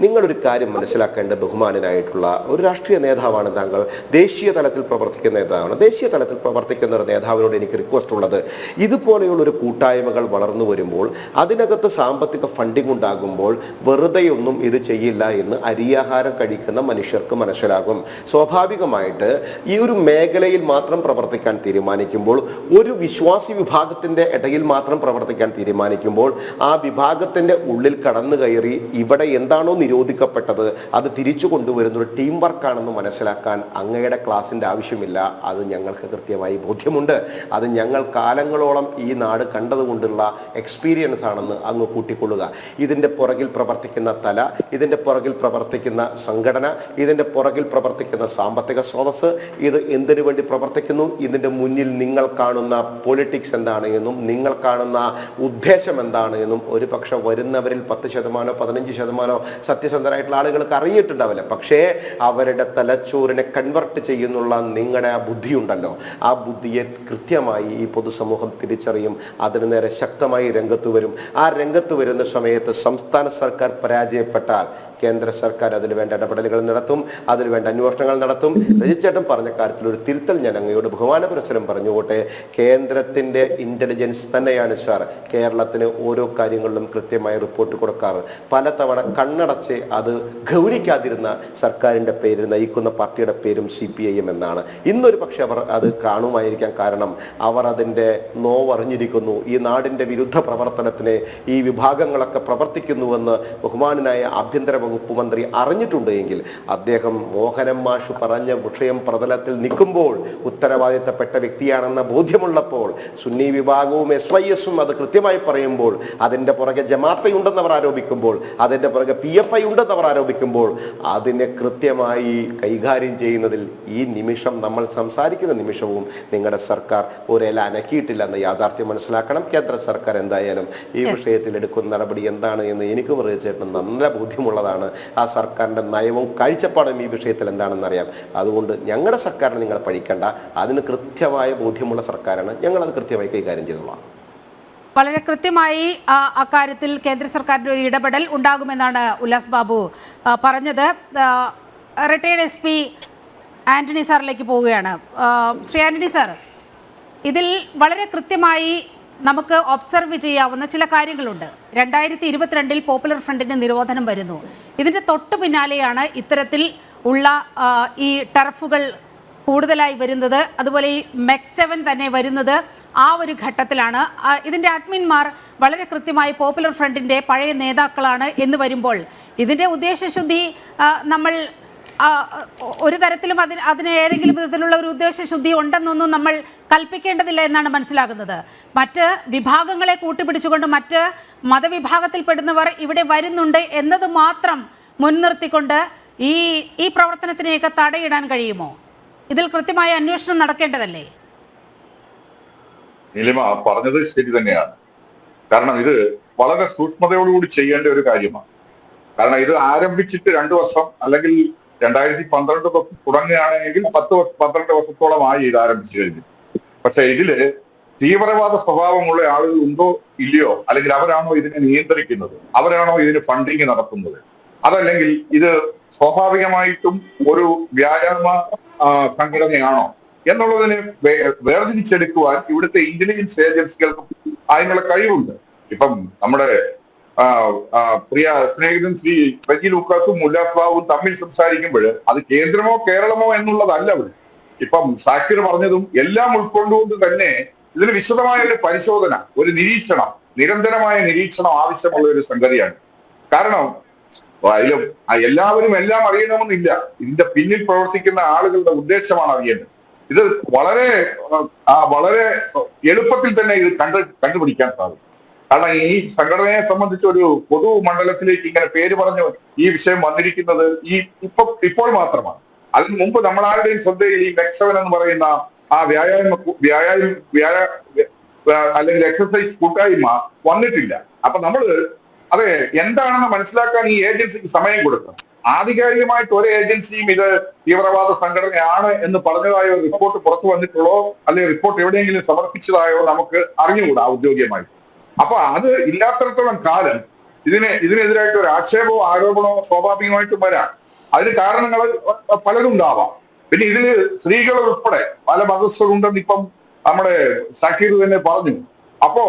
Speaker 6: നിങ്ങളൊരു കാര്യം മനസ്സിലാക്കേണ്ട ബഹുമാനനായിട്ടുള്ള ഒരു രാഷ്ട്രീയ നേതാവാണ് താങ്കൾ, ദേശീയ തലത്തിൽ പ്രവർത്തിക്കുന്ന നേതാവാണ്. ദേശീയ തലത്തിൽ പ്രവർത്തിക്കുന്ന ഒരു നേതാവിനോട് എനിക്ക് റിക്വസ്റ്റ് ഉള്ളത്, ഇതുപോലെയുള്ള ഒരു കൂട്ടായ്മകൾ വളർന്നു വരുമ്പോൾ അതിനകത്ത് സാമ്പത്തിക ഫണ്ടിങ് ഉണ്ടാകുമ്പോൾ വെറുതെയൊന്നും ഇത് ചെയ്യില്ല എന്ന് അരിയാഹാരം കഴിക്കുന്ന മനുഷ്യർക്ക് മനസ്സിലാകും. സ്വാഭാവികമായിട്ട് ഈ ഒരു മേഖലയിൽ മാത്രം പ്രവർത്തിക്കാൻ തീരുമാനിക്കുമ്പോൾ, ഒരു വിശ്വാസി വിഭാഗത്തിൻ്റെ ഇടയിൽ മാത്രം പ്രവർത്തിക്കാൻ തീരുമാനിക്കുമ്പോൾ ആ വിഭാഗത്തിൻ്റെ ഉള്ളിൽ കടന്നു കയറി ഇവിടെ എന്താണോ നിരോധിക്കപ്പെട്ടത് അത് തിരിച്ചു കൊണ്ടുവരുന്ന ഒരു ടീം വർക്കാണെന്ന് മനസ്സിലാക്കാൻ അങ്ങയുടെ ക്ലാസിൻ്റെ ആവശ്യമില്ല. അത് ഞങ്ങൾക്ക് കൃത്യമായി ബോധ്യമുണ്ട്. അത് ഞങ്ങൾ കാലങ്ങളോളം ഈ നാട് കണ്ടതുകൊണ്ടുള്ള എക്സ്പീരിയൻസ് ആണെന്ന് അങ്ങ് കൂട്ടിക്കൊള്ളുക. ഇതിൻ്റെ പുറകിൽ പ്രവർത്തിക്കുന്ന തല, ഇതിൻ്റെ പുറകിൽ പ്രവർത്തിക്കുന്ന സംഘടന, ഇതിൻ്റെ പുറകിൽ പ്രവർത്തിക്കുന്ന സാമ്പത്തിക സ്രോതസ്, ഇത് എന്തിനു വേണ്ടി പ്രവർത്തിക്കുന്നു, ഇതിൻ്റെ മുന്നിൽ നിങ്ങൾ കാണുന്ന പൊളിറ്റിക്സ് എന്താണ് എന്നും നിങ്ങൾ കാണുന്ന ഉദ്ദേശം എന്താണ് എന്നും ഒരു പക്ഷെ വരുന്നവരിൽ 10% 15% സത്യസന്ധരായിട്ടുള്ള ആളുകൾക്ക് അറിഞ്ഞിട്ടുണ്ടാവില്ല. പക്ഷേ അവരുടെ തലച്ചോറിനെ കൺവെർട്ട് ചെയ്യുന്നുള്ള നിങ്ങളുടെ ആ ബുദ്ധിയുണ്ടല്ലോ, ആ ബുദ്ധിയെ കൃത്യമായി ഈ പൊതുസമൂഹം തിരിച്ചറിയും. അതിന് നേരെ ശക്തമായി രംഗത്ത് വരും. ആ രംഗത്ത് വരുന്ന സമയത്ത് സംസ്ഥാന സർക്കാർ പരാജയപ്പെട്ടാൽ കേന്ദ്ര സർക്കാർ അതിന് വേണ്ട ഇടപെടലുകൾ നടത്തും, അതിന് വേണ്ട അന്വേഷണങ്ങൾ നടത്തും. രജിച്ചേട്ടൻ പറഞ്ഞ കാര്യത്തിൽ ഒരു തിരുത്തൽ ഞാൻ അങ്ങയോട് ബഹുമാനപുരസരം പറഞ്ഞുകൊട്ടെ. കേന്ദ്രത്തിൻ്റെ ഇന്റലിജൻസ് തന്നെയാണ് സാർ കേരളത്തിന് ഓരോ കാര്യങ്ങളിലും കൃത്യമായി റിപ്പോർട്ട് കൊടുക്കാറ്. പലതവണ കണ്ണടച്ച് അത് ഗൗനിക്കാതിരുന്ന സർക്കാരിൻ്റെ പേര് നയിക്കുന്ന പാർട്ടിയുടെ പേരും CPIM എന്നാണ്. ഇന്നൊരു പക്ഷെ അവർ അത് കാണുമായിരിക്കാം. കാരണം അവർ അതിൻ്റെ നോവറിഞ്ഞിരിക്കുന്നു. ഈ നാടിൻ്റെ വിരുദ്ധ പ്രവർത്തനത്തിന് ഈ വിഭാഗങ്ങളൊക്കെ പ്രവർത്തിക്കുന്നുവെന്ന് ബഹുമാനനായ ആഭ്യന്തര വകുപ്പ് മന്ത്രി അറിഞ്ഞിട്ടുണ്ട് എങ്കിൽ അദ്ദേഹം മോഹനൻ മാഷ് പറഞ്ഞ വിഷയം പ്രതലത്തിൽ നിൽക്കുമ്പോൾ ഉത്തരവാദിത്തപ്പെട്ട വ്യക്തിയാണെന്ന ബോധ്യമുള്ളപ്പോൾ സുന്നി വിഭാഗവും SYSും അത് കൃത്യമായി കൃത്യമായി പറയുമ്പോൾ, അതിൻ്റെ പുറകെ ജമാഅത്ത് അവർ ആരോപിക്കുമ്പോൾ, അതിൻ്റെ പുറകെ PFI ഉണ്ടെന്ന് അവർ ആരോപിക്കുമ്പോൾ, അതിനെ കൃത്യമായി കൈകാര്യം ചെയ്യുന്നതിൽ ഈ നിമിഷം നമ്മൾ സംസാരിക്കുന്ന നിമിഷവും നിങ്ങളുടെ സർക്കാർ ഒരില അനക്കിയിട്ടില്ല എന്ന യാഥാർത്ഥ്യം മനസ്സിലാക്കണം. കേന്ദ്ര സർക്കാർ എന്തായാലും ഈ വിഷയത്തിൽ എടുക്കുന്ന നടപടി എന്താണ് എന്ന് എനിക്കും റിയച്ചേട്ടനും നല്ല ബോധ്യമുള്ളതാണ്. ആ സർക്കാരിൻ്റെ നയവും കാഴ്ചപ്പാടും ഈ വിഷയത്തിൽ എന്താണെന്ന് അറിയാം. അതുകൊണ്ട് ഞങ്ങളുടെ സർക്കാരിനെ നിങ്ങൾ പഠിക്കേണ്ട, അതിന് കൃത്യമായ ബോധ്യമുള്ള സർക്കാരാണ്. ഞങ്ങളത് കൃത്യമായി കൈകാര്യം ചെയ്തോളാം.
Speaker 3: വളരെ കൃത്യമായി അക്കാര്യത്തിൽ കേന്ദ്ര സർക്കാരിൻ്റെ ഒരു ഇടപെടൽ ഉണ്ടാകുമെന്നാണ് ഉല്ലാസ് ബാബു പറഞ്ഞത്. റിട്ടയർഡ് SP ആന്റണി സാറിലേക്ക് പോവുകയാണ്. ശ്രീ ആന്റണി സാർ, ഇതിൽ വളരെ കൃത്യമായി നമുക്ക് ഒബ്സർവ് ചെയ്യാവുന്ന ചില കാര്യങ്ങളുണ്ട്. 2022 പോപ്പുലർ ഫ്രണ്ടിന് നിരോധനം വരുന്നു. ഇതിൻ്റെ തൊട്ടു പിന്നാലെയാണ് ഇത്തരത്തിൽ ഉള്ള ഈ ടർഫുകൾ കൂടുതലായി വരുന്നത്. അതുപോലെ ഈ MEC7 തന്നെ വരുന്നത് ആ ഒരു ഘട്ടത്തിലാണ്. ഇതിൻ്റെ അഡ്മിന്മാർ വളരെ കൃത്യമായി പോപ്പുലർ ഫ്രണ്ടിൻ്റെ പഴയ നേതാക്കളാണ് എന്ന് വരുമ്പോൾ ഇതിൻ്റെ ഉദ്ദേശശുദ്ധി നമ്മൾ ഒരു തരത്തിലും അതിന് ഏതെങ്കിലും വിധത്തിലുള്ള ഒരു ഉദ്ദേശശുദ്ധി ഉണ്ടെന്നൊന്നും നമ്മൾ കൽപ്പിക്കേണ്ടതില്ല എന്നാണ് മനസ്സിലാകുന്നത്. മറ്റ് വിഭാഗങ്ങളെ കൂട്ടുപിടിച്ചുകൊണ്ട് മറ്റ് മതവിഭാഗത്തിൽപ്പെടുന്നവർ ഇവിടെ വരുന്നുണ്ട് എന്നത് മാത്രം മുൻനിർത്തിക്കൊണ്ട് ഈ പ്രവർത്തനത്തിനെയൊക്കെ തടയിടാൻ കഴിയുമോ? ഇതിൽ കൃത്യമായ അന്വേഷണം നടക്കേണ്ടതല്ലേ?
Speaker 7: നീലിമ പറഞ്ഞത് ശരി തന്നെയാണ്. കാരണം ഇത് വളരെ സൂക്ഷ്മതയോടുകൂടി ചെയ്യേണ്ട ഒരു കാര്യമാണ്. കാരണം ഇത് ആരംഭിച്ചിട്ട് 2 വർഷം അല്ലെങ്കിൽ 2012 തൊട്ട് തുടങ്ങുകയാണെങ്കിൽ 12 വർഷത്തോളമായി ഇത് ആരംഭിച്ചു കഴിഞ്ഞു. പക്ഷെ ഇതില് തീവ്രവാദ സ്വഭാവമുള്ള ആളുകൾ ഉണ്ടോ ഇല്ലയോ, അല്ലെങ്കിൽ അവരാണോ ഇതിനെ നിയന്ത്രിക്കുന്നത്, അവരാണോ ഇതിന് ഫണ്ടിങ് നടത്തുന്നത്, അതല്ലെങ്കിൽ ഇത് സ്വാഭാവികമായിട്ടും ഒരു വ്യായാമ സംഘടനയാണോ എന്നുള്ളതിനെ വേർതിരിച്ചെടുക്കുവാൻ ഇവിടുത്തെ ഇന്റലിജൻസ് ഏജൻസികൾക്ക് അതിനുള്ള കഴിവുണ്ട്. ഇപ്പം നമ്മുടെ പ്രിയ സ്നേഹിതൻ ശ്രീ റജി ലൂക്കാസും ഉല്ലാസ് ബാബുവും തമ്മിൽ സംസാരിക്കുമ്പോൾ അത് കേന്ദ്രമോ കേരളമോ എന്നുള്ളതല്ല അവിടെ. ഇപ്പം സാക്കിർ പറഞ്ഞതും എല്ലാം ഉൾക്കൊണ്ടുകൊണ്ട് തന്നെ ഇതിന് വിശദമായ ഒരു പരിശോധന, ഒരു നിരീക്ഷണം, നിരന്തരമായ നിരീക്ഷണം ആവശ്യമുള്ള ഒരു സംഗതിയാണ്. കാരണം അതിലും എല്ലാവരും എല്ലാം അറിയണമെന്നില്ല. ഇതിന്റെ പിന്നിൽ പ്രവർത്തിക്കുന്ന ആളുകളുടെ ഉദ്ദേശമാണ് അറിയേണ്ടത്. ഇത് വളരെ എളുപ്പത്തിൽ തന്നെ ഇത് കണ്ടുപിടിക്കാൻ സാധിക്കും. കാരണം ഈ സംഘടനയെ സംബന്ധിച്ച് ഒരു പൊതു മണ്ഡലത്തിലേക്ക് ഇങ്ങനെ പേര് പറഞ്ഞു ഈ വിഷയം വന്നിരിക്കുന്നത് ഇപ്പോൾ മാത്രമാണ്. അതിന് മുമ്പ് നമ്മളാരുടെയും ശ്രദ്ധയിൽ ഈ MEC7 എന്ന് പറയുന്ന ആ അല്ലെങ്കിൽ എക്സസൈസ് കൂട്ടായ്മ വന്നിട്ടില്ല. അപ്പൊ നമ്മള് അതെ എന്താണെന്ന് മനസ്സിലാക്കാൻ ഈ ഏജൻസിക്ക് സമയം കൊടുക്കണം. ആധികാരികമായിട്ട് ഒരു ഏജൻസിയും ഇത് തീവ്രവാദ സംഘടനയാണ് എന്ന് പറഞ്ഞതായോ റിപ്പോർട്ട് പുറത്തു വന്നിട്ടുള്ളോ അല്ലെങ്കിൽ റിപ്പോർട്ട് എവിടെയെങ്കിലും സമർപ്പിച്ചതായോ നമുക്ക് അറിഞ്ഞുകൂടാ ഔദ്യോഗികമായി. അപ്പൊ അത് ഇല്ലാത്തടത്തോളം കാലം ഇതിനെതിരായിട്ട് ഒരു ആക്ഷേപമോ ആരോപണമോ സ്വാഭാവികമായിട്ടും വരാം. അതിന് കാരണങ്ങൾ പലതും ഉണ്ടാവാം. പിന്നെ ഇതില് സ്ത്രീകൾ ഉൾപ്പെടെ പല മതസ്ഥരുണ്ടെന്ന് ഇപ്പം നമ്മുടെ സാക്കിർ തന്നെ പറഞ്ഞു. അപ്പോ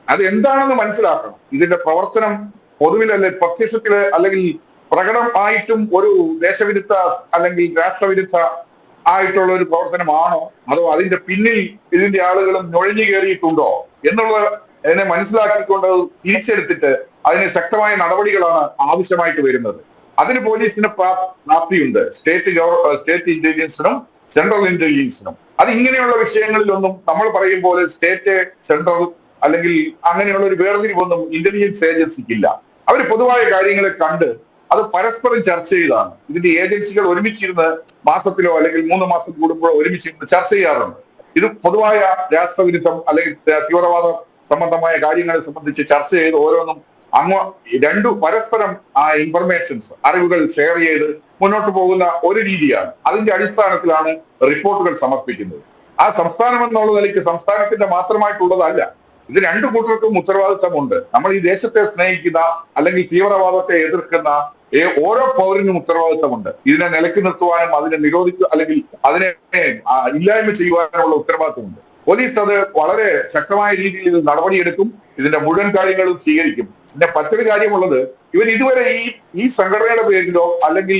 Speaker 7: അത് എന്താണെന്ന് മനസ്സിലാക്കണം. ഇതിന്റെ പ്രവർത്തനം പൊതുവിലല്ലേ പ്രത്യക്ഷത്തില് അല്ലെങ്കിൽ പ്രകടമായിട്ടും ഒരു ദേശവിരുദ്ധ അല്ലെങ്കിൽ രാഷ്ട്രവിരുദ്ധ ആയിട്ടുള്ള ഒരു പ്രവർത്തനമാണോ, അതോ അതിന്റെ പിന്നിൽ ഇതിന്റെ ആളുകളും നുഴഞ്ഞു കയറിയിട്ടുണ്ടോ എന്നുള്ളതിനെ മനസ്സിലാക്കിക്കൊണ്ട് തിരിച്ചെടുത്തിട്ട് അതിന് ശക്തമായ നടപടികളാണ് ആവശ്യമായിട്ട് വരുന്നത്. അതിന് പോലീസിന് പ്രാപ്തിയുണ്ട്, സ്റ്റേറ്റ് ഇന്റലിജൻസിനും സെൻട്രൽ ഇന്റലിജൻസിനും. അത് ഇങ്ങനെയുള്ള വിഷയങ്ങളിലൊന്നും നമ്മൾ പറയും പോലെ സ്റ്റേറ്റ് സെൻട്രൽ അല്ലെങ്കിൽ അങ്ങനെയുള്ള ഒരു വേർതിരിവൊന്നും ഇന്റലിജൻസ് ഏജൻസിക്കില്ല. അവർ പൊതുവായ കാര്യങ്ങളെ കണ്ട് അത് പരസ്പരം ചർച്ച ചെയ്താണ്. ഇതിന്റെ ഏജൻസികൾ ഒരുമിച്ചിരുന്ന് മാസത്തിലോ അല്ലെങ്കിൽ 3 മാസം കൂടുമ്പോഴോ ഒരുമിച്ചിരുന്ന് ചർച്ച ചെയ്യാറുണ്ട്. ഇത് പൊതുവായ രാഷ്ട്രവിരുദ്ധം അല്ലെങ്കിൽ തീവ്രവാദ സംബന്ധമായ കാര്യങ്ങളെ സംബന്ധിച്ച് ചർച്ച ചെയ്ത് ഓരോന്നും പരസ്പരം ആ ഇൻഫർമേഷൻസ്, അറിവുകൾ ഷെയർ ചെയ്ത് മുന്നോട്ട് പോകുന്ന ഒരു രീതിയാണ്. അതിന്റെ അടിസ്ഥാനത്തിലാണ് റിപ്പോർട്ടുകൾ സമർപ്പിക്കുന്നത്. ആ സംസ്ഥാനം എന്നുള്ള നിലയ്ക്ക് സംസ്ഥാനത്തിന്റെ മാത്രമായിട്ടുള്ളതല്ല. ഇത് 2 കൂട്ടർക്കും ഉത്തരവാദിത്തമുണ്ട്. നമ്മൾ ഈ ദേശത്തെ സ്നേഹിക്കുന്ന അല്ലെങ്കിൽ തീവ്രവാദത്തെ എതിർക്കുന്ന ഓരോ പൗരനും ഉത്തരവാദിത്തമുണ്ട്. ഇതിനെ നിലയ്ക്ക് നിർത്തുവാനും അതിനെ നിരോധിക്കുക അല്ലെങ്കിൽ അതിനെ ഇല്ലായ്മ ചെയ്യുവാനുള്ള ഉത്തരവാദിത്തമുണ്ട്. പോലീസ് അത് വളരെ ശക്തമായ രീതിയിൽ ഇത് നടപടിയെടുക്കും. ഇതിന്റെ മുഴുവൻ കാര്യങ്ങളും സ്വീകരിക്കും. പിന്നെ മറ്റൊരു കാര്യമുള്ളത്, ഇവർ ഇതുവരെ ഈ സംഘടനയുടെ പേരിലോ അല്ലെങ്കിൽ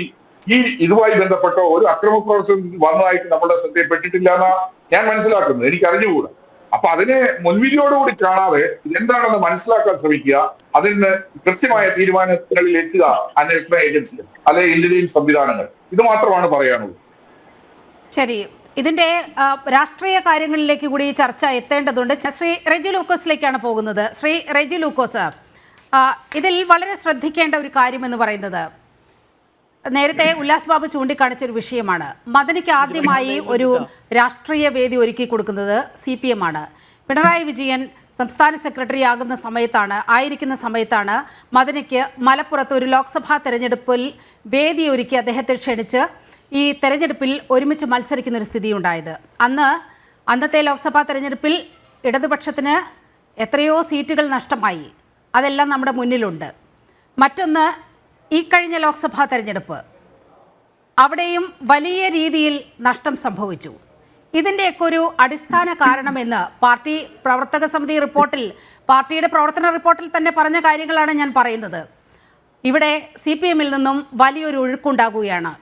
Speaker 7: ഇതുമായി ബന്ധപ്പെട്ടോ ഒരു അക്രമ പ്രവർത്തനം വന്നതായിട്ട് നമ്മുടെ ശ്രദ്ധയിൽപ്പെട്ടിട്ടില്ല എന്നാണ് ഞാൻ മനസ്സിലാക്കുന്നത്. എനിക്ക് അറിഞ്ഞുകൂടാ. അപ്പൊ അതിനെ മുൻവിധിയോടുകൂടി കാണാതെ ഇതെന്താണെന്ന് മനസ്സിലാക്കാൻ ശ്രമിക്കുക, അതിന് കൃത്യമായ തീരുമാനങ്ങളിൽ എത്തുക അന്വേഷണ ഏജൻസികൾ അല്ലെങ്കിൽ ഇന്റലിജൻസ് സംവിധാനങ്ങൾ. ഇത് മാത്രമാണ് പറയാനുള്ളത്.
Speaker 3: ശരി, ഇതിന്റെ രാഷ്ട്രീയ കാര്യങ്ങളിലേക്ക് കൂടി ഈ ചർച്ച എത്തേണ്ടതുണ്ട്. ശ്രീ റെജി ലൂക്കോസിലേക്കാണ് പോകുന്നത്. ശ്രീ റെജി ലൂക്കോസ്, ഇതിൽ വളരെ ശ്രദ്ധിക്കേണ്ട ഒരു കാര്യമെന്ന് പറയുന്നത് നേരത്തെ ഉല്ലാസ് ബാബു ചൂണ്ടിക്കാണിച്ചൊരു വിഷയമാണ്. മദനിക്ക് ആദ്യമായി ഒരു രാഷ്ട്രീയ വേദി ഒരുക്കി കൊടുക്കുന്നത് CPM ആണ്. പിണറായി വിജയൻ സംസ്ഥാന സെക്രട്ടറി ആയിരിക്കുന്ന സമയത്താണ് മദനിക്ക് മലപ്പുറത്ത് ഒരു ലോക്സഭാ തെരഞ്ഞെടുപ്പിൽ വേദി ഒരുക്കി അദ്ദേഹത്തെ ക്ഷണിച്ച് ഈ തെരഞ്ഞെടുപ്പിൽ ഒരുമിച്ച് മത്സരിക്കുന്ന ഒരു സ്ഥിതി ഉണ്ടായത്. അന്നത്തെ ലോക്സഭാ തെരഞ്ഞെടുപ്പിൽ ഇടതുപക്ഷത്തിന് എത്രയോ സീറ്റുകൾ നഷ്ടമായി. അതെല്ലാം നമ്മുടെ മുന്നിലുണ്ട്. മറ്റൊന്ന്, ഈ കഴിഞ്ഞ ലോക്സഭാ തെരഞ്ഞെടുപ്പ്, അവിടെയും വലിയ രീതിയിൽ നഷ്ടം സംഭവിച്ചു. ഇതിൻ്റെയൊക്കെ ഒരു അടിസ്ഥാന കാരണമെന്ന് പാർട്ടി പ്രവർത്തക സമിതി റിപ്പോർട്ടിൽ, പാർട്ടിയുടെ പ്രവർത്തന റിപ്പോർട്ടിൽ തന്നെ പറഞ്ഞ കാര്യങ്ങളാണ് ഞാൻ പറയുന്നത്. ഇവിടെ CPM-ൽ നിന്നും വലിയൊരു ഒഴുക്കുണ്ടാകുകയാണ്.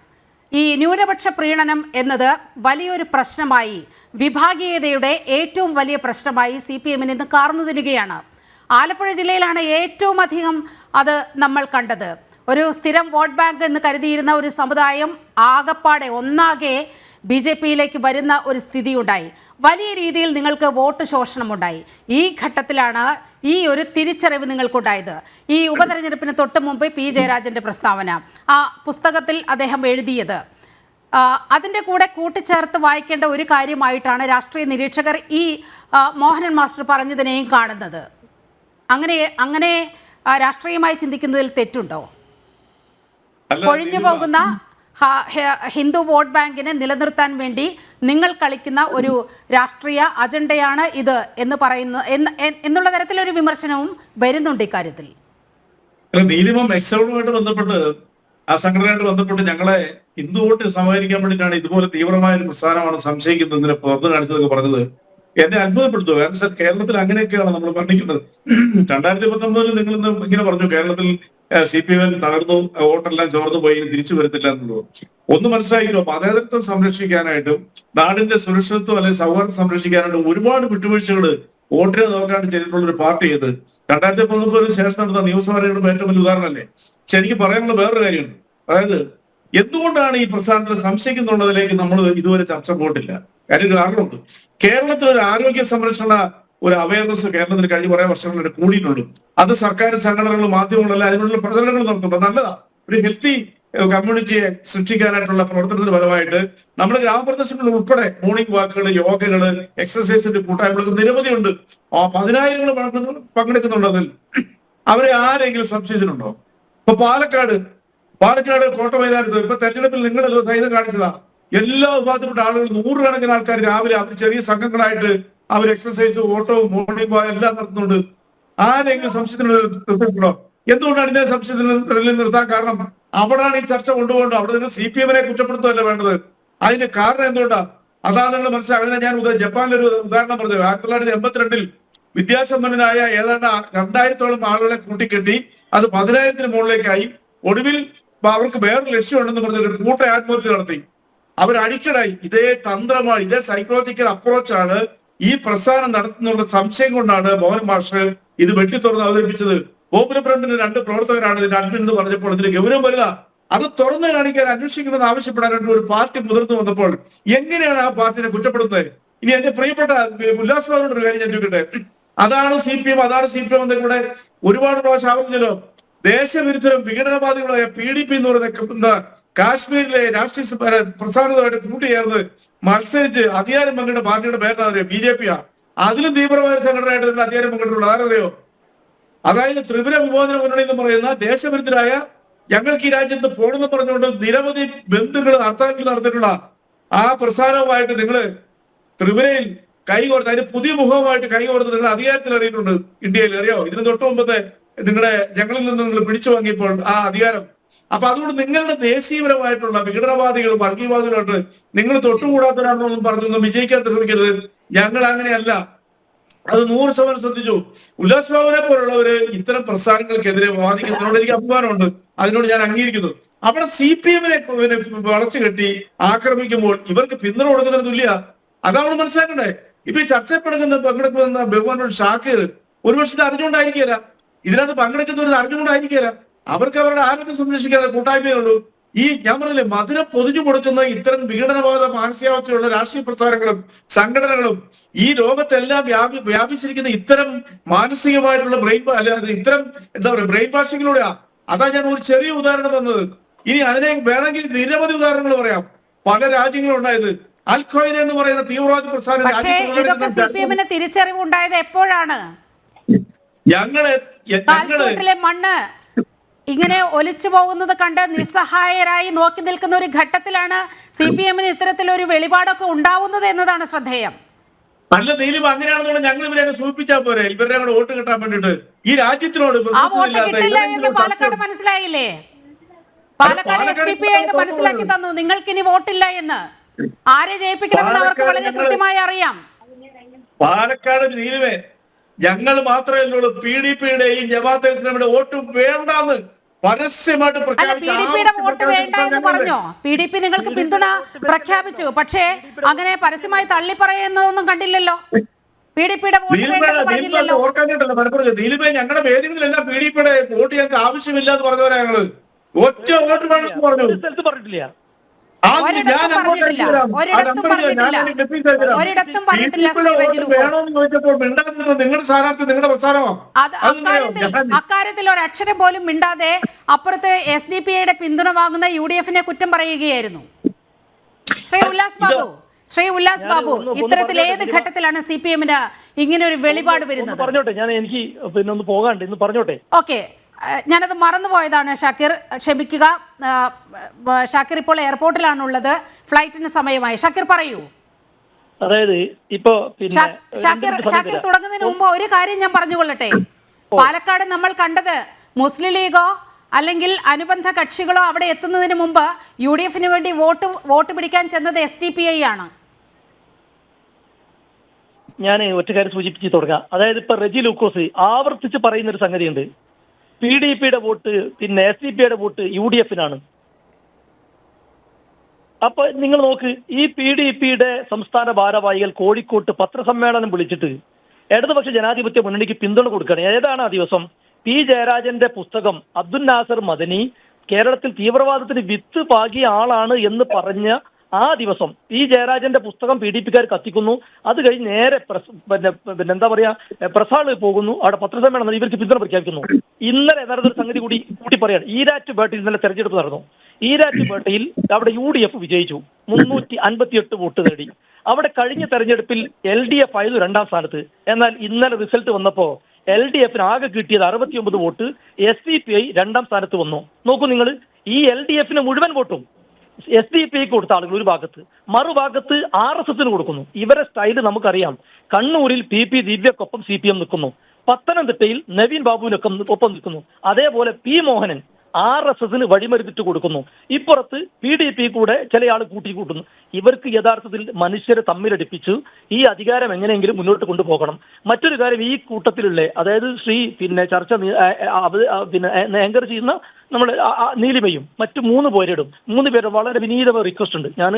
Speaker 3: ഈ ന്യൂനപക്ഷ പ്രീണനം എന്നത് വലിയൊരു പ്രശ്നമായി, വിഭാഗീയതയുടെ ഏറ്റവും വലിയ പ്രശ്നമായി CPM-ന് ഇന്ന് കാർന്നു തിന്നുകയാണ്. ആലപ്പുഴ ജില്ലയിലാണ് ഏറ്റവും അധികം അത് നമ്മൾ കണ്ടത്. ഒരു സ്ഥിരം വോട്ട് ബാങ്ക് എന്ന് കരുതിയിരുന്ന ഒരു സമുദായം ആകപ്പാടെ ഒന്നാകെ BJP-യിലേക്ക് വരുന്ന ഒരു സ്ഥിതി ഉണ്ടായി. വലിയ രീതിയിൽ നിങ്ങൾക്ക് വോട്ട് ശോഷണമുണ്ടായി. ഈ ഘട്ടത്തിലാണ് ഈ ഒരു തിരിച്ചറിവ് നിങ്ങൾക്കുണ്ടായത്. ഈ ഉപതെരഞ്ഞെടുപ്പിന് തൊട്ട് മുമ്പ് P. ജയരാജൻ്റെ പ്രസ്താവന, ആ പുസ്തകത്തിൽ അദ്ദേഹം എഴുതിയത്, അതിൻ്റെ കൂടെ കൂട്ടിച്ചേർത്ത് വായിക്കേണ്ട ഒരു കാര്യമായിട്ടാണ് രാഷ്ട്രീയ നിരീക്ഷകർ ഈ മോഹനൻ മാസ്റ്റർ പറഞ്ഞതിനെയും കാണുന്നത്. അങ്ങനെ രാഷ്ട്രീയമായി ചിന്തിക്കുന്നതിൽ തെറ്റുണ്ടോ? കൊഴിഞ്ഞു പോകുന്ന ഹിന്ദു വോട്ട് ബാങ്കിനെ നിലനിർത്താൻ വേണ്ടി നിങ്ങൾ കളിക്കുന്ന ഒരു രാഷ്ട്രീയ അജണ്ടയാണ് ഇത് എന്ന് എന്നുള്ള തരത്തിലൊരു വിമർശനവും വരുന്നുണ്ട് ഇക്കാര്യത്തിൽ.
Speaker 4: നീലിമം എക്സോണുമായിട്ട് ബന്ധപ്പെട്ട്, ആ സംഘടനയായിട്ട് ബന്ധപ്പെട്ട് ഞങ്ങളെ ഹിന്ദു വോട്ട് സമാഹരിക്കാൻ വേണ്ടിയിട്ടാണ് ഇതുപോലെ തീവ്രമായ ഒരു പ്രസ്ഥാനമാണ് സംശയിക്കുന്നതിനെ പുറത്ത് കാണിച്ചതൊക്കെ പറഞ്ഞത് എന്നെ അത്ഭുതപ്പെടുത്തു. കാരണം കേരളത്തിൽ അങ്ങനെയൊക്കെയാണ് നമ്മൾ വർണ്ണിക്കുന്നത്. 2019 നിങ്ങൾ ഇങ്ങനെ പറഞ്ഞു കേരളത്തിൽ CPM തകർന്നു, വോട്ടെല്ലാം ചോർന്നു പോയി, തിരിച്ചു വരത്തില്ല എന്നുള്ളത്. ഒന്ന് മനസ്സിലാക്കിയോ, മതേതരത്വം സംരക്ഷിക്കാനായിട്ടും നാടിന്റെ സുരക്ഷിതത്വം അല്ലെങ്കിൽ സൗഹാർദ്ദം സംരക്ഷിക്കാനായിട്ടും ഒരുപാട് വിട്ടുവീഴ്ചകൾ വോട്ടിനെ നോക്കാണ്ട് ചെയ്തിട്ടുള്ള ഒരു പാർട്ടി ഇത് 2019 ശേഷം നടന്ന നിയമസഭാ തെരഞ്ഞെടുപ്പ് ഏറ്റവും വലിയ ഉദാഹരണമല്ലേ. പക്ഷെ എനിക്ക് പറയാനുള്ള വേറൊരു കാര്യമുണ്ട്. അതായത് എന്തുകൊണ്ടാണ് ഈ പ്രസ്ഥാനത്തിൽ സംശയിക്കുന്നുള്ളതിലേക്ക് നമ്മൾ ഇതുവരെ ചർച്ച പോയിട്ടില്ല. കാര്യം കാരണമുണ്ട്. കേരളത്തിൽ ഒരു ആരോഗ്യ സംരക്ഷണ ഒരു അവയർനെസ് കേരളത്തിൽ കഴിഞ്ഞ കുറെ വർഷങ്ങളായിട്ട് കൂടിയിട്ടുണ്ട്. അത് സർക്കാർ സംഘടനകളും മാധ്യമങ്ങളെല്ലാം അതിനുള്ള പ്രചരണങ്ങൾ നടത്തുന്നുണ്ട്. നല്ലതാ. ഒരു ഹെൽത്തി കമ്മ്യൂണിറ്റിയെ സൃഷ്ടിക്കാനായിട്ടുള്ള പ്രവർത്തനത്തിന്റെ ഫലമായിട്ട് നമ്മുടെ ഗ്രാമപ്രദേശങ്ങളിൽ ഉൾപ്പെടെ മോർണിംഗ് വാക്കുകൾ, യോഗകള്, എക്സർസൈസിന്റെ കൂട്ടായ്മകൾ നിരവധിയുണ്ട്. 10,000 പങ്കെടുക്കുന്നുണ്ട്. അതിൽ അവരെ ആരെങ്കിലും സംശയിച്ചിട്ടുണ്ടോ? ഇപ്പൊ പാലക്കാട് കോട്ടമൈതാനത്ത് ഇപ്പൊ തെരഞ്ഞെടുപ്പിൽ നിങ്ങളുടെ സൈന്യം കാണിച്ചതാ. എല്ലാ വിഭാഗത്തിൽപ്പെട്ട ആളുകൾ 100 കണക്കിന് ആൾക്കാർ രാവിലെ അവർ ചെറിയ സംഘങ്ങളായിട്ട് അവർ എക്സർസൈസ്, ഓട്ടവും, മോർണിംഗ് വാക്ക് എല്ലാം നടത്തുന്നുണ്ട്. ആരെങ്കിലും സംശയത്തിനുണ്ടോ? എന്തുകൊണ്ടാണ് ഇതിനെ സംശയത്തിൽ നിർത്താൻ കാരണം? അവിടാണ് ഈ ചർച്ച കൊണ്ടുപോകേണ്ടത്. അവിടെ നിന്ന് CPM-നെ കുറ്റപ്പെടുത്തുകയല്ല വേണ്ടത്. അതിന്റെ കാരണം എന്തുകൊണ്ടാ? അതാണ് നിങ്ങൾ മനസ്സിലാക്കുന്നത്. ഞാൻ ജപ്പാനിലൊരു ഉദാഹരണം പറഞ്ഞു. 1982 വിദ്യാസമ്പന്നനായ ഏതാണ്ട് 2000-ഓളം ആളുകളെ കൂട്ടിക്കെട്ടി അത് 10,000-ന് മുകളിലേക്കായി. ഒടുവിൽ അവർക്ക് വേറൊരു ലക്ഷ്യമുണ്ടെന്ന് പറഞ്ഞൊരു കൂട്ട ആത്മഹത്യ നടത്തി. അവർ അഡിക്റ്റഡായി. ഇതേ തന്ത്രമാണ്, ഇതേ സൈക്കോളജിക്കൽ അപ്രോച്ചാണ് ഈ പ്രസ്ഥാനം നടത്തുന്നുള്ള സംശയം കൊണ്ടാണ് മോഹൻ മാസ്റ്റർ ഇത് വെട്ടിത്തുറന്ന് അവതരിപ്പിച്ചത്. പോപ്പുലർ ഫ്രണ്ടിന്റെ 2 പ്രവർത്തകരാണ് ഇതിന്റെ അഡ്മിൻ എന്ന് പറഞ്ഞപ്പോൾ ഇതിന് ഗൗരവം വരിക. അത് തുറന്നു കാണിക്കാൻ അന്വേഷിക്കണമെന്ന് ആവശ്യപ്പെടാനായിട്ട് ഒരു പാർട്ടി മുതിർന്നു വന്നപ്പോൾ എങ്ങനെയാണ് ആ പാർട്ടിനെ കുറ്റപ്പെടുന്നത്? ഇനി എന്റെ പ്രിയപ്പെട്ട ഉല്ലാസ് ബാബുവിന്റെ ഒരു കാര്യം ഞാൻ ചോദിക്കട്ടെ. അതാണ് CPM എന്നൊക്കെ കൂടെ ഒരുപാട് പ്രാവശ്യം ആവുന്നല്ലോ. ദേശവിരുദ്ധരും വിഘടനവാദികളായ PDP എന്ന് പറയുന്ന കാശ്മീരിലെ രാഷ്ട്രീയ പ്രസ്ഥാനവുമായിട്ട് കൂട്ടിയേർന്ന് മത്സരിച്ച് അധികാരം പങ്കിട്ട പാർട്ടിയുടെ പേരാണ് BJP. അതിലും തീവ്രമായ സംഘടനയായിട്ട് തന്നെ അധികാരം പങ്കിട്ടുള്ള ആരറിയോ? അതായത് ത്രിപുര വിമോചന മുന്നണി എന്ന് പറയുന്ന ദേശവിരുദ്ധരായ, ഞങ്ങൾക്ക് ഈ രാജ്യത്ത് പോകണമെന്ന് പറഞ്ഞുകൊണ്ട് നിരവധി ബന്ധുക്കൾ ഹർത്താലുകൾ നടത്തിയിട്ടുള്ള ആ പ്രസ്ഥാനവുമായിട്ട് നിങ്ങൾ ത്രിപുരയിൽ കൈകോർത്ത്, അതിന് പുതിയ മുഖവുമായിട്ട് കൈകോർത്ത് നിങ്ങൾ അധികാരത്തിൽ അറിയിട്ടുണ്ട് ഇന്ത്യയിൽ. അറിയോ? ഇതിന് തൊട്ട് മുമ്പത്തെ ഞങ്ങളിൽ നിന്ന് നിങ്ങൾ പിടിച്ചു വാങ്ങിയപ്പോൾ ആ അധികാരം. അപ്പൊ അതുകൊണ്ട് നിങ്ങളുടെ ദേശീയപരമായിട്ടുള്ള വിഘടനവാദികളും വർഗീയവാദികളുമായിട്ട് നിങ്ങൾ തൊട്ടുകൂടാത്തവരാണെന്നൊന്നും പറഞ്ഞൊന്നും വിജയിക്കാൻ ശ്രമിക്കരുത്. ഞങ്ങൾ അങ്ങനെയല്ല. അത് 100% ശ്രദ്ധിച്ചു. ഉല്ലാസ് ബാബുവിനെ പോലുള്ളവര് ഇത്തരം പ്രസ്ഥാനങ്ങൾക്കെതിരെ വാദിക്കുന്നതിനോട് എനിക്ക് അഭിമാനമുണ്ട്. അതിനോട് ഞാൻ അംഗീകരിക്കുന്നു. അവിടെ CPM-നെ വളച്ചു കെട്ടി ആക്രമിക്കുമ്പോൾ ഇവർക്ക് പിന്തുണ കൊടുക്കുന്നതിന് തുല്യ. അതാണ് മനസ്സിലാക്കണ്ടേ. ഇപ്പൊ ഈ ചർച്ചയിൽ പങ്കെടുക്കുന്ന ബഹുമാനോട് ഷാക്കിർ ഒരുപക്ഷെ അറിഞ്ഞുകൊണ്ടായിരിക്കില്ല, ഇതിനകത്ത് പങ്കെടുക്കുന്നവർ അറിഞ്ഞുകൊണ്ടായിരിക്കില്ല. അവർക്ക് അവരുടെ ആരോഗ്യം സംരക്ഷിക്കാതെ കൂട്ടായ്മയുള്ളൂ. ഈ ഞാൻ പറഞ്ഞില്ലേ മധുരം പൊതിഞ്ഞു കൊടുക്കുന്ന ഇത്തരം വിഘടനവാദ മാനസികാവസ്ഥയുള്ള രാഷ്ട്രീയ പ്രസ്ഥാനങ്ങളും സംഘടനകളും ഈ ലോകത്തെല്ലാം വ്യാപിച്ചിരിക്കുന്ന ഇത്തരം മാനസികമായിട്ടുള്ള ഇത്തരം എന്താ പറയുക ബ്രെയിൻ വാഷിങ്ങിലൂടെയാ. അതാ ഞാൻ ഒരു ചെറിയ ഉദാഹരണം തന്നത്. ഇനി അതിനെ വേണമെങ്കിൽ നിരവധി ഉദാഹരണങ്ങൾ പറയാം. പല രാജ്യങ്ങളും ഉണ്ടായത് അൽ ഖ്വയ്ദ എന്ന് പറയുന്ന തീവ്രവാദി പ്രസ്ഥാനം.
Speaker 3: പക്ഷേ ഇതൊക്കെ സിപിഎമ്മിന് തിരിച്ചറിവുണ്ടായത് എപ്പോഴാണ്? കാൽച്ചുവട്ടിലെ മണ്ണ് ഇങ്ങനെ ഒലിച്ചു പോകുന്നത് കണ്ട് നിസ്സഹായരായി നോക്കി നിൽക്കുന്ന ഒരു ഘട്ടത്തിലാണ് സിപിഎമ്മിന് ഇത്തരത്തിലൊരു വെളിപാടൊക്കെ ഉണ്ടാവുന്നത് എന്നതാണ് ശ്രദ്ധേയം.
Speaker 4: നല്ല നീലിമ അങ്ങനെയാണെന്നുള്ള ഞങ്ങൾ ഇവരെയൊക്കെ സൂചിപ്പിച്ചാൽ പോരെ, ഇവരുടെ കൂടെ വോട്ട് കിട്ടാൻ വേണ്ടിട്ട് ഈ രാജ്യത്തിനോട്
Speaker 3: ആ വോട്ട് കിട്ടില്ല എന്ന് പാലക്കാട് മനസ്സിലായില്ലേ? പാലക്കാട് SDPI ഇത് മനസ്സിലാക്കി തന്നു, നിങ്ങൾക്ക് ഇനി വോട്ടില്ല എന്ന്. ആരെ ജയിപ്പിക്കണമെന്ന് അവർക്ക് വളരെ കൃത്യമായി അറിയാം.
Speaker 4: പാലക്കാട് നീലിമേ ഞങ്ങൾ മാത്രമേ ഉള്ളൂ PDPയുടെയും ജമാഅത്തെ ഇസ്ലാമിയുടെ വോട്ട് വേണ്ടാന്ന് പരസ്യമായിട്ട്
Speaker 3: PDPയുടെ വോട്ട് വേണ്ട എന്ന് പറഞ്ഞോ? PDP നിങ്ങൾക്ക് പിന്തുണ പ്രഖ്യാപിച്ചു, പക്ഷേ അങ്ങനെ പരസ്യമായി തള്ളി പറയുന്നതൊന്നും കണ്ടില്ലല്ലോ. PDPയുടെ വോട്ട് വേണ്ടെന്ന് പറഞ്ഞില്ലല്ലോ.
Speaker 4: ദിലീപേ ഞങ്ങളുടെ വേദികളിലെല്ലാം PDPയുടെ വോട്ട് ഞങ്ങൾക്ക് ആവശ്യമില്ല എന്ന് പറഞ്ഞവരാ ഞങ്ങള്. ഒറ്റ വോട്ട് വേണമെന്ന് പറഞ്ഞു.
Speaker 3: പറഞ്ഞിട്ടില്ല. അക്കാര്യത്തിൽ ഒരക്ഷരം പോലും മിണ്ടാതെ അപ്പുറത്ത് SDPIയുടെ പിന്തുണ വാങ്ങുന്ന UDFനെ കുറ്റം പറയുകയായിരുന്നു. ശ്രീ ഉല്ലാസ് ബാബു ഇത്തരത്തിൽ ഏത് ഘട്ടത്തിലാണ് CPMന് ഇങ്ങനെ ഒരു വെളിപാട് വരുന്നത്?
Speaker 5: പറഞ്ഞോട്ടെ, ഞാൻ എനിക്ക് പിന്നെ ഒന്ന് പോകാണ്ട് ഇന്ന് പറഞ്ഞോട്ടെ.
Speaker 3: ഓക്കെ, ഞാനത് മറന്നുപോയതാണ് ഷാക്കിർ, ക്ഷമിക്കുക. ഷാക്കിർ ഇപ്പോൾ എയർപോർട്ടിലാണുള്ളത്, ഫ്ലൈറ്റിന് സമയമായി. ഷാക്കിർ പറയൂ.
Speaker 5: അതായത് ഇപ്പോ
Speaker 3: ഷാക്കിർ തുടങ്ങുന്നതിന് മുമ്പ് ഒരു കാര്യം ഞാൻ പറഞ്ഞുകൊള്ളട്ടെ. പാലക്കാട് നമ്മൾ കണ്ടത് മുസ്ലിം ലീഗോ അല്ലെങ്കിൽ അനുബന്ധ കക്ഷികളോ അവിടെ എത്തുന്നതിന് മുമ്പ് UDFന് വേണ്ടി വോട്ട് പിടിക്കാൻ ചെന്നത് SDPI ആണ്.
Speaker 5: ഞാൻ ഒറ്റ കാര്യം സൂചിപ്പിച്ച് തുടങ്ങാം. അതായത് ഇപ്പൊ റെജി ലൂക്കോസ് ആവർത്തിച്ച് പറയുന്ന ഒരു സംഗതിയുണ്ട്, PDPയുടെ വോട്ട് പിന്നെ SDPയുടെ വോട്ട് UDFനാണ്. അപ്പൊ നിങ്ങൾ നോക്ക്, ഈ PDPയുടെ സംസ്ഥാന ഭാരവാഹികൾ കോഴിക്കോട്ട് പത്രസമ്മേളനം വിളിച്ചിട്ട് ഇടതുപക്ഷ ജനാധിപത്യ മുന്നണിക്ക് പിന്തുണ കൊടുക്കുകയാണ്. ഏതാണ് ആ ദിവസം? P ജയരാജന്റെ പുസ്തകം അബ്ദുൽ നാസർ മദനി കേരളത്തിൽ തീവ്രവാദത്തിന് വിത്ത് പാകിയ ആളാണ് എന്ന് പറഞ്ഞ ആ ദിവസം P ജയരാജന്റെ പുസ്തകം PDPക്കാർ കത്തിക്കുന്നു. അത് കഴിഞ്ഞ് നേരെ പിന്നെ എന്താ പറയാ പ്രസാദ് പോകുന്നു, അവിടെ പത്രസമ്മേളനം ഇവർക്ക് പിന്തുണ പ്രഖ്യാപിക്കുന്നു. ഇന്നലെ നടന്നൊരു സംഗതി കൂടി പറയാണ്. ഈരാറ്റുപേട്ടയിൽ ഇന്നലെ തെരഞ്ഞെടുപ്പ് നടന്നു. ഈരാറ്റുപേട്ടയിൽ അവിടെ UDF വിജയിച്ചു, 358 വോട്ട് നേടി. അവിടെ കഴിഞ്ഞ തെരഞ്ഞെടുപ്പിൽ LDF ആയിരുന്നു 2ാം സ്ഥാനത്ത്. എന്നാൽ ഇന്നലെ റിസൾട്ട് വന്നപ്പോ LDFന് ആകെ കിട്ടിയത് 69 വോട്ട്, SDPI 2ാം സ്ഥാനത്ത് വന്നു. നോക്കൂ നിങ്ങൾ, ഈ LDFന് മുഴുവൻ വോട്ടും SDPIക്ക് കൊടുത്ത ആളുകൾ ഒരു ഭാഗത്ത്, മറുഭാഗത്ത് RSSന് കൊടുക്കുന്നു. ഇവരെ സ്റ്റൈല് നമുക്കറിയാം. കണ്ണൂരിൽ PP ദിവ്യക്കൊപ്പം CPM നിൽക്കുന്നു, പത്തനംതിട്ടയിൽ നവീൻ ബാബുവിനൊപ്പം നിൽക്കുന്നു. അതേപോലെ P മോഹനൻ RSSന് വഴിമരുന്നിട്ട് കൊടുക്കുന്നു. ഇപ്പുറത്ത് PDP കൂടെ ചില ആൾ കൂട്ടിക്കൂട്ടുന്നു. ഇവർക്ക് യഥാർത്ഥത്തിൽ മനുഷ്യരെ തമ്മിലടിപ്പിച്ച് ഈ അധികാരം എങ്ങനെയെങ്കിലും മുന്നോട്ട് കൊണ്ടുപോകണം. മറ്റൊരു കാര്യം, ഈ കൂട്ടത്തിലുള്ള അതായത് പിന്നെ ചർച്ച പിന്നെ ആങ്കർ ചെയ്യുന്ന നമ്മൾ നീലിമയും മറ്റു 3 പേരിടും. 3 പേരും വളരെ വിനീതമായ റിക്വസ്റ്റ് ഉണ്ട്. ഞാൻ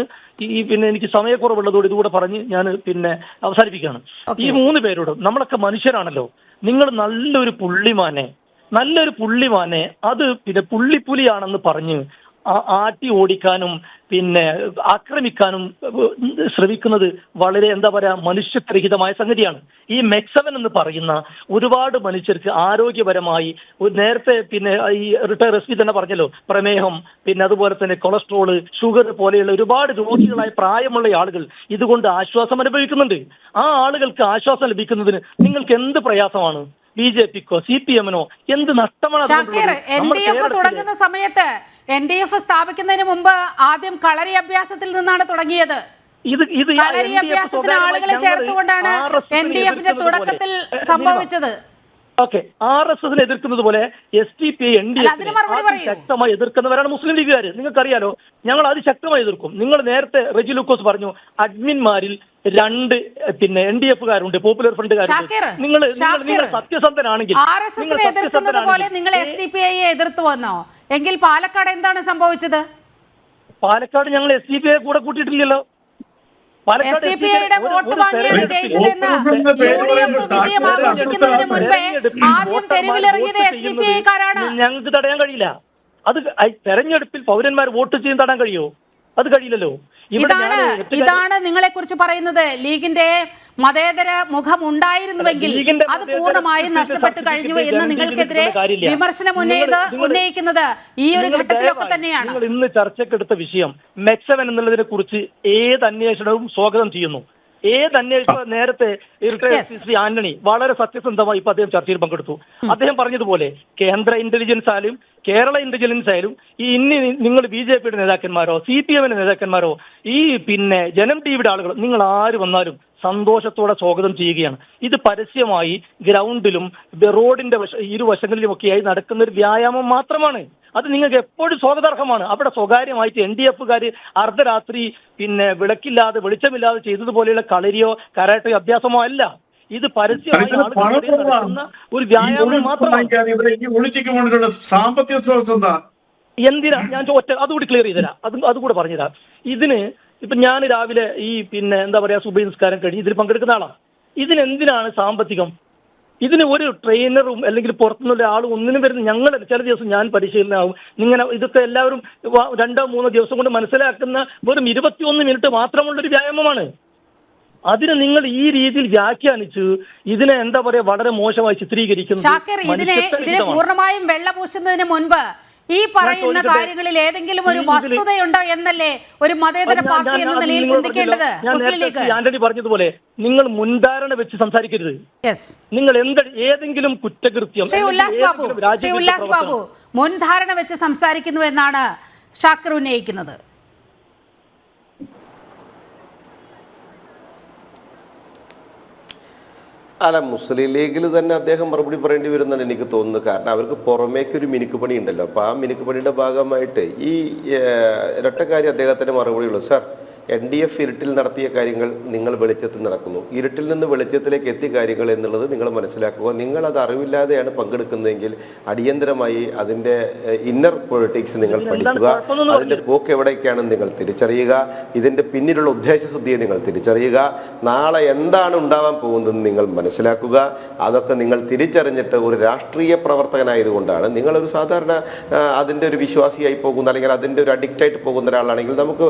Speaker 5: പിന്നെ എനിക്ക് സമയക്കുറവുള്ളതോട് ഇതുകൂടെ പറഞ്ഞ് ഞാൻ പിന്നെ അവസാനിപ്പിക്കുകയാണ്. ഈ 3 പേരോടും നമ്മളൊക്കെ മനുഷ്യരാണല്ലോ, നിങ്ങൾ നല്ലൊരു പുള്ളിമാനെ അത് പിന്നെ പുള്ളിപ്പുലിയാണെന്ന് പറഞ്ഞ് ആട്ടി ഓടിക്കാനും പിന്നെ ആക്രമിക്കാനും ശ്രമിക്കുന്നത് വളരെ എന്താ പറയാ മനുഷ്യരഹിതമായ സംഗതിയാണ്. ഈ മെക്സവൻ എന്ന് പറയുന്ന ഒരുപാട് മനുഷ്യർക്ക് ആരോഗ്യപരമായി നേരത്തെ പിന്നെ ഈ റിട്ടയർ SP തന്നെ പറഞ്ഞല്ലോ, പ്രമേഹം പിന്നെ അതുപോലെ തന്നെ കൊളസ്ട്രോള്, ഷുഗർ പോലെയുള്ള ഒരുപാട് രോഗികളായ പ്രായമുള്ള ആളുകൾ ഇതുകൊണ്ട് ആശ്വാസം അനുഭവിക്കുന്നുണ്ട്. ആ ആളുകൾക്ക് ആശ്വാസം ലഭിക്കുന്നതിന് നിങ്ങൾക്ക് എന്ത് പ്രയാസമാണ്? BJPക്കോ CPMനോ എന്ത് നഷ്ടമാണ്?
Speaker 3: NDF തുടങ്ങുന്ന സമയത്ത് NDF സ്ഥാപിക്കുന്നതിന് മുമ്പ് ആദ്യം കളരി അഭ്യാസത്തിൽ നിന്നാണ് തുടങ്ങിയത്. കളരി അഭ്യാസത്തിന് ആളുകളെ ചേർത്തുകൊണ്ടാണ് NDFന്റെ തുടക്കത്തിൽ സംഭവിച്ചത്.
Speaker 5: ഓക്കെ, RSSനെ എതിർക്കുന്നത് പോലെ SDPI NDF ശക്തമായി എതിർക്കുന്നവരാണ് മുസ്ലിം ലീഗുകാർ. നിങ്ങൾക്കറിയാലോ, ഞങ്ങൾ അതിശക്തമായി എതിർക്കും. നിങ്ങൾ നേരത്തെ റെജി ലൂക്കോസ് പറഞ്ഞു, അഡ്മിന്മാരിൽ 2 പിന്നെ NDFകാരുണ്ട്, പോപ്പുലർ ഫ്രണ്ടുകാരുണ്ട്. നിങ്ങൾ സത്യസന്ധനാണെങ്കിൽ
Speaker 3: RSSനെ എതിർക്കുന്നത് പോലെ നിങ്ങൾ SDPIയെ എതിർത്തു വന്നോ? എങ്കിൽ പാലക്കാട് എന്താണ് സംഭവിച്ചത്?
Speaker 5: പാലക്കാട് ഞങ്ങൾ SDPIയെ കൂടെ കൂട്ടിയിട്ടില്ലല്ലോ.
Speaker 3: SDPIയുടെ വോട്ട് വാങ്ങിയാണ് ജയിച്ചതെന്ന് UDF വിജയം ആഘോഷിക്കുന്നതിന് മുൻപേ ആദ്യം തെരുവിലിറങ്ങിയത് SDPIക്കാരാണ്.
Speaker 5: ഞങ്ങൾക്ക് തടയാൻ കഴിയില്ല. അത് തെരഞ്ഞെടുപ്പിൽ പൗരന്മാർ വോട്ട് ചെയ്ത് തടാൻ കഴിയുമോ? അത് കഴിയില്ലല്ലോ.
Speaker 3: ഇതാണ് നിങ്ങളെ കുറിച്ച് പറയുന്നത്. ലീഗിന്റെ മതേതര മുഖം ഉണ്ടായിരുന്നുവെങ്കിൽ അത് പൂർണ്ണമായും നഷ്ടപ്പെട്ടു കഴിഞ്ഞു എന്ന് നിങ്ങൾക്കെതിരെ വിമർശനം ഉന്നയിക്കുന്നത് ഈ ഒരു ഘട്ടത്തിലൊക്കെ തന്നെയാണ്.
Speaker 5: നിങ്ങൾ ഇന്ന് ചർച്ചക്കെടുത്ത വിഷയം മെക്സവൻ എന്നുള്ളതിനെ കുറിച്ച് ഏത് അന്വേഷണവും സ്വാഗതം ചെയ്യുന്നു. ഏത് അന്വേഷണം നേരത്തെ ശ്രീ ആന്റണി വളരെ സത്യസന്ധമായി ഇപ്പൊ അദ്ദേഹം ചർച്ചയിൽ പങ്കെടുത്തു. അദ്ദേഹം പറഞ്ഞതുപോലെ കേന്ദ്ര ഇന്റലിജൻസ് ആയാലും കേരള ഇന്റലിജൻസ് ആയാലും ഇനി നിങ്ങൾ BJPയുടെ നേതാക്കന്മാരോ CPMന്റെ നേതാക്കന്മാരോ ഈ ജനം ടിവിയുടെ ആളുകൾ നിങ്ങൾ ആര് വന്നാലും സന്തോഷത്തോടെ സ്വാഗതം ചെയ്യുകയാണ്. ഇത് പരസ്യമായി ഗ്രൗണ്ടിലും റോഡിന്റെ ഇരുവശങ്ങളിലുമൊക്കെയായി നടക്കുന്ന ഒരു വ്യായാമം മാത്രമാണ്. അത് നിങ്ങൾക്ക് എപ്പോഴും സ്വാഗതാർഹമാണ്. അവിടെ സ്വകാര്യമായിട്ട് NDF-കാര് അർദ്ധരാത്രി വിളക്കില്ലാതെ വെളിച്ചമില്ലാതെ ചെയ്തതുപോലെയുള്ള കളരിയോ കരാട്ടയോ അഭ്യാസമോ അല്ല. ഇത് പരസ്യമായി നടക്കുന്ന ഒരു വ്യായാമം മാത്രമാണ്.
Speaker 4: സാമ്പത്തിക സ്രോതസ് എന്താ?
Speaker 5: എന്തിനാ ഞാൻ അതുകൂടി ക്ലിയർ ചെയ്തുതരാം. അതുകൂടെ പറഞ്ഞുതരാം. ഇതിന് ഇപ്പൊ ഞാൻ രാവിലെ ഈ എന്താ പറയാ സുബഹി നിസ്കാരം കഴിഞ്ഞ് ഇതിൽ പങ്കെടുക്കുന്ന ആളാണ്. ഇതിനെന്തിനാണ് സാമ്പത്തികം? ഇതിന് ഒരു ട്രെയിനറും അല്ലെങ്കിൽ പുറത്തുനിന്നുള്ള ആളും ഒന്നിനും വരുന്ന ഞങ്ങൾ ചില ദിവസം ഞാൻ പരിശീലനമാകും. ഇങ്ങനെ ഇതൊക്കെ എല്ലാവരും 2-3 ദിവസം കൊണ്ട് മനസ്സിലാക്കുന്ന വെറും 21 മിനിറ്റ് മാത്രമുള്ളൊരു വ്യായാമമാണ്. അതിന് നിങ്ങൾ ഈ രീതിയിൽ വ്യാഖ്യാനിച്ച് ഇതിനെ എന്താ പറയാ വളരെ മോശമായി ചിത്രീകരിക്കുന്നു.
Speaker 3: ഇതിനെ പൂർണ്ണമായും വെള്ളപൂശുന്നതിന് മുൻപ് ഈ പറയുന്ന കാര്യങ്ങളിൽ ഏതെങ്കിലും ഒരു വസ്തുതയുണ്ടോ എന്നല്ലേ ഒരു മതേതര പാർട്ടി എന്ന നിലയിൽ ചിന്തിക്കേണ്ടത്. മുസ്ലിം ലീഗ്
Speaker 5: ആന്റണി പറഞ്ഞതുപോലെ നിങ്ങൾ മുൻധാരണ വെച്ച് സംസാരിക്കരുത്. നിങ്ങൾ ഏതെങ്കിലും കുറ്റകൃത്യം
Speaker 3: ശ്രീ ഉല്ലാസ് ബാബു മുൻധാരണ വെച്ച് സംസാരിക്കുന്നു എന്നാണ് ഷാക്കിർ ഉന്നയിക്കുന്നത്.
Speaker 6: അല്ല, മുസ്ലിം ലീഗിൽ തന്നെ അദ്ദേഹം മറുപടി പറയേണ്ടി വരുമെന്നാണ് എനിക്ക് തോന്നുന്നത്. കാരണം അവർക്ക് പുറമേക്കൊരു മിനുക്കുപണി ഉണ്ടല്ലോ. അപ്പോൾ ആ മിനുക്കുപണിയുടെ ഭാഗമായിട്ട് ഈ ഒരൊറ്റ കാര്യം അദ്ദേഹത്തിൻ്റെ മറുപടി ഉള്ളൂ. സാർ, NDF ഇരുട്ടിൽ നടത്തിയ കാര്യങ്ങൾ നിങ്ങൾ വെളിച്ചത്തിൽ നടക്കുന്നു. ഇരുട്ടിൽ നിന്ന് വെളിച്ചത്തിലേക്ക് എത്തിയ കാര്യങ്ങൾ എന്നുള്ളത് നിങ്ങൾ മനസ്സിലാക്കുക. നിങ്ങളത് അറിവില്ലാതെയാണ് പങ്കെടുക്കുന്നതെങ്കിൽ അടിയന്തരമായി അതിൻ്റെ ഇന്നർ പൊളിറ്റിക്സ് നിങ്ങൾ പഠിക്കുക. അതിൻ്റെ പോക്ക് എവിടേക്കാണെന്ന് നിങ്ങൾ തിരിച്ചറിയുക. ഇതിൻ്റെ പിന്നിലുള്ള ഉദ്ദേശശുദ്ധിയെ നിങ്ങൾ തിരിച്ചറിയുക. നാളെ എന്താണ് ഉണ്ടാവാൻ പോകുന്നതെന്ന് നിങ്ങൾ മനസ്സിലാക്കുക. അതൊക്കെ നിങ്ങൾ തിരിച്ചറിഞ്ഞിട്ട് ഒരു രാഷ്ട്രീയ പ്രവർത്തകനായതുകൊണ്ടാണ് നിങ്ങളൊരു സാധാരണ അതിൻ്റെ ഒരു വിശ്വാസിയായി പോകുന്ന അല്ലെങ്കിൽ അതിൻ്റെ ഒരു അഡിക്റ്റായിട്ട് പോകുന്ന ഒരാളാണെങ്കിൽ നമുക്ക്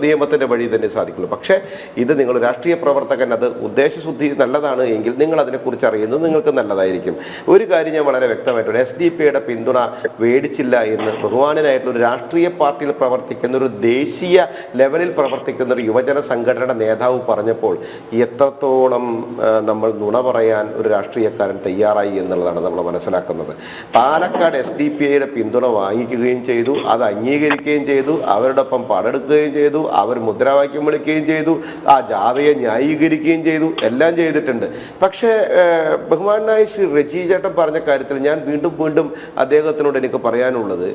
Speaker 6: നിയമത്തിന്റെ വഴി തന്നെ സാധിക്കുള്ളൂ. പക്ഷേ ഇത് നിങ്ങൾ രാഷ്ട്രീയ പ്രവർത്തകൻ, അത് ഉദ്ദേശശുദ്ധി നല്ലതാണ് എങ്കിൽ നിങ്ങൾ അതിനെക്കുറിച്ച് അറിയുന്നത് നിങ്ങൾക്ക് നല്ലതായിരിക്കും. ഒരു കാര്യം ഞാൻ വളരെ വ്യക്തമായിട്ടുണ്ട്. SDP-യുടെ പിന്തുണ മേടിച്ചില്ല എന്ന് ബഹുമാനനായിട്ടുള്ള ഒരു രാഷ്ട്രീയ പാർട്ടിയിൽ പ്രവർത്തിക്കുന്ന ഒരു ദേശീയ ലെവലിൽ പ്രവർത്തിക്കുന്ന ഒരു യുവജന സംഘടനയുടെ നേതാവ് പറഞ്ഞപ്പോൾ എത്രത്തോളം നമ്മൾ നുണ പറയാൻ ഒരു രാഷ്ട്രീയക്കാരൻ തയ്യാറായി എന്നുള്ളതാണ് നമ്മൾ മനസ്സിലാക്കുന്നത്. പാലക്കാട് SDP-യുടെ പിന്തുണ വാങ്ങിക്കുകയും ചെയ്തു, അത് അംഗീകരിക്കുകയും ചെയ്തു, അവരോടൊപ്പം പടെടുക്കുകയും ചെയ്തു, അവർ മുദ്രാവാക്യം വിളിക്കുകയും ചെയ്തു, ആ ജാഥയെ ന്യായീകരിക്കുകയും ചെയ്തു, എല്ലാം ചെയ്തിട്ടുണ്ട്. പക്ഷേ ബഹുമാനായ ശ്രീ റജി ചേട്ടൻ പറഞ്ഞ കാര്യത്തിൽ ഞാൻ വീണ്ടും അദ്ദേഹത്തിനോട് എനിക്ക് പറയാനുള്ളത്,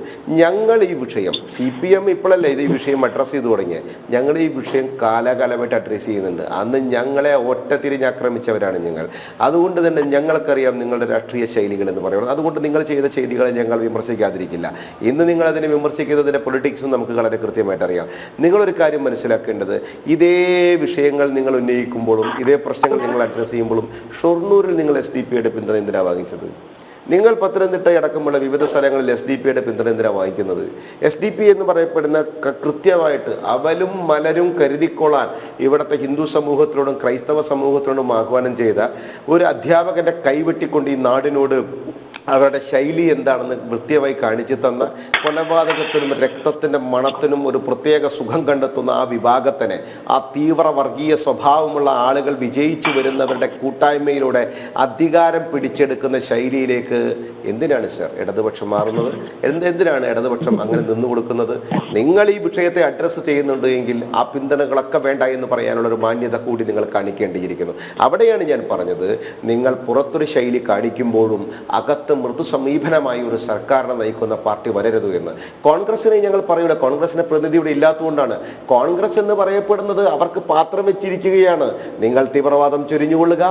Speaker 6: ഞങ്ങൾ ഈ വിഷയം CPM ഇപ്പോഴല്ലേ ഈ വിഷയം അഡ്രസ്സ് ചെയ്തു തുടങ്ങിയത്. ഞങ്ങൾ ഈ വിഷയം കാലാകാലമായിട്ട് അഡ്രസ്സ് ചെയ്യുന്നുണ്ട്. അന്ന് ഞങ്ങളെ ഒറ്റ തിരിഞ്ഞ് ആക്രമിച്ചവരാണ് ഞങ്ങൾ. അതുകൊണ്ട് തന്നെ ഞങ്ങൾക്കറിയാം നിങ്ങളുടെ രാഷ്ട്രീയ ശൈലികൾ എന്ന് പറയുന്നത്. അതുകൊണ്ട് നിങ്ങൾ ചെയ്ത ചെയ്തികളെ ഞങ്ങൾ വിമർശിക്കാതിരിക്കില്ല. ഇന്ന് നിങ്ങൾ അതിനെ വിമർശിക്കുന്നതിൻ്റെ പൊളിറ്റിക്സും നമുക്ക് വളരെ കൃത്യമായിട്ട് അറിയാം. നിങ്ങളൊരു കാര്യം മനസ്സിലാക്കേണ്ടത്, ഇതേ വിഷയങ്ങൾ നിങ്ങൾ ഉന്നയിക്കുമ്പോഴും ഇതേ പ്രശ്നങ്ങൾ നിങ്ങൾ അഡ്രസ്സ് ചെയ്യുമ്പോഴും ഷൊർണൂരിൽ നിങ്ങൾ SDP-യുടെ പിന്തുണ എന്തിനാണ് വാങ്ങിച്ചത്? നിങ്ങൾ പത്തനംതിട്ട അടക്കമുള്ള വിവിധ സ്ഥലങ്ങളിൽ SDP-യുടെ പിന്തുണ എന്തിനാണ് വാങ്ങിക്കുന്നത്? SDP എന്ന് പറയപ്പെടുന്ന കൃത്യമായിട്ട് അവലും മലരും കരുതിക്കൊള്ളാൻ ഇവിടുത്തെ ഹിന്ദു സമൂഹത്തിനോടും ക്രൈസ്തവ സമൂഹത്തിനോടും ആഹ്വാനം ചെയ്ത ഒരു അധ്യാപകന്റെ കൈവെട്ടിക്കൊണ്ട് ഈ നാടിനോട് അവരുടെ ശൈലി എന്താണെന്ന് കൃത്യമായി കാണിച്ചു തന്ന, കൊലപാതകത്തിനും രക്തത്തിൻ്റെ മണത്തിനും ഒരു പ്രത്യേക സുഖം കണ്ടെത്തുന്ന ആ വിഭാഗത്തിനെ, ആ തീവ്ര വർഗീയ സ്വഭാവമുള്ള ആളുകൾ വിജയിച്ചു വരുന്നവരുടെ കൂട്ടായ്മയിലൂടെ അധികാരം പിടിച്ചെടുക്കുന്ന ശൈലിയിലേക്ക് എന്തിനാണ് സർ ഇടതുപക്ഷം മാറുന്നത്? എന്തിനാണ് ഇടതുപക്ഷം അങ്ങനെ നിന്നു കൊടുക്കുന്നത്? നിങ്ങൾ ഈ വിഷയത്തെ അഡ്രസ്സ് ചെയ്യുന്നുണ്ട് എങ്കിൽ ആ പിന്തുണകളൊക്കെ വേണ്ട എന്ന് പറയാനുള്ള ഒരു മാന്യത കൂടി നിങ്ങൾ കാണിക്കേണ്ടിയിരിക്കുന്നു. അവിടെയാണ് ഞാൻ പറഞ്ഞത്, നിങ്ങൾ പുറത്തൊരു ശൈലി കാണിക്കുമ്പോഴും അകത്ത് മൃദു സമീപനമായി ഒരു സർക്കാരിനെ നയിക്കുന്ന പാർട്ടി വരരുത് എന്ന്. കോൺഗ്രസിനെ ഞങ്ങൾ പറയൂല, കോൺഗ്രസിന്റെ പ്രതിനിധി ഇവിടെ ഇല്ലാത്തതുകൊണ്ടാണ്. കോൺഗ്രസ് എന്ന് പറയപ്പെടുന്നത് അവർക്ക് പാത്രം വെച്ചിരിക്കുകയാണ്. നിങ്ങൾ തീവ്രവാദം ചൊരിഞ്ഞുകൊള്ളുക,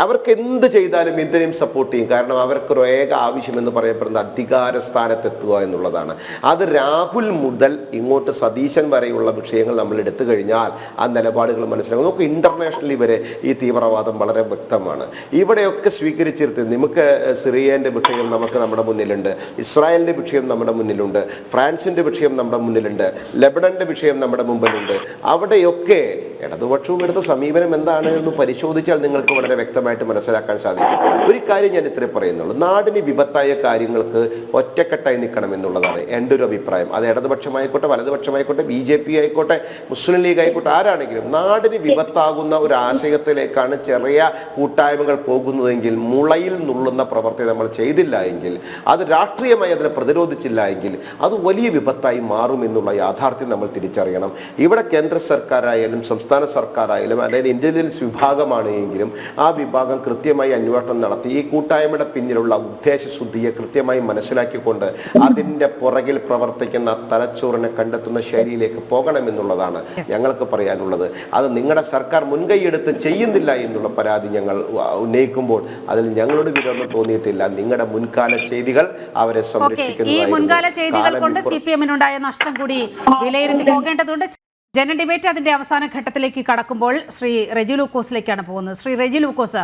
Speaker 6: അവർക്ക് എന്ത് ചെയ്താലും എന്തിനേയും സപ്പോർട്ട് ചെയ്യും. കാരണം അവർക്കൊരു ഏക ആവശ്യം എന്ന് പറയപ്പെടുന്ന അധികാര സ്ഥാനത്തെത്തുക എന്നുള്ളതാണ്. അത് രാഹുൽ മുതൽ ഇങ്ങോട്ട് സതീശൻ വരെയുള്ള വിഷയങ്ങൾ നമ്മൾ എടുത്തു കഴിഞ്ഞാൽ ആ നിലപാടുകൾ മനസ്സിലാക്കും. നമുക്ക് ഇന്റർനാഷണലി വരെ ഈ തീവ്രവാദം വളരെ വ്യക്തമാണ്. ഇവിടെയൊക്കെ സ്വീകരിച്ചിരുത്തി നമുക്ക് സിറിയന്റെ വിഷയം വിഷയം നമ്മുടെ മുന്നിലുണ്ട്, ഇസ്രായേലിന്റെ വിഷയം നമ്മുടെ മുന്നിലുണ്ട്, ഫ്രാൻസിന്റെ വിഷയം നമ്മുടെ മുന്നിലുണ്ട്, ലെബനന്റെ വിഷയം നമ്മുടെ മുമ്പിലുണ്ട്. അവിടെയൊക്കെ ഇടതുപക്ഷവും എടുത്ത സമീപനം എന്താണ് എന്ന് പരിശോധിച്ചാൽ നിങ്ങൾക്ക് വളരെ വ്യക്തമായിട്ട് മനസ്സിലാക്കാൻ സാധിക്കും. ഒരു കാര്യം ഞാൻ ഇത്രേ പറയുന്നുള്ളൂ, നാടിന് വിപത്തായ കാര്യങ്ങൾക്ക് ഒറ്റക്കെട്ടായി നിൽക്കണം എന്നുള്ളതാണ് എൻ്റെ ഒരു അഭിപ്രായം. അത് ഇടതുപക്ഷമായിക്കോട്ടെ, വലതുപക്ഷമായിക്കോട്ടെ, BJP ആയിക്കോട്ടെ, മുസ്ലിം ലീഗ് ആയിക്കോട്ടെ, ആരാണെങ്കിലും നാടിന് വിപത്താകുന്ന ഒരു ആശയത്തിലേക്കാണ് ചെറിയ കൂട്ടായ്മകൾ പോകുന്നതെങ്കിൽ, മുളയിൽ നുള്ളുന്ന പ്രവൃത്തി നമ്മൾ ചെയ്തില്ല എങ്കിൽ, അത് രാഷ്ട്രീയമായി അതിനെ പ്രതിരോധിച്ചില്ല എങ്കിൽ അത് വലിയ വിപത്തായി മാറും എന്നുള്ള യാഥാർത്ഥ്യം നമ്മൾ തിരിച്ചറിയണം. ഇവിടെ കേന്ദ്ര സർക്കാരായാലും സംസ്ഥാന സർക്കാരായാലും അല്ലെങ്കിൽ ഇന്റലിജൻസ് വിഭാഗമാണ് എങ്കിലും ആ വിഭാഗം കൃത്യമായി അന്വേഷണം നടത്തി ഈ കൂട്ടായ്മയുടെ പിന്നിലുള്ള ഉദ്ദേശശുദ്ധിയെ കൃത്യമായി മനസ്സിലാക്കിക്കൊണ്ട് അതിൻ്റെ പുറകിൽ പ്രവർത്തിക്കുന്ന തലച്ചോറിനെ കണ്ടെത്തുന്ന ശൈലിയിലേക്ക് പോകണമെന്നുള്ളതാണ് ഞങ്ങൾക്ക് പറയാനുള്ളത്. അത് നിങ്ങളുടെ സർക്കാർ മുൻകൈയെടുത്ത് ചെയ്യുന്നില്ല എന്നുള്ള പരാതി ഞങ്ങൾ ഉന്നയിക്കുമ്പോൾ അതിൽ ഞങ്ങളോട് വിരോധം തോന്നിയിട്ടില്ല. നിങ്ങളുടെ മുൻകാല ചെയ്തികൾ അവരെ സംരക്ഷിക്കുന്നു.
Speaker 3: ഈ മുൻകാല ചെയ്തികൾ കൊണ്ട് CPM-നുണ്ടായ നഷ്ടം കൂടി വിലയിരുത്തി പോകേണ്ടതുണ്ട്. ജന ഡിബേറ്റ് അതിന്റെ അവസാന ഘട്ടത്തിലേക്ക് കടക്കുമ്പോൾ ശ്രീ റെജി ലൂക്കോസിലേക്കാണ് പോകുന്നത്. ശ്രീ റെജി ലൂക്കോസ്,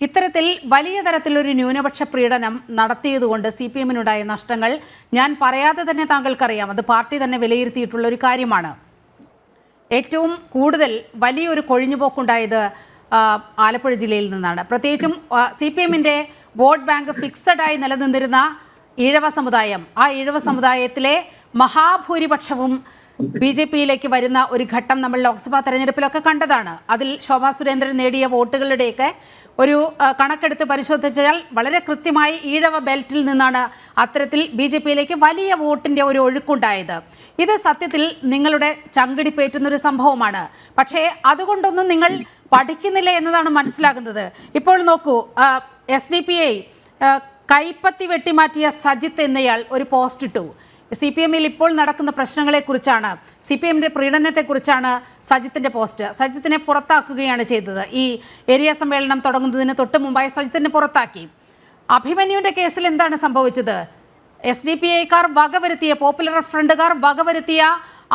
Speaker 3: ഇത്തരത്തിൽ വലിയ തരത്തിലൊരു ന്യൂനപക്ഷ പീഡനം നടത്തിയതുകൊണ്ട് CPM-നുണ്ടായ നഷ്ടങ്ങൾ ഞാൻ പറയാതെ തന്നെ താങ്കൾക്കറിയാം, അത് പാർട്ടി തന്നെ വിലയിരുത്തിയിട്ടുള്ള ഒരു കാര്യമാണ്. ഏറ്റവും കൂടുതൽ വലിയൊരു കൊഴിഞ്ഞുപോക്കുണ്ടായത് ആലപ്പുഴ ജില്ലയിൽ നിന്നാണ്. പ്രത്യേകിച്ചും CPM-ന്റെ വോട്ട് ബാങ്ക് ഫിക്സഡായി നിലനിന്നിരുന്ന ഈഴവ സമുദായം, ആ ഈഴവ സമുദായത്തിലെ മഹാഭൂരിപക്ഷവും BJP-യിലേക്ക് വരുന്ന ഒരു ഘട്ടം നമ്മൾ ലോക്സഭാ തെരഞ്ഞെടുപ്പിലൊക്കെ കണ്ടതാണ്. അതിൽ ശോഭാ സുരേന്ദ്രൻ നേടിയ വോട്ടുകളുടെയൊക്കെ ഒരു കണക്കെടുത്ത് പരിശോധിച്ചാൽ വളരെ കൃത്യമായി ഈഴവ ബെൽറ്റിൽ നിന്നാണ് അത്തരത്തിൽ BJP-യിലേക്ക് വലിയ വോട്ടിൻ്റെ ഒരു ഒഴുക്കുണ്ടായത്. ഇത് സത്യത്തിൽ നിങ്ങളുടെ ചങ്കിടിപ്പേറ്റുന്നൊരു സംഭവമാണ്. പക്ഷേ അതുകൊണ്ടൊന്നും നിങ്ങൾ പഠിക്കുന്നില്ല എന്നതാണ് മനസ്സിലാകുന്നത്. ഇപ്പോൾ നോക്കൂ, SDPI കൈപ്പത്തി വെട്ടിമാറ്റിയ സജിത്ത് എന്നയാൾ ഒരു പോസ്റ്റ് ഇട്ടു. CPM-ൽ ഇപ്പോൾ നടക്കുന്ന പ്രശ്നങ്ങളെക്കുറിച്ചാണ്, CPM-ന്റെ പ്രീണനത്തെക്കുറിച്ചാണ് സജിത്തിൻ്റെ പോസ്റ്റ്. സജിത്തിനെ പുറത്താക്കുകയാണ് ചെയ്തത്. ഈ ഏരിയ സമ്മേളനം തുടങ്ങുന്നതിന് തൊട്ട് മുമ്പായി സജിത്തിനെ പുറത്താക്കി. അഭിമന്യുവിൻ്റെ കേസിൽ എന്താണ് സംഭവിച്ചത്? SDPI-ക്കാർ വകവരുത്തിയ, പോപ്പുലർ ഫ്രണ്ടുകാർ വകവരുത്തിയ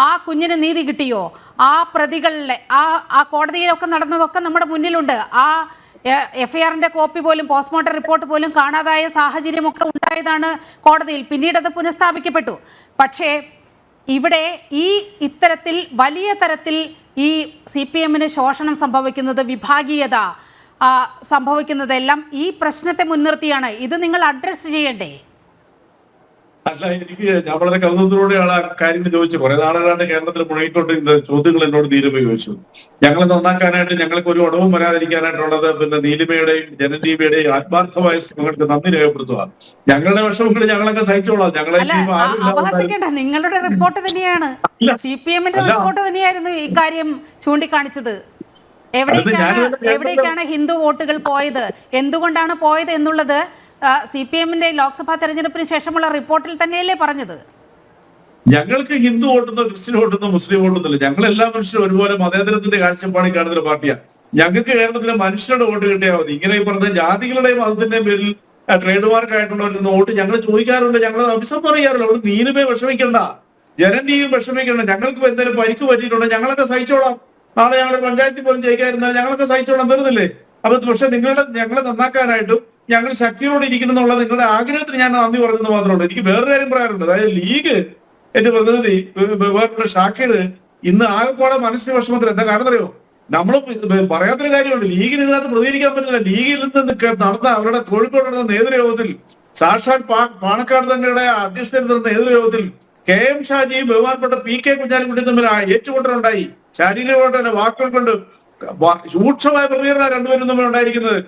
Speaker 3: ആ കുഞ്ഞിന് നീതി കിട്ടിയോ? ആ പ്രതികളിലെ ആ കോടതിയിലൊക്കെ നടന്നതൊക്കെ നമ്മുടെ മുന്നിലുണ്ട്. ആ FIR-ന്റെ കോപ്പി പോലും, പോസ്റ്റ്മോർട്ടം റിപ്പോർട്ട് പോലും കാണാതായ സാഹചര്യമൊക്കെ ഉണ്ടായതാണ് കോടതിയിൽ. പിന്നീട് അത് പുനഃസ്ഥാപിക്കപ്പെട്ടു. പക്ഷേ ഇവിടെ ഇത്തരത്തിൽ വലിയ തരത്തിൽ ഈ CPM-ന് ശോഷണം സംഭവിക്കുന്നത്, വിഭാഗീയത സംഭവിക്കുന്നതെല്ലാം ഈ പ്രശ്നത്തെ മുൻനിർത്തിയാണ്. ഇത് നിങ്ങൾ അഡ്രസ്സ് ചെയ്യണ്ടേ?
Speaker 4: അല്ല, എനിക്ക് ഞാൻ വളരെ കൗതുകത്തോടെയാണ് ആ കാര്യങ്ങൾ ചോദിച്ചത്. കുറെ നാളുകളാണ് കേരളത്തിൽ മുഴങ്ങിക്കൊണ്ടിരുന്ന ചോദ്യങ്ങൾ എന്നോട് നീലിമ ചോദിച്ചു. ഞങ്ങളെ നന്നാക്കാനായിട്ട്, ഞങ്ങൾക്ക് ഒരു ഉടവും വരാതിരിക്കാനായിട്ടുള്ളത് നീലിമയുടെയും ജനജീവിയുടെയും ആത്മാർത്ഥമായ ശ്രമങ്ങൾക്ക് നന്ദി രേഖപ്പെടുത്തുക. ഞങ്ങളുടെ വിഷമങ്ങൾ ഞങ്ങളൊക്കെ സഹിച്ചോളാം.
Speaker 3: അപഹസിക്കേണ്ട, നിങ്ങളുടെ റിപ്പോർട്ട് തന്നെയാണ്, CPM-ന്റെ റിപ്പോർട്ട് തന്നെയായിരുന്നു ഈ കാര്യം ചൂണ്ടിക്കാണിച്ചത്. എവിടേക്കാണ് ഹിന്ദു വോട്ടുകൾ പോയത്, എന്തുകൊണ്ടാണ് പോയത് എന്നുള്ളത് CPM-ന്റെ ലോക്സഭാ തെരഞ്ഞെടുപ്പിന് ശേഷമുള്ള റിപ്പോർട്ടിൽ തന്നെയല്ലേ പറഞ്ഞത്?
Speaker 4: ഞങ്ങൾക്ക് ഹിന്ദു വോട്ടുന്നോ ക്രിസ്ത്യൻ വോട്ടുന്നോ മുസ്ലിം വോട്ടുന്നില്ല. ഞങ്ങൾ എല്ലാ മനുഷ്യരും ഒരുപോലെ മതേതരത്തിന്റെ കാഴ്ചപ്പാടിൽ കാണുന്ന ഒരു പാർട്ടിയാണ്. ഞങ്ങൾക്ക് കേരളത്തിലെ മനുഷ്യരുടെ വോട്ട് കിട്ടിയാൽ മതി. ഇങ്ങനെ പറഞ്ഞ ജാതികളുടെയും മതത്തിന്റെയും പേരിൽ ട്രേഡ് മാർക്കായിട്ടുള്ളവരുന്ന വോട്ട് ഞങ്ങൾ ചോദിക്കാറുണ്ട്, ഞങ്ങൾ അഭിസംബോധന ചെയ്യാറില്ല. അവിടെ നീലുമേ വിഷമിക്കണ്ട, ജനന്റെയും വിഷമിക്കണ്ട. ഞങ്ങൾക്ക് എന്തെങ്കിലും പരിക്ക് പറ്റിയിട്ടുണ്ടോ ഞങ്ങളൊക്കെ സഹിച്ചോളാം. നാളെ ഞങ്ങളുടെ പഞ്ചായത്തിൽ പോലും ജയിക്കാതിരുന്നാൽ ഞങ്ങളൊക്കെ സഹിച്ചോളാം, തരുന്നില്ലേ? അപ്പൊ പക്ഷെ ഞങ്ങളെ നന്നാക്കാനായിട്ടും ഞങ്ങൾ ശക്തിയോടെ ഇരിക്കുന്നുള്ള നിങ്ങളുടെ ആഗ്രഹത്തിന് ഞാൻ നന്ദി പറഞ്ഞെന്ന് മാത്രമേ ഉള്ളൂ. എനിക്ക് വേറൊരു കാര്യം പറയാറുണ്ട്. അതായത് ലീഗ് എന്റെ പ്രതിനിധി വേറെ ഷാക്കിർ ഇന്ന് ആകെപ്പാടെ മനസ്സിന് വിഷമത്തിൽ. എന്താ കാരണം അറിയോ? നമ്മൾ പറയാത്തൊരു കാര്യമുണ്ട്, ലീഗിന് ഇതിനകത്ത് പ്രതികരിക്കാൻ പറ്റില്ല. ലീഗിൽ നിന്ന് നടന്ന അവരുടെ കോഴിക്കോട് നടന്ന നേതൃയോഗത്തിൽ, സാക്ഷാൽ പാണക്കാട് തങ്ങളുടെ അധ്യക്ഷതയിൽ നടന്ന നേതൃയോഗത്തിൽ KM ഷാജിയും ബഹുമാനപ്പെട്ട PK കുഞ്ഞാലിക്കുട്ടിയും തമ്മിൽ ഏറ്റുമുട്ടലുണ്ടായി. ശാരീരികമായിട്ട് വാക്കുകൾ കൊണ്ട് രൂക്ഷമായ പ്രതികരണം രണ്ടുപേരും തമ്മിൽ ഉണ്ടായിരിക്കുന്നത്.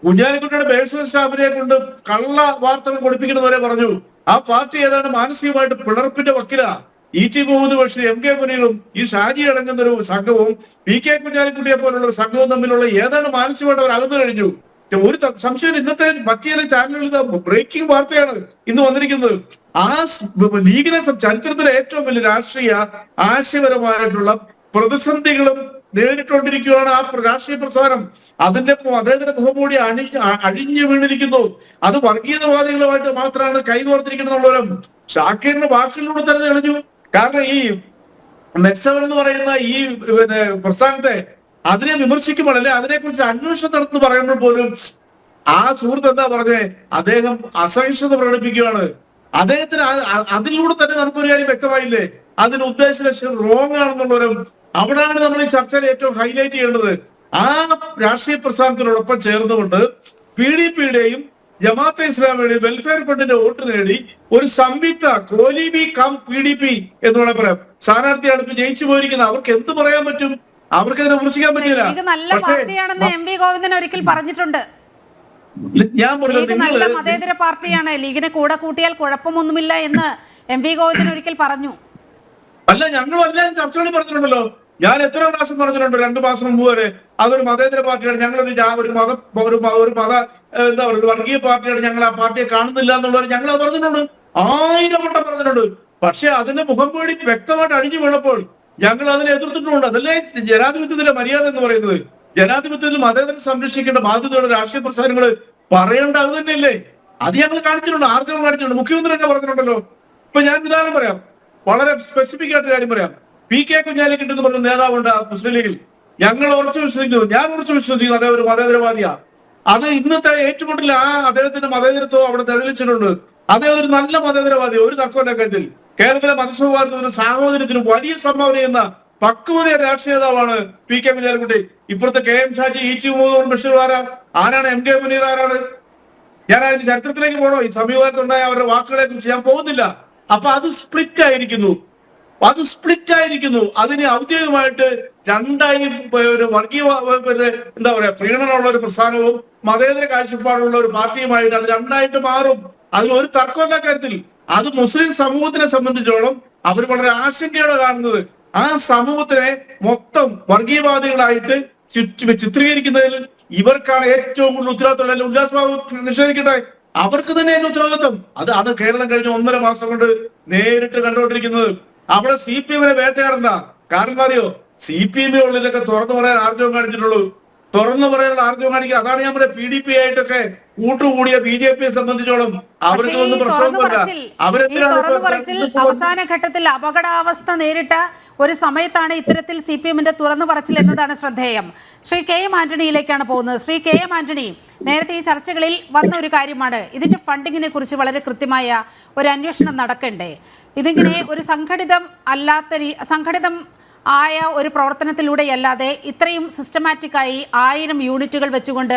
Speaker 4: കുഞ്ഞാലിക്കുട്ടിയുടെ പേഴ്സണൽ സ്റ്റാഫിനെ കൊണ്ട് കള്ള വാർത്തകൾ കൊടുപ്പിക്കുന്നവരെ പറഞ്ഞു. ആ പാർട്ടി ഏതാണ് മാനസികമായിട്ട് പിളർപ്പിന്റെ വക്കില. ET മുഹമ്മദ് ബഷീർ, MK മുനീറും ഈ ഷാജി അടങ്ങുന്ന ഒരു സംഘവും PK കുഞ്ഞാലിക്കുട്ടിയെ പോലുള്ള ഒരു സംഘവും തമ്മിലുള്ള ഏതാണ് മാനസികമായിട്ട് അവർ അകന്നു കഴിഞ്ഞു. ഒരു സംശയം, ഇന്നത്തെ മറ്റു ചില ചാനലുകളിൽ ബ്രേക്കിംഗ് വാർത്തയാണ് ഇന്ന് വന്നിരിക്കുന്നത്. ആ ലീഗിനെ ചരിത്രത്തിലെ ഏറ്റവും വലിയ രാഷ്ട്രീയ ആശയപരമായിട്ടുള്ള പ്രതിസന്ധികളും നേരിട്ടുകൊണ്ടിരിക്കുകയാണ് ആ രാഷ്ട്രീയ പ്രസ്ഥാനം. അദ്ദേഹത്തിന്റെ മുഖംമൂടി അഴിഞ്ഞു വീണിരിക്കുന്നു. അത് വർഗീയതവാദികളുമായിട്ട് മാത്രമാണ് കൈകോർത്തിരിക്കുന്നവരും. ഷാക്കീറിന്റെ വാക്കുകളിലൂടെ തന്നെ തെളിഞ്ഞു. കാരണം ഈ മെക്സവൻ എന്ന് പറയുന്ന ഈ പ്രസ്ഥാനത്തെ അതിനെ വിമർശിക്കുമ്പോൾ, അല്ലെ അതിനെക്കുറിച്ച് അന്വേഷണം നടത്തുന്നു പറയുമ്പോൾ പോലും ആ സുഹൃത്ത് എന്താ പറഞ്ഞേ? അദ്ദേഹം അസഹിഷ്ണുത പ്രകടിപ്പിക്കുകയാണ്. അദ്ദേഹത്തിന് അതിലൂടെ തന്നെ നമുക്കൊരു കാര്യം വ്യക്തമായില്ലേ, അതിന് ഉദ്ദേശ ലക്ഷ്യം റോങ് ആണെന്നുള്ളവരും. അവിടെയാണ് നമ്മൾ ഈ ചർച്ചയിൽ ഏറ്റവും ഹൈലൈറ്റ് ചെയ്യേണ്ടത്. ആ രാഷ്ട്രീയ പ്രസ്ഥാനത്തിനോടൊപ്പം ചേർന്നുകൊണ്ട് PDPയുടെയും ജമാഅത്തെ ഇസ്ലാമിയുടെയും വെൽഫെയർ ഫണ്ടിന്റെ വോട്ട് നേടി ഒരു സംയുക്ത കോലീബി കം PDP എന്ന് വേണമെങ്കിൽ പറയാം സ്ഥാനാർത്ഥിയാണ് ഇപ്പൊ ജയിച്ചു പോയിരിക്കുന്നത്. അവർക്ക് എന്ത് പറയാൻ പറ്റും? അവർക്ക് അതിനെ വിമർശിക്കാൻ പറ്റില്ല.
Speaker 3: നല്ല പാർട്ടിയാണെന്ന് MV ഗോവിന്ദൻ ഒരിക്കൽ പറഞ്ഞിട്ടുണ്ട്.
Speaker 4: ഞാൻ
Speaker 3: ലീഗ് നല്ല മതേതര പാർട്ടിയാണ്, ലീഗിനെ കൂടെ കൂട്ടിയാൽ കുഴപ്പമൊന്നുമില്ല എന്ന് MV ഗോവിന്ദൻ ഒരിക്കൽ പറഞ്ഞു.
Speaker 4: അല്ല, ഞങ്ങളും എല്ലാം ചർച്ചകളിൽ പറഞ്ഞിട്ടുണ്ടല്ലോ. ഞാൻ എത്ര പ്രാവശ്യം പറഞ്ഞിട്ടുണ്ട് 2 മാസം മുമ്പ് വരെ അതൊരു മതേതര പാർട്ടിയാണ്, ഞങ്ങളൊരു മത എന്താ പറയുക വർഗീയ പാർട്ടിയാണ്, ഞങ്ങൾ ആ പാർട്ടിയെ കാണുന്നില്ല എന്നുള്ളവർ ഞങ്ങൾ പറഞ്ഞിട്ടുണ്ട്, 1000 വട്ടം പറഞ്ഞിട്ടുണ്ട്. പക്ഷെ അതിന്റെ മുഖം പേടി വ്യക്തമായിട്ട് അഴിഞ്ഞു വീണപ്പോൾ ഞങ്ങൾ അതിനെ എതിർത്തിട്ടുണ്ട്. അതല്ലേ ജനാധിപത്യത്തിലെ മര്യാദ എന്ന് പറയുന്നത്. ജനാധിപത്യത്തിൽ മതേതരം സംരക്ഷിക്കേണ്ട ബാധ്യതയുള്ള രാഷ്ട്രീയ പ്രസ്ഥാനങ്ങൾ പറയേണ്ട അത് തന്നെയല്ലേ? അത് ഞങ്ങൾ കാണിച്ചിട്ടുണ്ട്, ആർജവം കാണിച്ചിട്ടുണ്ട്. മുഖ്യമന്ത്രി തന്നെ പറഞ്ഞിട്ടുണ്ടല്ലോ. ഇപ്പൊ ഞാൻ ഉദാഹരണം പറയാം, വളരെ സ്പെസിഫിക് ആയിട്ട് കാര്യം പറയാം. PK കുഞ്ഞാലിക്കുട്ടി എന്ന് പറഞ്ഞ നേതാവുണ്ട് മുസ്ലിം ലീഗിൽ. ഞങ്ങൾ ഉറച്ചു വിശ്വസിക്കുന്നു, ഞാൻ ഉറച്ചു വിശ്വസിക്കുന്നു അദ്ദേഹം ഒരു മതേതരവാദിയാ. അത് ഇന്നത്തെ ഏറ്റുമുട്ടൽ ആ അദ്ദേഹത്തിന്റെ മതേതരത്വം അവിടെ തെളിയിച്ചിട്ടുണ്ട്. അദ്ദേഹം ഒരു നല്ല മതേതരവാദി, ഒരു തർക്കമില്ല കാര്യത്തിൽ. കേരളത്തിലെ മതസൗഹാർദ്ദത്തിനും സാഹോദര്യത്തിനും വലിയ സംഭാവന ചെയ്യുന്ന പക്വതയ രാഷ്ട്രീയ നേതാവാണ് PK കുഞ്ഞാലിക്കുട്ടി. ഇപ്പുറത്തെ KM ഷാജി, ET മുഹമ്മദ് ബഷീർ ആരാണ്? MK മുനീർ ആരാണ്? ഞാൻ അതിന്റെ ചരിത്രത്തിലേക്ക് പോകണോ? ഈ സമീപത്തുണ്ടായ അവരുടെ വാക്കുകളെ കുറിച്ച് ഞാൻ പോകുന്നില്ല. അപ്പൊ അത് സ്പ്ലിറ്റ് ആയിരിക്കുന്നു. അതിന് ഔദ്യോഗികമായിട്ട് രണ്ടായി ഒരു വർഗീയ എന്താ പറയാ പ്രീണനമുള്ള ഒരു പ്രസ്ഥാനവും മതേതര കാഴ്ചപ്പാടുള്ള ഒരു പാർട്ടിയുമായിട്ട് അത് രണ്ടായിട്ട് മാറും. അതിൽ ഒരു തർക്കമില്ല കാര്യത്തിൽ. അത് മുസ്ലിം സമൂഹത്തിനെ സംബന്ധിച്ചോളം അവർ വളരെ ആശങ്കയോടെ കാണുന്നത് ആ സമൂഹത്തിനെ മൊത്തം വർഗീയവാദികളായിട്ട് ചിത്രീകരിക്കുന്നതിൽ ഇവർക്കാണ് ഏറ്റവും കൂടുതൽ ഉത്തരവാദിത്വം. ഉല്ലാസ് ബാബു നിഷേധിക്കട്ടെ, അവർക്ക് തന്നെയാണ് ഉത്തരവാദിത്വം. അത് കേരളം കഴിഞ്ഞ 1.5 മാസം കൊണ്ട് നേരിട്ട് കണ്ടുകൊണ്ടിരിക്കുന്നത്. അവിടെ CPM-നെ വേട്ടയാടണ്ട. കാരണം എന്താ അറിയോ? CPM ഉള്ളിലൊക്കെ തുറന്നു പറയാൻ ആർജവം കാണിച്ചിട്ടുള്ളൂ. തുറന്നു പറയാനുള്ള ആർജവം കാണിക്കുക. അതാണ് ഞാൻ പറയുന്നത്, PDP ആയിട്ടൊക്കെ കൂട്ടുകൂടിയ BJP-യെ സംബന്ധിച്ചോളം അവർക്ക് ഒന്നും പ്രശ്നമൊന്നുമില്ല.
Speaker 3: അവസാന ഘട്ടത്തിൽ അപകടാവസ്ഥ നേരിട്ട ഒരു സമയത്താണ് ഇത്തരത്തിൽ CPM-ന്റെ തുറന്നു പറച്ചിൽ എന്നതാണ് ശ്രദ്ധേയം. ശ്രീ KM ആന്റണിയിലേക്കാണ് പോകുന്നത്. ശ്രീ KM ആന്റണി, നേരത്തെ ഈ ചർച്ചകളിൽ വന്ന ഒരു കാര്യമാണ്, ഇതിന്റെ ഫണ്ടിങ്ങിനെ കുറിച്ച് വളരെ കൃത്യമായ ഒരു അന്വേഷണം നടക്കണ്ടേ? ഇതിങ്ങനെ ഒരു സംഘടിതം ആയ ഒരു പ്രവർത്തനത്തിലൂടെയല്ലാതെ ഇത്രയും സിസ്റ്റമാറ്റിക്കായി 1000 യൂണിറ്റുകൾ വെച്ചുകൊണ്ട്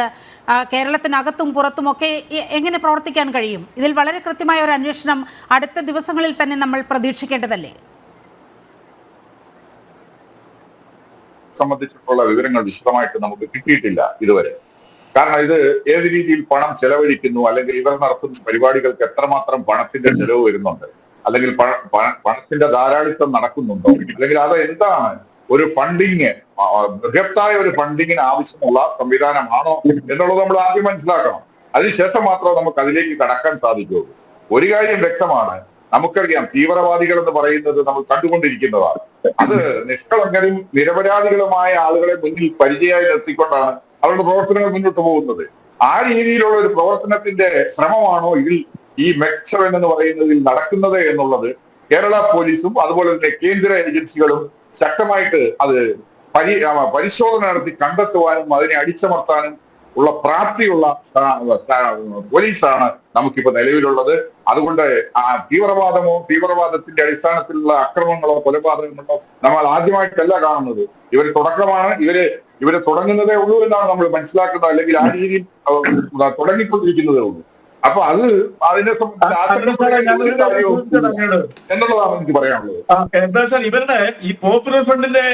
Speaker 3: കേരളത്തിനകത്തും പുറത്തുമൊക്കെ എങ്ങനെ പ്രവർത്തിക്കാൻ കഴിയും? ഇതിൽ വളരെ കൃത്യമായ ഒരു അന്വേഷണം അടുത്ത ദിവസങ്ങളിൽ തന്നെ നമ്മൾ പ്രതീക്ഷിക്കേണ്ടതല്ലേ?
Speaker 7: സംബന്ധിച്ചിട്ടുള്ള വിവരങ്ങൾ വിശദമായിട്ട് നമുക്ക് കിട്ടിയിട്ടില്ല ഇതുവരെ. കാരണം ഇത് ഏത് രീതിയിൽ പണം ചെലവഴിക്കുന്നു, അല്ലെങ്കിൽ ഇവർ നടത്തുന്ന പരിപാടികൾക്ക് എത്രമാത്രം പണത്തിന്റെ ചെലവ് വരുന്നുണ്ട്, അല്ലെങ്കിൽ പണത്തിന്റെ ധാരാളിത്തം നടക്കുന്നുണ്ടോ, അല്ലെങ്കിൽ അത് എന്താണ് ഒരു ഫണ്ടിങ്, ബൃഹത്തായ ഒരു ഫണ്ടിങ്ങിന് ആവശ്യമുള്ള സംവിധാനമാണോ എന്നുള്ളത് നമ്മൾ ആദ്യം മനസ്സിലാക്കണം. അതിനുശേഷം മാത്രമേ നമുക്ക് അതിലേക്ക് കടക്കാൻ സാധിക്കുകയുള്ളൂ. ഒരു കാര്യം വ്യക്തമാണ്, നമുക്കറിയാം തീവ്രവാദികൾ എന്ന് പറയുന്നത് നമ്മൾ കണ്ടുകൊണ്ടിരിക്കുന്നതാണ്. അത് നിഷ്കളങ്കരും നിരപരാധികളുമായ ആളുകളെ മുന്നിൽ പരിചയമായി നിർത്തിക്കൊണ്ടാണ് അവരുടെ പ്രവർത്തനങ്ങൾ മുന്നോട്ട് പോകുന്നത്. ആ രീതിയിലുള്ള ഒരു പ്രവർത്തനത്തിന്റെ ശ്രമമാണോ ഇതിൽ ഈ മെക്സവൻ എന്ന് പറയുന്നതിൽ നടക്കുന്നത് എന്നുള്ളത് കേരള പോലീസും അതുപോലെ തന്നെ കേന്ദ്ര ഏജൻസികളും ശക്തമായിട്ട് അത് പരിശോധന നടത്തി കണ്ടെത്തുവാനും അതിനെ അടിച്ചമർത്താനും ഉള്ള പ്രാപ്തിയുള്ള പോലീസാണ് നമുക്കിപ്പോ നിലവിലുള്ളത്. അതുകൊണ്ട് തീവ്രവാദത്തിന്റെ അടിസ്ഥാനത്തിലുള്ള അക്രമങ്ങളോ കൊലപാതകങ്ങളോ നമ്മൾ ആദ്യമായിട്ടല്ല കാണുന്നത്. ഇവര് തുടങ്ങുന്നതേ ഉള്ളൂ എന്നാണ് നമ്മൾ മനസ്സിലാക്കുന്നത്, അല്ലെങ്കിൽ ആ രീതിയിൽ തുടങ്ങിക്കൊണ്ടിരിക്കുന്നതേ ഉള്ളൂ. അപ്പൊ അതിനെ എന്നുള്ളതാണ് എനിക്ക് പറയാനുള്ളത്.
Speaker 4: എന്താ വെച്ചാൽ ഇവരുടെ ഈ പോപ്പുലർ ഫ്രണ്ടിന്റെ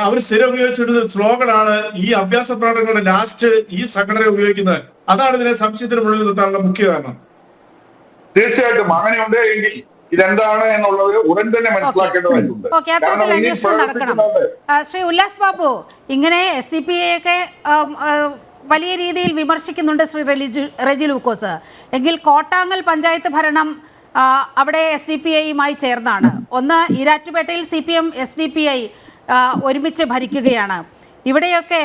Speaker 4: അവർ സ്ഥിരം ഉപയോഗിച്ചിരുന്ന സ്ലോഗനാണ് ഈ അഭ്യാസ പ്രകടനങ്ങളുടെ ലാസ്റ്റ് ഈ സംഘടന ഉപയോഗിക്കുന്നത്. അതാണ് ഇതിനെ സംശയത്തിന് മുകളിൽ നിർത്താനുള്ള മുഖ്യ കാരണം.
Speaker 7: തീർച്ചയായിട്ടും അങ്ങനെ ഉണ്ട് എങ്കിൽ ഇതെന്താണ് എന്നുള്ളത് ഉടൻ തന്നെ മനസ്സിലാക്കേണ്ടതായിട്ടുണ്ട്.
Speaker 3: ശ്രീ ഉല്ലാസ് ബാബു, ഇങ്ങനെ SDPI-യൊക്കെ വലിയ രീതിയിൽ വിമർശിക്കുന്നുണ്ട് ശ്രീ റെജി ലൂക്കോസ്. എങ്കിൽ കോട്ടാങ്ങൽ പഞ്ചായത്ത് ഭരണം അവിടെ SDPI-യുമായി ചേർന്നാണ്. ഒന്ന്, ഈരാറ്റുപേട്ടയിൽ CPM SDPI ഒരുമിച്ച് ഭരിക്കുകയാണ്. ഇവിടെയൊക്കെ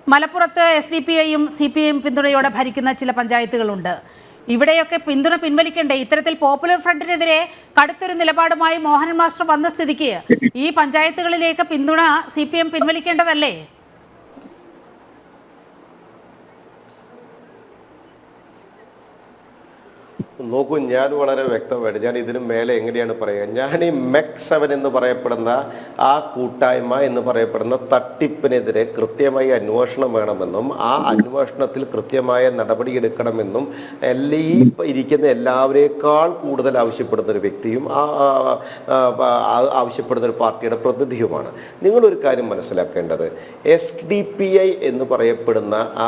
Speaker 3: മലപ്പുറത്ത് SDPI-യും CPI-യും പിന്തുണയോടെ ഭരിക്കുന്ന ചില പഞ്ചായത്തുകളുണ്ട്. ഇവിടെയൊക്കെ പിന്തുണ പിൻവലിക്കണ്ടേ? ഇത്തരത്തിൽ പോപ്പുലർ ഫ്രണ്ടിനെതിരെ കടുത്തൊരു നിലപാടുമായി മോഹനൻ മാസ്റ്റർ വന്ന സ്ഥിതിക്ക് ഈ പഞ്ചായത്തുകളിലേക്ക് പിന്തുണ CPM പിൻവലിക്കേണ്ടതല്ലേ?
Speaker 6: നോക്കൂ, ഞാൻ വളരെ വ്യക്തമായിട്ട് ഞാൻ ഇതിനു മേലെ എങ്ങനെയാണ് പറയുക, ഞാൻ ഈ MEC 7 എന്ന് പറയപ്പെടുന്ന ആ കൂട്ടായ്മ എന്ന് പറയപ്പെടുന്ന തട്ടിപ്പിനെതിരെ കൃത്യമായി അന്വേഷണം വേണമെന്നും ആ അന്വേഷണത്തിൽ കൃത്യമായ നടപടിയെടുക്കണമെന്നും ഈ ഇരിക്കുന്ന എല്ലാവരേക്കാൾ കൂടുതൽ ആവശ്യപ്പെടുന്ന ഒരു വ്യക്തിയും ആവശ്യപ്പെടുന്ന ഒരു പാർട്ടിയുടെ പ്രതിനിധിയുമാണ്. നിങ്ങളൊരു കാര്യം മനസ്സിലാക്കേണ്ടത്, SDPI എന്ന് പറയപ്പെടുന്ന ആ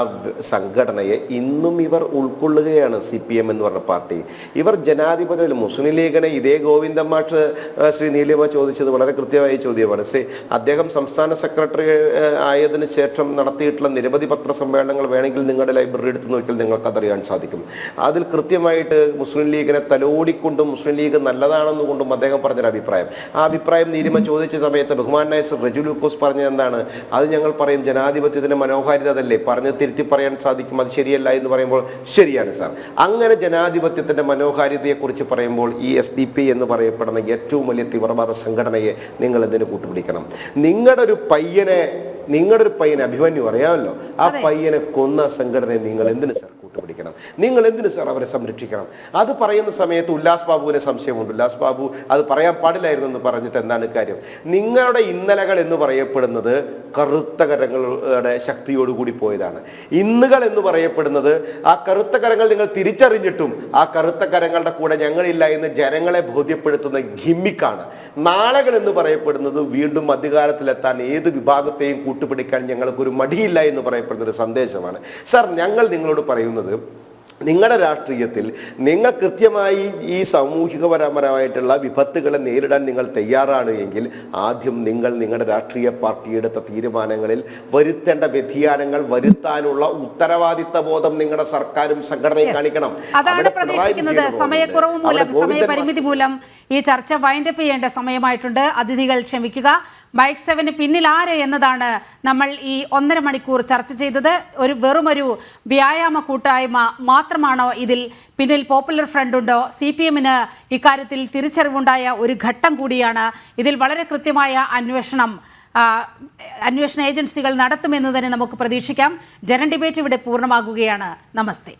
Speaker 6: സംഘടനയെ ഇന്നും ഇവർ ഉൾക്കൊള്ളുകയാണ്. CPM എന്ന് പറഞ്ഞ പാർട്ടി ഇവർ ജനാധിപത്യ മുസ്ലിം ലീഗിനെ ഇതേ ഗോവിന്ദൻ മാഷ് ശ്രീ നീലിമ ചോദിച്ചത് വളരെ കൃത്യമായ ചോദ്യമാണ്. അദ്ദേഹം സംസ്ഥാന സെക്രട്ടറി ആയതിനു ശേഷം നടത്തിയിട്ടുള്ള നിരവധി പത്രസമ്മേളനങ്ങൾ വേണമെങ്കിൽ നിങ്ങളുടെ ലൈബ്രറി എടുത്ത് നോക്കിയാൽ നിങ്ങൾക്ക് അതറിയാൻ സാധിക്കും. അതിൽ കൃത്യമായിട്ട് മുസ്ലിം ലീഗിനെ തലോടിക്കൊണ്ടും മുസ്ലിം ലീഗ് നല്ലതാണെന്നുകൊണ്ടും അദ്ദേഹം പറഞ്ഞൊരു അഭിപ്രായം, ആ അഭിപ്രായം നീലിമ ചോദിച്ച സമയത്ത് ബഹുമാനായ റജു ലൂക്കോസ് പറഞ്ഞത് എന്താണ്? അത് ഞങ്ങൾ പറയും ജനാധിപത്യത്തിന്റെ മനോഹാരിത അതല്ലേ, പറഞ്ഞ് തിരുത്തി പറയാൻ സാധിക്കും, അത് ശരിയല്ല എന്ന് പറയുമ്പോൾ ശരിയാണ് സാർ. അങ്ങനെ ജനാധിപത്യത്തിന്റെ മനോഹാരിതയെക്കുറിച്ച് പറയുമ്പോൾ ഈ SDP എന്ന് പറയപ്പെടുന്ന ഏറ്റവും വലിയ തീവ്രവാദ സംഘടനയെ നിങ്ങൾ എന്തിനു കൂട്ടുപിടിക്കണം? നിങ്ങളുടെ ഒരു പയ്യനെ അഭിമന്യു അറിയാമല്ലോ, ആ പയ്യനെ കൊന്ന സംഘടനയെ നിങ്ങൾ എന്തിനു സാർ കൂട്ടുപിടിക്കണം? നിങ്ങൾ എന്തിനു സാർ അവരെ സംരക്ഷിക്കണം? അത് പറയുന്ന സമയത്ത് ഉല്ലാസ് ബാബുവിന് സംശയമുണ്ട്. ഉല്ലാസ് ബാബു അത് പറയാൻ പാടില്ലായിരുന്നു എന്ന് പറഞ്ഞിട്ട് എന്താണ് കാര്യം? നിങ്ങളുടെ ഇന്നലകൾ എന്ന് പറയപ്പെടുന്നത് കറുത്ത കരങ്ങളുടെ ശക്തിയോടുകൂടി പോയതാണ്. ഇന്നുകൾ എന്ന് പറയപ്പെടുന്നത് ആ കറുത്ത കരങ്ങൾ നിങ്ങൾ തിരിച്ചറിഞ്ഞിട്ടും ആ കറുത്ത കരങ്ങളുടെ കൂടെ ഞങ്ങളില്ല എന്ന് ജനങ്ങളെ ബോധ്യപ്പെടുത്തുന്ന ഗിമ്മിക്കാണ്. നാളകൾ എന്ന് പറയപ്പെടുന്നത് വീണ്ടും അധികാരത്തിലെത്താൻ ഏത് വിഭാഗത്തെയും കൂട്ടുപിടിക്കാൻ ഞങ്ങൾക്കൊരു മടിയില്ല എന്ന് പറയപ്പെടുന്ന ഒരു സന്ദേശമാണ്. സാർ, ഞങ്ങൾ നിങ്ങളോട് പറയുന്നത്, നിങ്ങളുടെ രാഷ്ട്രീയത്തിൽ നിങ്ങൾ കൃത്യമായി ഈ സാമൂഹികപരമായിട്ടുള്ള വിപത്തുകളെ നേരിടാൻ നിങ്ങൾ തയ്യാറാണ് എങ്കിൽ ആദ്യം നിങ്ങൾ നിങ്ങളുടെ രാഷ്ട്രീയ പാർട്ടി എടുത്ത തീരുമാനങ്ങളിൽ വരുത്തേണ്ട വ്യതിയാനങ്ങൾ വരുത്താനുള്ള ഉത്തരവാദിത്ത ബോധം നിങ്ങളുടെ സർക്കാരും സംഘടനയും കാണിക്കണം.
Speaker 3: അതാണ് പ്രതീക്ഷിക്കുന്നത്. സമയക്കുറവ് മൂലം, സമയപരിമിതി മൂലം ഈ ചർച്ച വൈൻഡപ്പ് ചെയ്യേണ്ട സമയമായിട്ടുണ്ട്. അതിഥികൾ ക്ഷമിക്കുക. MEC 7 പിന്നിൽ ആര് എന്നതാണ് നമ്മൾ ഈ 1.5 മണിക്കൂർ ചർച്ച ചെയ്തത്. വെറുമൊരു വ്യായാമ കൂട്ടായ്മ മാത്രമാണോ ഇതിൽ പിന്നിൽ? പോപ്പുലർ ഫ്രണ്ട് ഉണ്ടോ? CPMന് ഇക്കാര്യത്തിൽ തിരിച്ചറിവുണ്ടായ ഒരു ഘട്ടം കൂടിയാണ്. ഇതിൽ വളരെ കൃത്യമായ അന്വേഷണ ഏജൻസികൾ നടത്തുമെന്ന് തന്നെ നമുക്ക് പ്രതീക്ഷിക്കാം. ജനൻ ഡിബേറ്റ് ഇവിടെ പൂർണ്ണമാകുകയാണ്. നമസ്തേ.